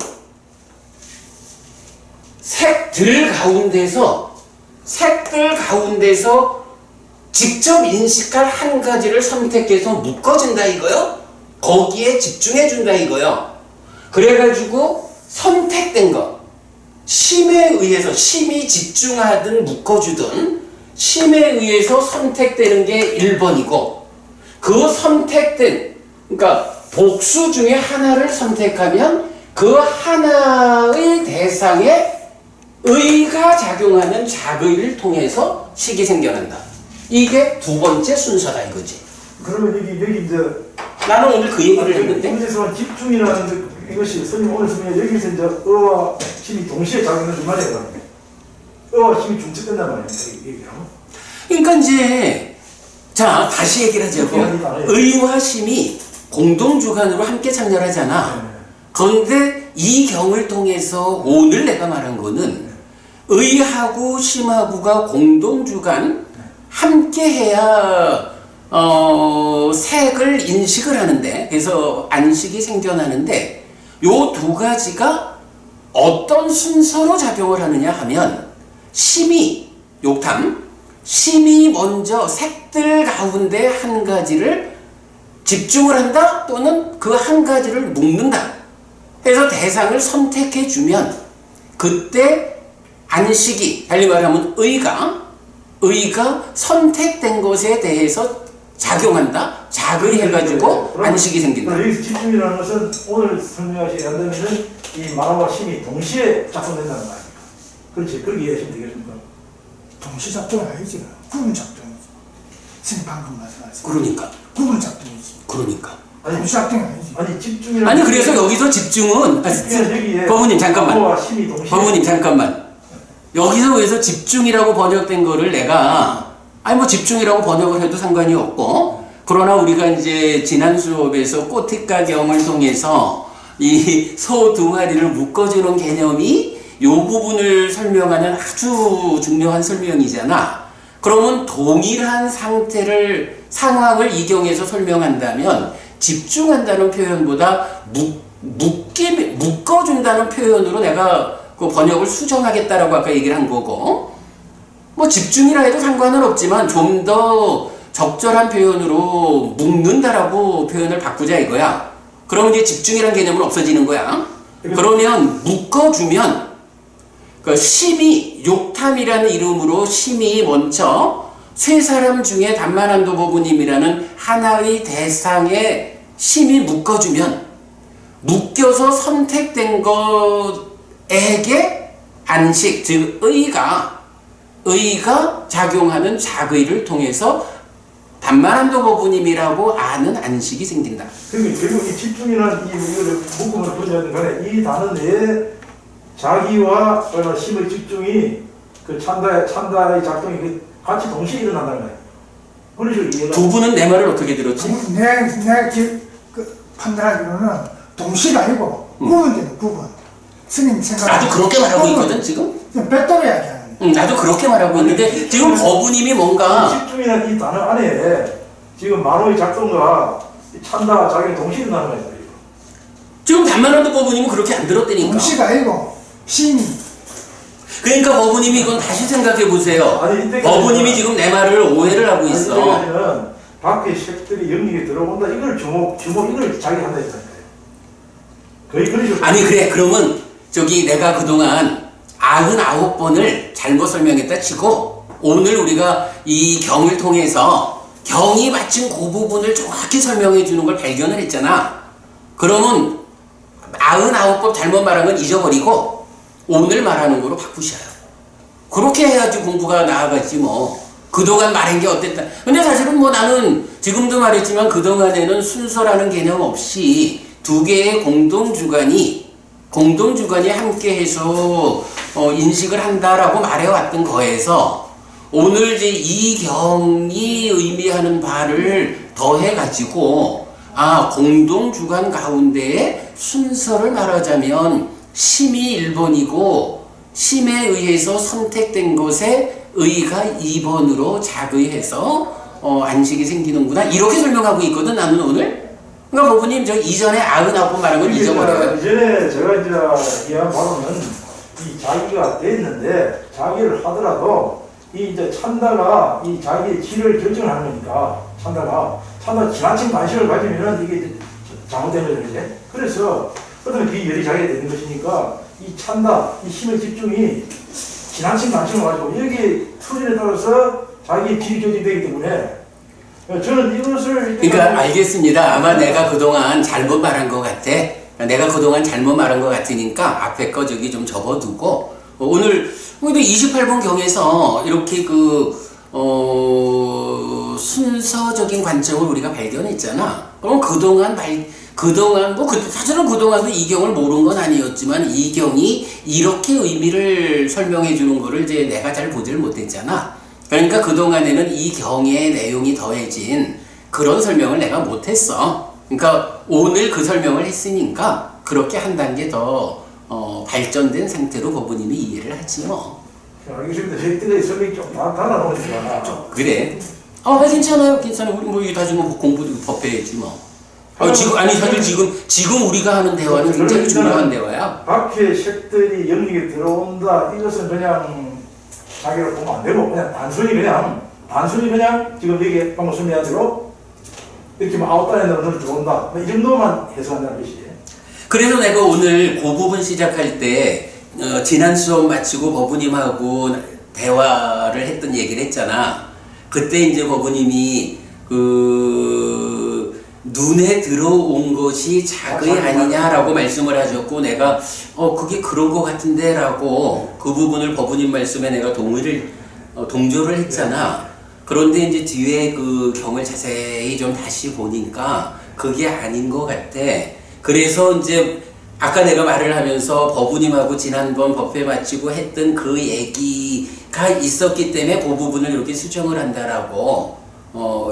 [SPEAKER 1] 색들 가운데서 직접 인식할 한 가지를 선택해서 묶어준다 이거요. 거기에 집중해준다 이거요. 그래가지고 선택된 것, 심에 의해서, 심이 집중하든 묶어주든 심에 의해서 선택되는 게 1번이고 그 선택된, 그러니까 복수 중에 하나를 선택하면 그 하나의 대상에 의가 작용하는 자의를 통해서 식이 생겨난다. 이게 두 번째 순서다 이거지.
[SPEAKER 3] 그러면 여기 이제
[SPEAKER 1] 나는 오늘 그 얘기를 했는데
[SPEAKER 3] 여기서 집중이라는 이것이 스님 오늘 스님 여기서 이제 의와 힘이 동시에 작용하는 말이에요. 의와 힘이 중첩된단 말이에요. 이게.
[SPEAKER 1] 그러니까 이제 자 다시 얘기를 하자고. 의와 심이 공동주관으로 함께 창렬하잖아. 그런데 이 경을 통해서 오늘 내가 말한 거는 의하고 심하고가 공동주관 함께 해야 색을 인식을 하는데, 그래서 안식이 생겨나는데 요 두 가지가 어떤 순서로 작용을 하느냐 하면 심이 욕탐, 심이 먼저 색들 가운데 한 가지를 집중을 한다 또는 그 한 가지를 묶는다 해서 대상을 선택해 주면 그때 안식이, 달리 말하면 의가 선택된 것에 대해서 작용한다, 자극해가지고 안식이 생긴다.
[SPEAKER 3] 여기서 집중이라는 것은 오늘 설명하시게 한다면은 이 만화와 심이 동시에 작동된다는 거 아닙니까? 그렇지, 그렇게 이해하시면 되겠습니까?
[SPEAKER 4] 동시 작동은 아니지. 구분 작동이지. 선생님 방금 말씀하신.
[SPEAKER 1] 그러니까.
[SPEAKER 4] 구분 작동이지.
[SPEAKER 1] 그러니까.
[SPEAKER 4] 동시 작동이 아니지.
[SPEAKER 3] 아니 집중이라는
[SPEAKER 1] 아니 그래서 여기서 집중은
[SPEAKER 3] 여기에
[SPEAKER 1] 법무님 잠깐만.
[SPEAKER 3] 만화와 심이 동시에
[SPEAKER 1] 법무님 잠깐만. 여기서 그래서 집중이라고 번역된 거를 내가 뭐 집중이라고 번역을 해도 상관이 없고, 그러나 우리가 이제 지난 수업에서 꼬티가경을 통해서 이 소 두 마리를 묶어주는 개념이 요 부분을 설명하는 아주 중요한 설명이잖아. 그러면 동일한 상황을 이경에서 설명한다면 집중한다는 표현보다 묶어준다는 표현으로 내가 그 번역을 수정하겠다라고 아까 얘기를 한 거고, 뭐 집중이라 해도 상관은 없지만 좀 더 적절한 표현으로 묶는다라고 표현을 바꾸자 이거야. 그러면 이제 집중이라는 개념은 없어지는 거야. 그러면 묶어주면 그 심이, 욕탐이라는 이름으로 심이 먼저 세 사람 중에 단만한도 법부님이라는 하나의 대상에 심이 묶어주면 묶여서 선택된 것에게 안식, 즉 의가 작용하는 자의를 통해서 단만한도 법부님이라고 아는 안식이 생긴다.
[SPEAKER 3] 그러니까 결국 이 집중이라는 이거를 묶음을 보자든 간에 이 단어 내에 자기와 심의 집중이 그 찬다의 작동이 같이 동시에 일어난다는 거예요. 그런 식으로 이해가.
[SPEAKER 1] 두 분은 내 말을 어떻게 들었지?
[SPEAKER 4] 내가 판단하기로는 동시가 아니고 구분되는 구분. 스님 생각.
[SPEAKER 1] 나도 그렇게 말하고 있거든 지금.
[SPEAKER 4] 별도로 이야기하는.
[SPEAKER 1] 나도 그렇게 말하고 있는데 지금 법부님이 뭔가
[SPEAKER 3] 집중이라는 이 단어 안에 지금 만호의 작동과 찬다 자기가 동시에 일어나는 거예요.
[SPEAKER 1] 지금 단만한도 법부님은 그렇게 안 들었다니까.
[SPEAKER 4] 동시가 아니고 심이.
[SPEAKER 1] 그러니까 법부님이 이건 다시 생각해 보세요. 법부님이 지금 내 말을 오해를 하고 있어.
[SPEAKER 3] 이때까지는 밖에 색들이 영역에 들어온다. 이걸 주목 이걸 자기 한다 했잖아요. 거의 그런 식으로.
[SPEAKER 1] 아니 그래 그러면 저기 내가 그동안 99번을 잘못 설명했다 치고 오늘 우리가 이 경을 통해서 경이 마침 그 부분을 정확히 설명해 주는 걸 발견을 했잖아. 그러면 99번 잘못 말한 건 잊어버리고 오늘 말하는 거로 바꾸셔요. 그렇게 해야지 공부가 나아가지 뭐. 그동안 말한 게 어땠다. 근데 사실은 뭐 나는 지금도 말했지만 그동안에는 순서라는 개념 없이 두 개의 공동주관이 함께해서 인식을 한다라고 말해왔던 거에서 오늘 이제 이 경이 의미하는 바를 더해가지고 공동주관 가운데의 순서를 말하자면 심이 1번이고 심에 의해서 선택된 것에 의가 2번으로 작의해서 안식이 생기는구나 이렇게 설명하고 있거든 나는 오늘. 그러니까 법부님 저 이전에 99번 말한 걸 잊어버려요.
[SPEAKER 3] 이전에 제가 이제 이해한 바로는 이 자기가 됐는데 자기를 하더라도 이 이제 찬다가 이 자기의 질을 결정하는 거니까 찬다 지나친 관심을 가지면은 이게 이제 잘못된 거죠, 이제. 그래서 그다음에 비열이 자기가 되는 것이니까 이 찬다 이 힘의 집중이 지나친 관심을 가지고 여기 소리에 따라서 자기의 질이 결정되기 때문에. 저는 이것을
[SPEAKER 1] 그러니까 알겠습니다. 아마 내가 그동안 잘못 말한 것 같아. 내가 그동안 잘못 말한 것 같으니까 앞에 거 저기 좀 접어두고 오늘 28번 경에서 이렇게 순서적인 관점을 우리가 발견했잖아. 그럼 그동안 그동안 사실은 그동안도 이경을 모르는 건 아니었지만 이경이 이렇게 의미를 설명해 주는 거를 이제 내가 잘 보질 못했잖아. 그러니까 그동안에는 이 경의 내용이 더해진 그런 설명을 내가 못했어. 그러니까 오늘 그 설명을 했으니까 그렇게 한 단계 더 발전된 상태로 법부님이 이해를 하지 뭐.
[SPEAKER 3] 알겠습니다. 저희들의 설명이 좀 달라놓으니까.
[SPEAKER 1] 그래. 괜찮아요. 우리 뭐 이거 나중에 공부도 법해야지 뭐. 사실 지금 우리가 하는 대화는 굉장히 중요한 대화야.
[SPEAKER 3] 밖에 색들이 영역에 들어온다. 이것은 그냥 자기를 보면 안 되고 그냥 단순히 그냥 지금 여기 방금 설명한 대로 이렇게 뭐 아웃라인으로 눈을 들어온다. 이 정도만 해석한다는 것이.
[SPEAKER 1] 그래서 내가 오늘 그 부분 시작할 때 지난 수업 마치고 법부님하고 대화를 했던 얘기를 했잖아. 그때 이제 법부님이 눈에 들어온 것이 자의 아니냐라고 말씀을 하셨고 내가 그게 그런 것 같은데 라고 그 부분을 법부님 말씀에 내가 동조를 했잖아. 그런데 이제 뒤에 그 경을 자세히 좀 다시 보니까 그게 아닌 것 같아. 그래서 이제 아까 내가 말을 하면서 법부님하고 지난번 법회 마치고 했던 그 얘기가 있었기 때문에 그 부분을 이렇게 수정을 한다라고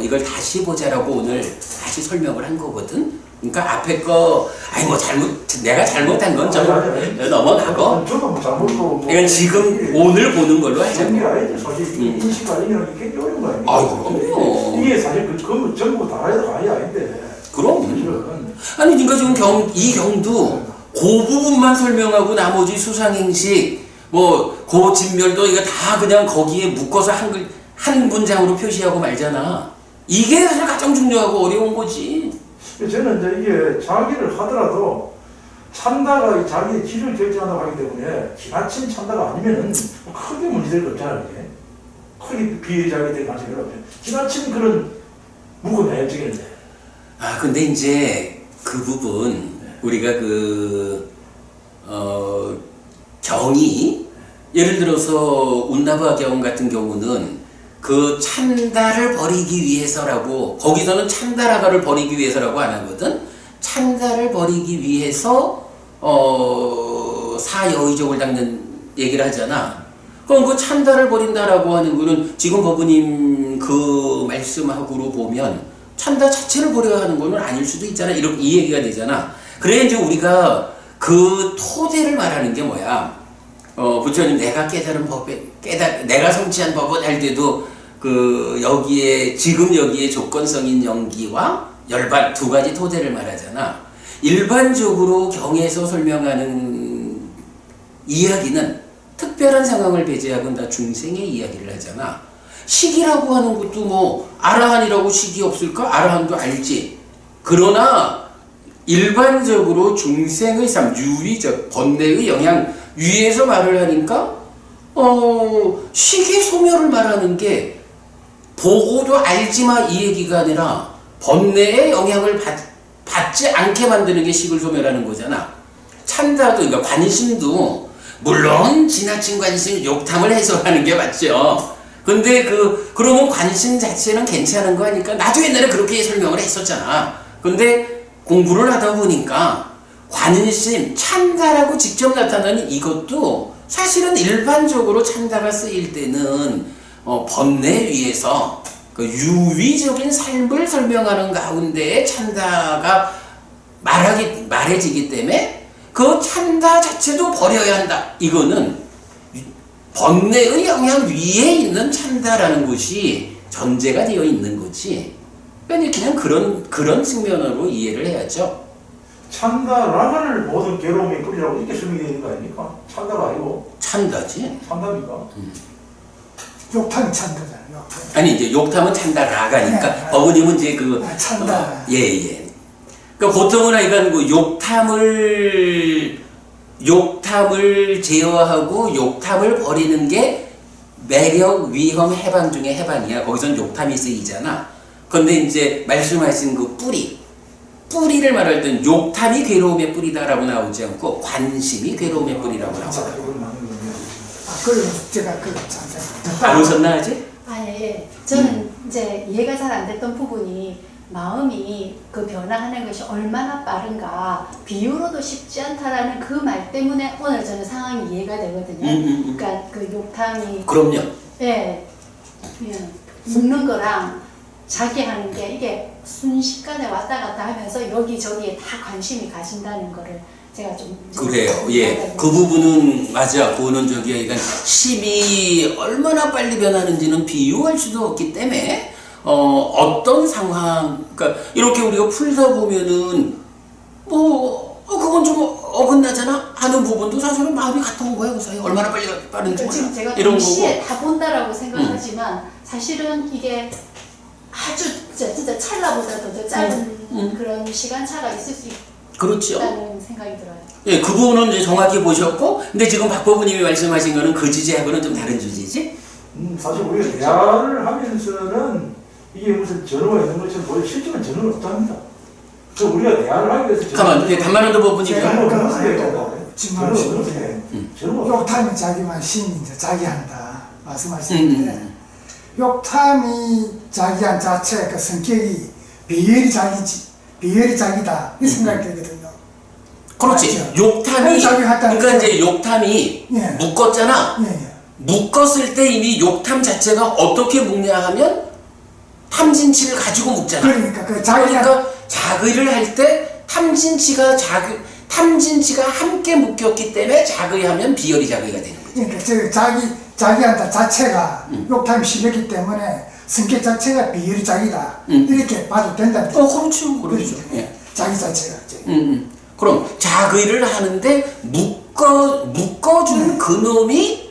[SPEAKER 1] 이걸 다시 보자라고 오늘 다시 설명을 한 거거든. 그러니까 앞에 거 내가 잘못한 건 좀 넘어가고.
[SPEAKER 3] 저도 뭐 잘못도.
[SPEAKER 1] 그러니까 지금 오늘 보는 걸로 하자고.
[SPEAKER 3] 정리 아니지 사실 인식 아니면 이게 굉장히 어려운 거 아닙니까?
[SPEAKER 1] 그럼요.
[SPEAKER 3] 이게 사실 그 전부 다 해도 아닌데.
[SPEAKER 1] 그럼. 아니 그러니까 지금 이 경도 그 부분만 설명하고 나머지 수상행식 그 진멸도 이거 다 그냥 거기에 묶어서 한 문장으로 표시하고 말잖아. 이게 사실 가장 중요하고 어려운 거지.
[SPEAKER 3] 저는 이제 이게 자기를 하더라도 참다가 자기의 질을 결정한다고 하기 때문에 지나친 참다가 아니면은 크게 문제될 거 없잖아요. 이게. 크게 비의자가 될 가능성이 별로 없죠. 지나친 그런 무거운 내용적인데.
[SPEAKER 1] 근데 이제 그 부분 우리가 경이 예를 들어서 운나바 경 같은 경우는 그 찬다를 버리기 위해서라고 거기서는 찬다라가를 버리기 위해서라고 안 하거든. 찬다를 버리기 위해서 사여의족을 닦는 얘기를 하잖아. 그럼 그 찬다를 버린다라고 하는 거는 지금 법부님 그 말씀하고로 보면 찬다 자체를 버려야 하는 거는 아닐 수도 있잖아. 이렇게 이 얘기가 되잖아. 그래 이제 우리가 그 토대를 말하는 게 뭐야? 부처님 내가 깨달은 법에 내가 성취한 법은 할 때도 지금 여기에 조건성인 연기와 열반 두 가지 토대를 말하잖아. 일반적으로 경에서 설명하는 이야기는 특별한 상황을 배제하고 다 중생의 이야기를 하잖아. 시기라고 하는 것도 아라한이라고 시기 없을까? 아라한도 알지. 그러나 일반적으로 중생의 삶, 유의적, 번뇌의 영향 위에서 말을 하니까 시기 소멸을 말하는 게 보고도 알지만 이 얘기가 아니라 번뇌의 영향을 받지 않게 만드는 게 식을 소멸하는 거잖아. 찬다도 그러니까 관심도 물론 지나친 관심 욕탐을 해소하는 게 맞죠. 근데 그러면 관심 자체는 괜찮은 거 아닐까? 나도 옛날에 그렇게 설명을 했었잖아. 근데 공부를 하다 보니까 관심, 찬다라고 직접 나타나는 이것도 사실은 일반적으로 찬다가 쓰일 때는 번뇌 위에서 그 유의적인 삶을 설명하는 가운데에 찬다가 말해지기 때문에 그 찬다 자체도 버려야 한다. 이거는 번뇌의 영향 위에 있는 찬다라는 것이 전제가 되어 있는 거지. 그냥 그런 측면으로 이해를 해야죠.
[SPEAKER 3] 찬다라가를 모든 괴로움의 뿌리라고 이렇게 설명되어 있는 거 아닙니까? 찬다가 아니고.
[SPEAKER 1] 찬다지.
[SPEAKER 3] 찬다입니까?
[SPEAKER 4] 욕탕이 찬다잖아요. 욕탕.
[SPEAKER 1] 아니 이제 욕탐은 찬다라가니까
[SPEAKER 4] 네.
[SPEAKER 1] 법원님은 이제
[SPEAKER 4] 찬다.
[SPEAKER 1] 예. 그러니까 보통은 하여간 욕탐을 제어하고 욕탐을 버리는 게 매력, 위험, 해방 중에 해방이야. 거기선 욕탐이 쓰이잖아. 근데 이제 말씀하신 그 뿌리를 말할 땐 욕탐이 괴로움의 뿌리다라고 나오지 않고 관심이 괴로움의 뿌리라고 나오잖아.
[SPEAKER 4] 그럼 제가
[SPEAKER 1] 안 오셨나 아직?
[SPEAKER 2] 예. 저는 이제 이해가 잘 안 됐던 부분이 마음이 그 변화하는 것이 얼마나 빠른가 비유로도 쉽지 않다라는 그 말 때문에 오늘 저는 상황이 이해가 되거든요. 그러니까 그 욕탕이
[SPEAKER 1] 그럼요.
[SPEAKER 2] 예, 그냥 묵는 거랑 자기 하는 게 이게 순식간에 왔다 갔다 하면서 여기저기에 다 관심이 가신다는 거를 제가 좀
[SPEAKER 1] 그래요. 예. 그 부분은 맞아. 그거는 저기 그러니까 심이 얼마나 빨리 변하는지는 비유할 수도 없기 때문에 어떤 상황 그러니까 이렇게 우리가 풀다 보면은 뭐 그건 좀 어긋나잖아 하는 부분도 사실은 마음이 갔다 온 거야. 그 사이 얼마나 빨리 빠른지
[SPEAKER 2] 그러니까 지금
[SPEAKER 1] 몰라.
[SPEAKER 2] 제가
[SPEAKER 1] 이런
[SPEAKER 2] 동시에
[SPEAKER 1] 거고.
[SPEAKER 2] 다 본다라고 생각하지만 사실은 이게 아주 진짜 찰나보다도 더 짧은 그런 시간차가 있을 수
[SPEAKER 1] 그렇죠.
[SPEAKER 2] 있다는 생각이 들어요.
[SPEAKER 1] 예, 그 부분은 이제 정확히 보셨고, 근데 지금 박법부님이 말씀하신 거는 그 주제하고는 좀 다른 주제지?
[SPEAKER 3] 사실 우리가 대화를 하면서는 이게 무슨 전후가 있는 것처럼 보여 실제는 전후는 없답니다. 그 우리가 대화를 하기 위해서
[SPEAKER 1] 가만, 예, 단만원도 법부님이
[SPEAKER 4] 제가
[SPEAKER 3] 전후
[SPEAKER 4] 그
[SPEAKER 3] 없는
[SPEAKER 4] 아이고,
[SPEAKER 3] 거예요.
[SPEAKER 4] 질문을
[SPEAKER 3] 전후 없는
[SPEAKER 4] 주는데
[SPEAKER 3] 전후
[SPEAKER 4] 욕탕이 자기만 신이 이제 자기 한다 말씀하시는데 욕탕이 자기한 자체 그 성격이 비열이 자기다 이 생각이 들거든요.
[SPEAKER 1] 그렇지.
[SPEAKER 4] 맞죠?
[SPEAKER 1] 욕탐이,
[SPEAKER 4] 자기 갖다
[SPEAKER 1] 그러니까 이제 욕탐이
[SPEAKER 4] 예.
[SPEAKER 1] 묶었잖아.
[SPEAKER 4] 예, 예.
[SPEAKER 1] 묶었을 때 이미 욕탐 자체가 어떻게 묶냐 하면 탐진치를 가지고 묶잖아.
[SPEAKER 4] 그러니까 그 자기가
[SPEAKER 1] 그러니까 자의를 할 때 탐진치가 함께 묶였기 때문에 자의하면 비열이 자의가 되는 거지.
[SPEAKER 4] 그러니까 자기한테 자체가 욕탕이 실렸기 때문에 성격 자체가 비열이 자기다 이렇게 봐도 된다는 거죠.
[SPEAKER 1] 그렇죠. 그렇죠. 예.
[SPEAKER 4] 자기 자체가.
[SPEAKER 1] 그럼 자의를 하는데 묶어준 그놈이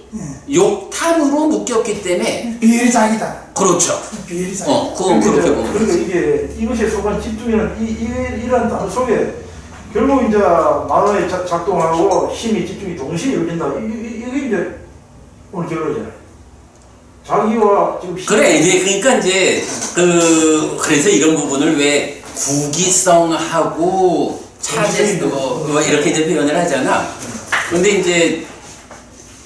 [SPEAKER 1] 욕탐으로 묶였기 때문에
[SPEAKER 4] 비열이 자기다.
[SPEAKER 1] 그렇죠.
[SPEAKER 4] 비열이 자기다.
[SPEAKER 1] 그건 그렇게 보면
[SPEAKER 3] 그러니까
[SPEAKER 1] 되지.
[SPEAKER 3] 이게 이것에 속한 집중이라는 이런 단어 속에 결국 이제 만화의 작동하고 힘이 집중이 동시에 이루어진다. 이게 이제 오늘 결론이잖아요. 자기와 지금
[SPEAKER 1] 그래 이제 그러니까 이제 그래서 이런 부분을 왜 구기성하고 차제도 뭐 이렇게 이제 표현을 하잖아. 근데 이제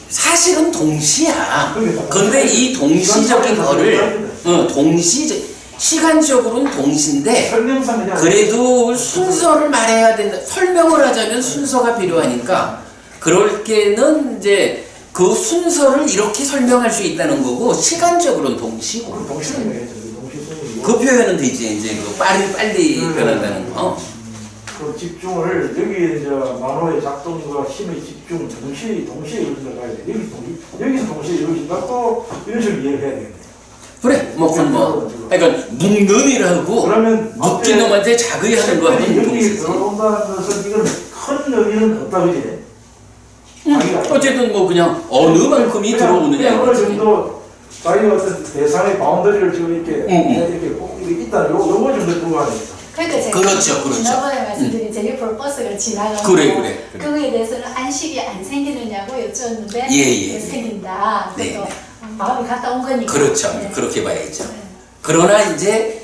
[SPEAKER 1] 사실은 동시야. 근데 이 동시적인 거를 시간적으로는 동시인데
[SPEAKER 3] 설명상 그냥
[SPEAKER 1] 그래도 순서를 말해야 된다. 설명을 하자면 순서가 필요하니까 그럴 때는 이제 그 순서를 이렇게 설명할 수 있다는 거고 시간적으로는 동시고 그 표현은 되지. 이제 그 빨리 변한다는 거.
[SPEAKER 3] 그 집중을 여기 이제 만호의 작동과 힘의 집중 동시에 이루어진다 가야 돼. 여기서 동시에 이루어진다 또 이런 식으로 이해를 해야 되겠네.
[SPEAKER 1] 그래, 그러니까 묶는이라고
[SPEAKER 3] 그러면
[SPEAKER 1] 묶인 놈한테 자의하는 거 하면
[SPEAKER 3] 여기
[SPEAKER 1] 동시지.
[SPEAKER 3] 들어온다는 것은 이건 큰 의미는 없다 그지?
[SPEAKER 1] 어쨌든 뭐 그냥 어느 만큼이 들어오느냐.
[SPEAKER 3] 어느 정도 자기가 어떤 대상의 바운더리를 지금 이렇게 꼭 있다는 요거 정도 불과하니까.
[SPEAKER 2] 그러니까 제가
[SPEAKER 1] 그렇죠.
[SPEAKER 2] 지난번에 말씀드린 제니폴 버스가 지나가는
[SPEAKER 1] 그래.
[SPEAKER 2] 그거에 대해서는 안식이 안 생기느냐고 여쭈었는데
[SPEAKER 1] 예.
[SPEAKER 2] 생긴다.
[SPEAKER 1] 네.
[SPEAKER 2] 그래서 마음이 갔다 온 거니까.
[SPEAKER 1] 그렇죠.
[SPEAKER 2] 네.
[SPEAKER 1] 그렇게 봐야죠.
[SPEAKER 2] 네.
[SPEAKER 1] 그러나 이제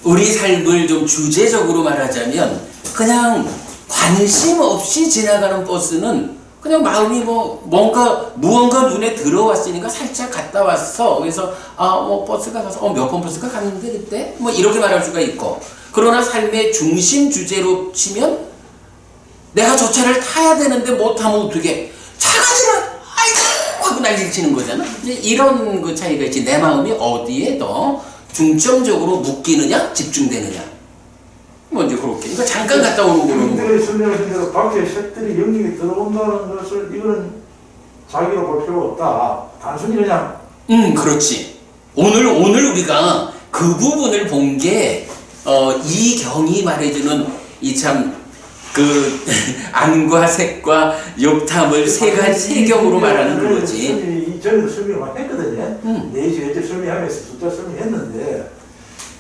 [SPEAKER 1] 우리 삶을 좀 주제적으로 말하자면 그냥 관심 없이 지나가는 버스는 그냥 마음이 무언가 눈에 들어왔으니까 살짝 갔다 왔어. 그래서 뭐 버스가 가서 몇 번 버스가 갔는데 그때 뭐 이렇게 말할 수가 있고. 그러나 삶의 중심 주제로 치면 내가 저 차를 타야 되는데 못 타면 어떻게 차가 지나 아이고 하고 난리를 치는 거잖아. 이제 이런 그 차이가 있지. 내 마음이 어디에 더 중점적으로 묶이느냐 집중되느냐. 뭐 이제 그렇게. 그러니까 잠깐 갔다 오는 거는.
[SPEAKER 3] 근데 설명하신 대로 밖에 색들이 영역에 들어온다는 것을 이거는 자기로 볼 필요가 없다. 단순히 그냥.
[SPEAKER 1] 그렇지. 오늘 우리가 그 부분을 본 게 이 경이 말해주는 이 참 그 안과 색과 욕탐을 세 경으로 말하는 그거지.
[SPEAKER 3] 저희도 설명을 많이 했거든요. 4시 외제 설명하면서 숫자 설명했는데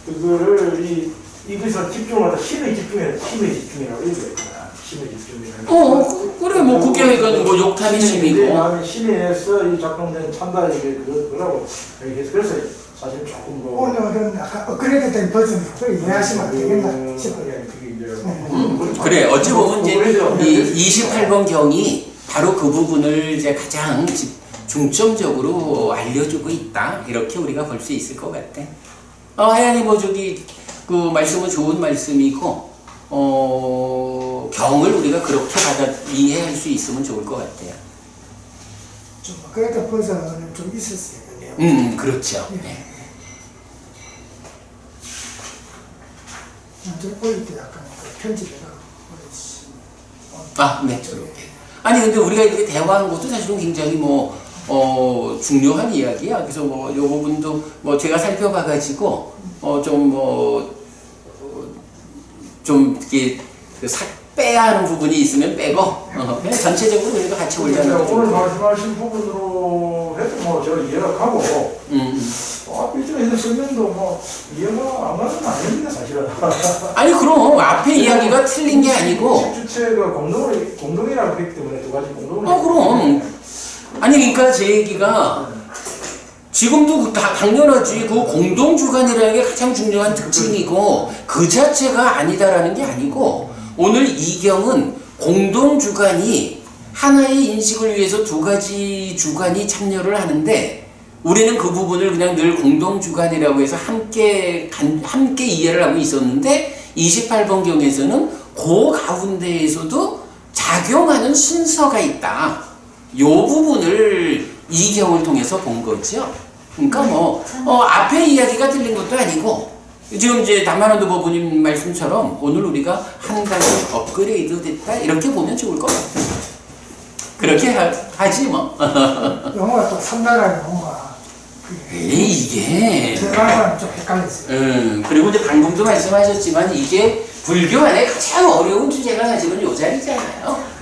[SPEAKER 3] 그거를 이것을 집중하다 힘의 집중이라고 얘기했구나. 힘의 집중이라고.
[SPEAKER 1] 그래 뭐 그게 뭐 욕탐이 힘이고.
[SPEAKER 3] 마음의 심에서 이 작동된 참다의 그거라고 얘기해서 그래서 사실 조금
[SPEAKER 4] 오늘은 약간 업그레이드 된 버전으로 이해하시면 안 되겠나 싶어요.
[SPEAKER 1] 그래 어찌 보면 이제 이 28번 경이 바로 그 부분을 이제 가장 중점적으로 알려주고 있다 이렇게 우리가 볼 수 있을 것 같아. 하얀이 뭐 저기 그 말씀은 좋은 말씀이고 경을 우리가 그렇게 받아 이해할 수 있으면 좋을 것 같아요.
[SPEAKER 4] 좀 그래도 버전은 좀 있었어요.
[SPEAKER 1] 그렇죠. 네.
[SPEAKER 4] 좀 어릴 때 약간 그 편집해가
[SPEAKER 1] 네, 그렇게. 아니 근데 우리가 이렇게 대화하는 것도 사실은 굉장히 중요한 이야기야. 그래서 요 부분도 제가 살펴봐가지고 좀 이렇게 빼야 하는 부분이 있으면 빼고 그냥 전체적으로 그래도 같이 올려놓고
[SPEAKER 3] 오늘 말씀하신 부분으로 해도 제가 이해가 가고 앞에 있는 설명도 이해가 안 가는 건 아닙니다 사실은.
[SPEAKER 1] 아니 그럼 앞에 이야기가 틀린 게 아니고
[SPEAKER 3] 주체가 공동이라고 했기 때문에 두 가지 공동을
[SPEAKER 1] 그럼 아니 그러니까 제 얘기가 지금도 다 당연하지. 그 공동주관이라는 게 가장 중요한 특징이고 그 자체가 아니다라는 게 아니고 오늘 이경은 공동주관이 하나의 인식을 위해서 두 가지 주관이 참여를 하는데 우리는 그 부분을 그냥 늘 공동주관이라고 해서 함께 이해를 하고 있었는데 28번 경에서는 그 가운데에서도 작용하는 순서가 있다. 요 부분을 이경을 통해서 본 거죠. 그러니까 앞에 이야기가 틀린 것도 아니고 지금 이제 담화론도 법부님 말씀처럼 오늘 우리가 한 단계 업그레이드 됐다 이렇게 보면 좋을 것 같아요. 그렇게 하지 뭐.
[SPEAKER 4] 영어가 또 3나라 영어가
[SPEAKER 1] 이게
[SPEAKER 4] 들어가면 좀 헷갈렸어요.
[SPEAKER 1] 그리고 이제 방금도 말씀하셨지만 이게 불교 안에 가장 어려운 주제가 사실은 요 자리잖아요.